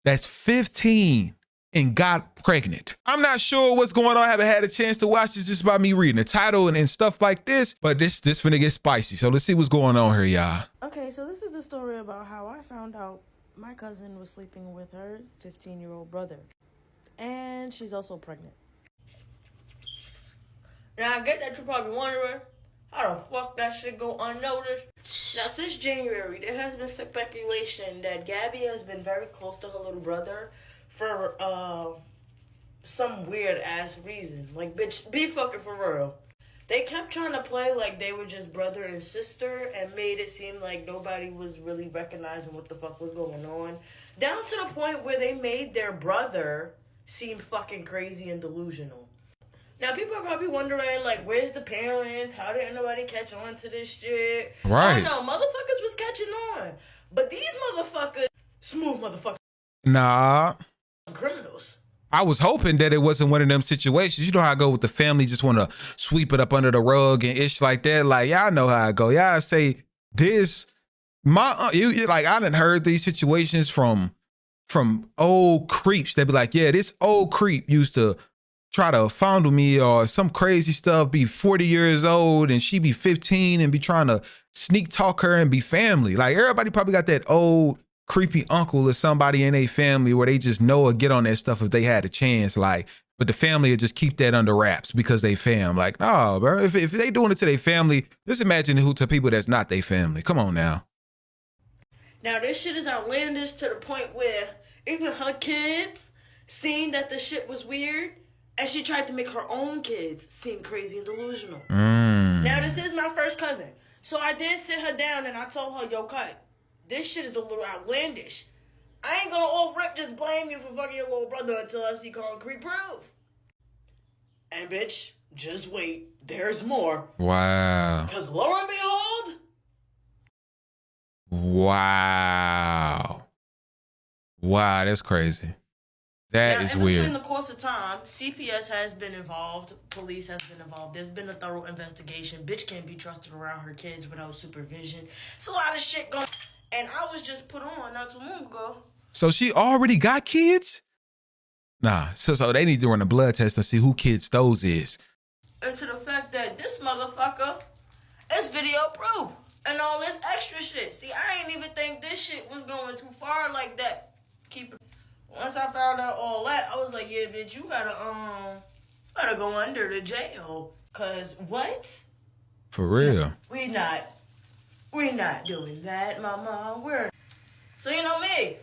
that's 15. And got pregnant. I'm not sure what's going on. I haven't had a chance to watch this just by me reading the title and stuff like this, but this finna get spicy. So let's see what's going on here, y'all. Okay, so this is the story about how I found out my cousin was sleeping with her 15-year-old brother. And she's also pregnant. Now, I get that you're probably wondering how the fuck that shit go unnoticed. Now, since January, there has been speculation that Gabby has been very close to her little brother for some weird ass reason. Like, bitch, be fucking for real. They kept trying to play like they were just brother and sister and made it seem like nobody was really recognizing what the fuck was going on. Down to the point where they made their brother seem fucking crazy and delusional. Now, people are probably wondering, like, where's the parents? How didn't nobody catch on to this shit? Right. I don't know, motherfuckers was catching on. But these motherfuckers, smooth motherfuckers, Nah. criminals. I was hoping that it wasn't one of them situations. You know how I go with the family, just want to sweep it up under the rug and ish like that. Like, y'all know how I go. Y'all say this, you like, I done heard these situations from old creeps. They be like, yeah, this old creep used to try to fondle me or some crazy stuff, be 40 years old and she be 15 and be trying to sneak talk her and be family. Like, everybody probably got that old creepy uncle or somebody in a family where they just know or get on that stuff if they had a chance. Like, but the family would just keep that under wraps because they fam. Like, no, bro, if they doing it to their family, just imagine who to people that's not their family. Come on now. Now, this shit is outlandish to the point where even her kids seen that the shit was weird, and she tried to make her own kids seem crazy and delusional. Now, this is my first cousin, so I did sit her down and I told her, yo, cut, this shit is a little outlandish. I ain't gonna off rip just blame you for fucking your little brother until I see concrete proof. And bitch, just wait, there's more. Wow. Because lo and behold, Wow, that's crazy. That is weird. Between the course of time, CPS has been involved, police has been involved, there's been a thorough investigation. Bitch can't be trusted around her kids without supervision. It's a lot of shit going on. And I was just put on not too long ago. So she already got kids? Nah, so they need to run a blood test to see who kids those is. And to the fact that this motherfucker is video proof and all this extra shit. See, I ain't even think this shit was going too far like that. Keep it. Once I found out all that, I was like, yeah, bitch, you gotta go under the jail. Cause what? For real. We not doing that, mama. So you know me,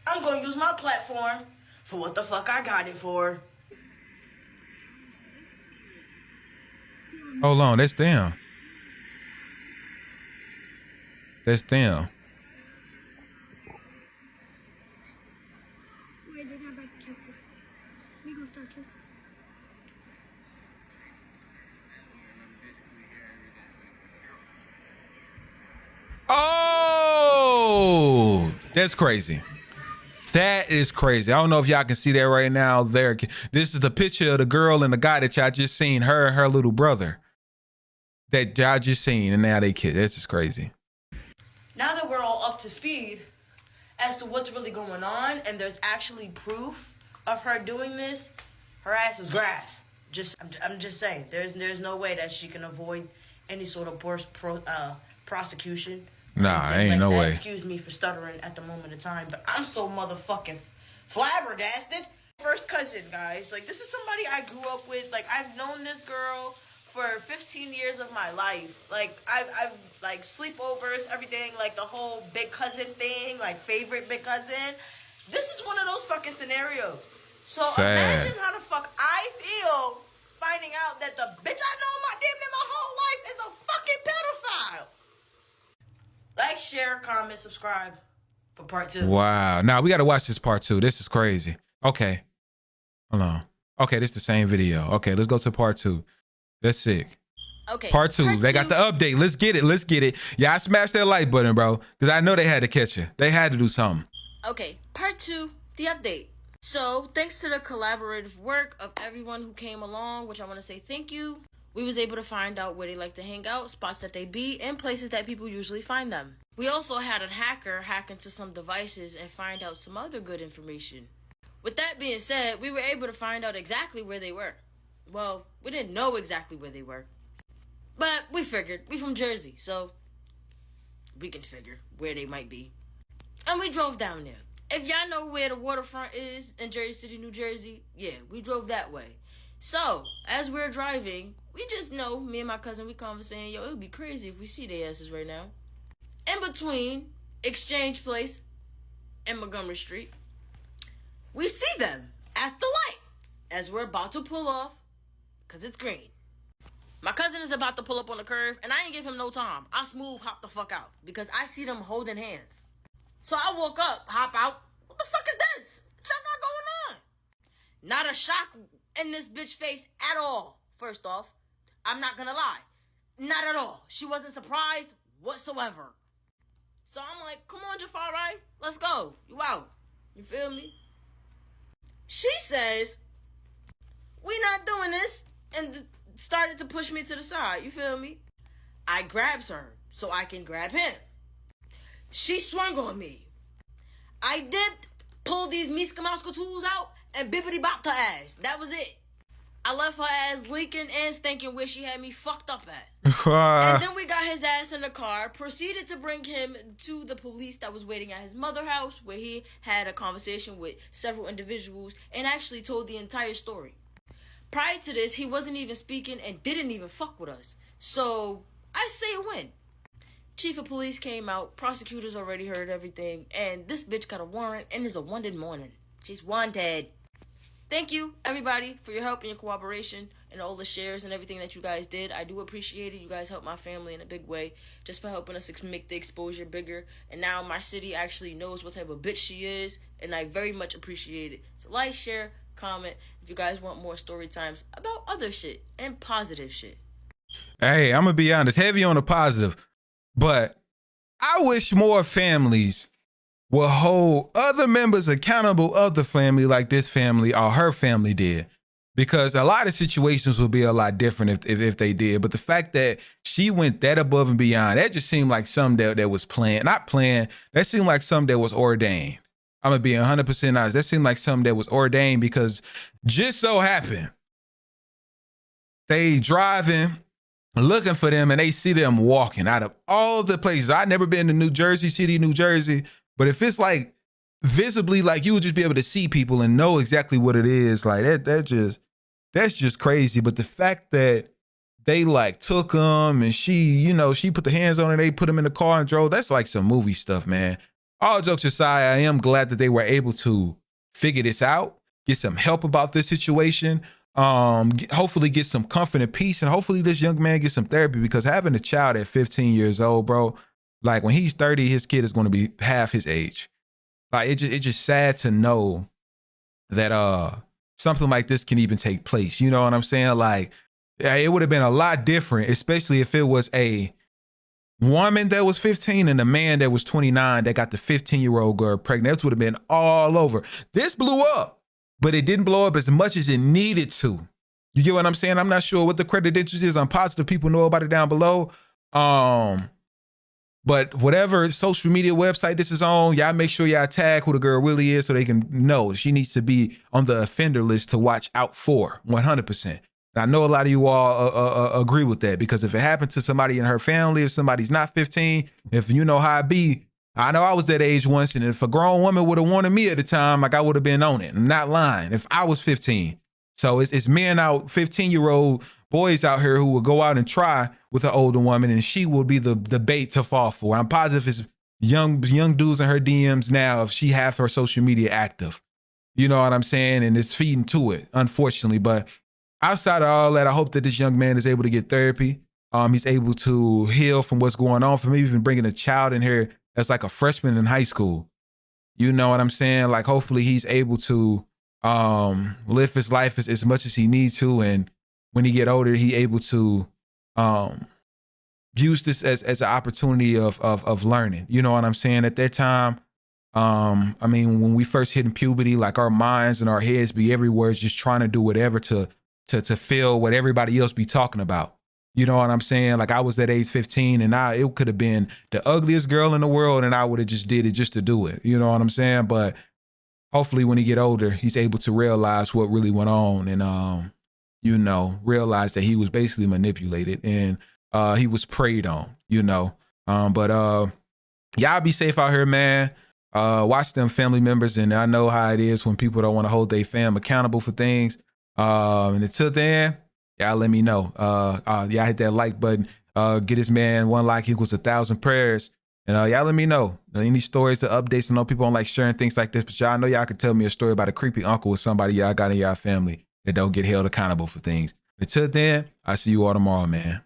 I'm gonna use my platform for what the fuck I got it for. Hold on, that's them. That's them. Wait, they're not about to kiss it. We gonna start kissing. Oh, that's crazy. That is crazy. I don't know if y'all can see that right now. There, this is the picture of the girl and the guy that y'all just seen. Her and her little brother. That y'all just seen, and now they kiss. That's just crazy. Now that we're all up to speed as to what's really going on, and there's actually proof of her doing this, her ass is grass. I'm just saying, there's no way that she can avoid any sort of prosecution. Nah, ain't no way. Excuse me for stuttering at the moment in time, but I'm so motherfucking flabbergasted. First cousin, guys. Like, this is somebody I grew up with. Like, I've known this girl for 15 years of my life. Like, I've like sleepovers, everything, like the whole big cousin thing, like favorite big cousin. This is one of those fucking scenarios. So Sad. imagine how the fuck I feel finding out that the bitch I know my damn near my whole life is a fucking pedophile. Like, share, comment, subscribe for part 2. Wow. Now we got to watch this part 2. This is crazy. Okay. Hold on. Okay, this is the same video. Okay, let's go to part 2. That's sick. Okay. Part 2. They got the update. Let's get it. Let's get it. Yeah, I smashed that like button, bro. Because I know they had to catch you. They had to do something. Okay, part 2, the update. So, thanks to the collaborative work of everyone who came along, which I want to say thank you, we was able to find out where they like to hang out, spots that they be, and places that people usually find them. We also had a hacker hack into some devices and find out some other good information. With that being said, we were able to find out exactly where they were. Well, we didn't know exactly where they were. But we figured. We from Jersey, so we can figure where they might be. And we drove down there. If y'all know where the waterfront is in Jersey City, New Jersey, yeah, we drove that way. So, as we're driving, we just know, me and my cousin, we conversing, yo, it would be crazy if we see their asses right now. In between Exchange Place and Montgomery Street, we see them at the light as we're about to pull off, because it's green. My cousin is about to pull up on the curve, and I ain't give him no time. I smooth hop the fuck out, because I see them holding hands. So I woke up, hop out. What the fuck is this? What y'all got going on? Not a shock in this bitch face at all. First off, I'm not gonna lie. Not at all. She wasn't surprised whatsoever. So I'm like, come on, Jafari, let's go. You out. You feel me? She says, we not doing this, and started to push me to the side. You feel me? I grabs her so I can grab him. She swung on me. I dipped, pulled these misconduct tools out, and bippity bopped her ass. That was it. I left her ass leaking and stinking where she had me fucked up at. And then we got his ass in the car, proceeded to bring him to the police that was waiting at his mother's house, where he had a conversation with several individuals and actually told the entire story. Prior to this, he wasn't even speaking and didn't even fuck with us. So, I say a win. Chief of police came out, prosecutors already heard everything, and this bitch got a warrant and is a wanted morning. She's wanted. Thank you, everybody, for your help and your cooperation and all the shares and everything that you guys did. I do appreciate it. You guys helped my family in a big way, just for helping us make the exposure bigger. And now my city actually knows what type of bitch she is, and I very much appreciate it. So like, share, comment if you guys want more story times about other shit and positive shit. Hey, I'm gonna be honest, heavy on the positive, but I wish more families will hold other members accountable of the family like this family or her family did, because a lot of situations would be a lot different if they did. But the fact that she went that above and beyond, that just seemed like something that was planned, not planned. That seemed like something that was ordained. I'm gonna be 100% honest. That seemed like something that was ordained, because just so happened they driving, looking for them, and they see them walking out of all the places. I've never been to New Jersey City, New Jersey, but if it's like visibly, like you would just be able to see people and know exactly what it is, like that's just crazy. But the fact that they like took them and she put the hands on her, they put them in the car and drove, that's like some movie stuff, man. All jokes aside, I am glad that they were able to figure this out, get some help about this situation, hopefully get some comfort and peace, and hopefully this young man gets some therapy, because having a child at 15 years old, bro, like when he's 30, his kid is going to be half his age. Like it's just sad to know that something like this can even take place. You know what I'm saying? Like it would have been a lot different, especially if it was a woman that was 15 and a man that was 29 that got the 15-year-old girl pregnant. That would have been all over. This blew up, but it didn't blow up as much as it needed to. You get what I'm saying? I'm not sure what the credentials is. I'm positive people know about it down below. But whatever social media website this is on, y'all make sure y'all tag who the girl really is so they can know she needs to be on the offender list to watch out for 100%. And I know a lot of you all agree with that, because if it happened to somebody in her family, if somebody's not 15, if you know how I be, I know I was that age once, and if a grown woman would have wanted me at the time, like I would have been on it. I'm not lying. If I was 15. So it's men out, 15-year-old boys out here who will go out and try with an older woman, and she will be the bait to fall for. I'm positive it's young dudes in her DMs now if she has her social media active. You know what I'm saying? And it's feeding to it, unfortunately. But outside of all that, I hope that this young man is able to get therapy. He's able to heal from what's going on, from even bringing a child in here that's like a freshman in high school. You know what I'm saying? Like, hopefully he's able to live his life as much as he needs to. And when he get older, he able to use this as an opportunity of learning. You know what I'm saying? At that time, I mean, when we first hit puberty, like our minds and our heads be everywhere, just trying to do whatever to feel what everybody else be talking about. You know what I'm saying? Like, I was that age 15 and it could have been the ugliest girl in the world and I would have just did it just to do it. You know what I'm saying? But hopefully when he get older, he's able to realize what really went on and, you know, realize that he was basically manipulated and he was preyed on, you know. But y'all be safe out here, man. Watch them family members, and I know how it is when people don't want to hold their fam accountable for things. And until then, y'all let me know. Y'all hit that like button. Get this man 1 like equals 1,000 prayers. And y'all let me know any stories or updates. I know people don't like sharing things like this, but y'all know y'all could tell me a story about a creepy uncle or somebody y'all got in y'all family that don't get held accountable for things. Until then, I'll see you all tomorrow, man.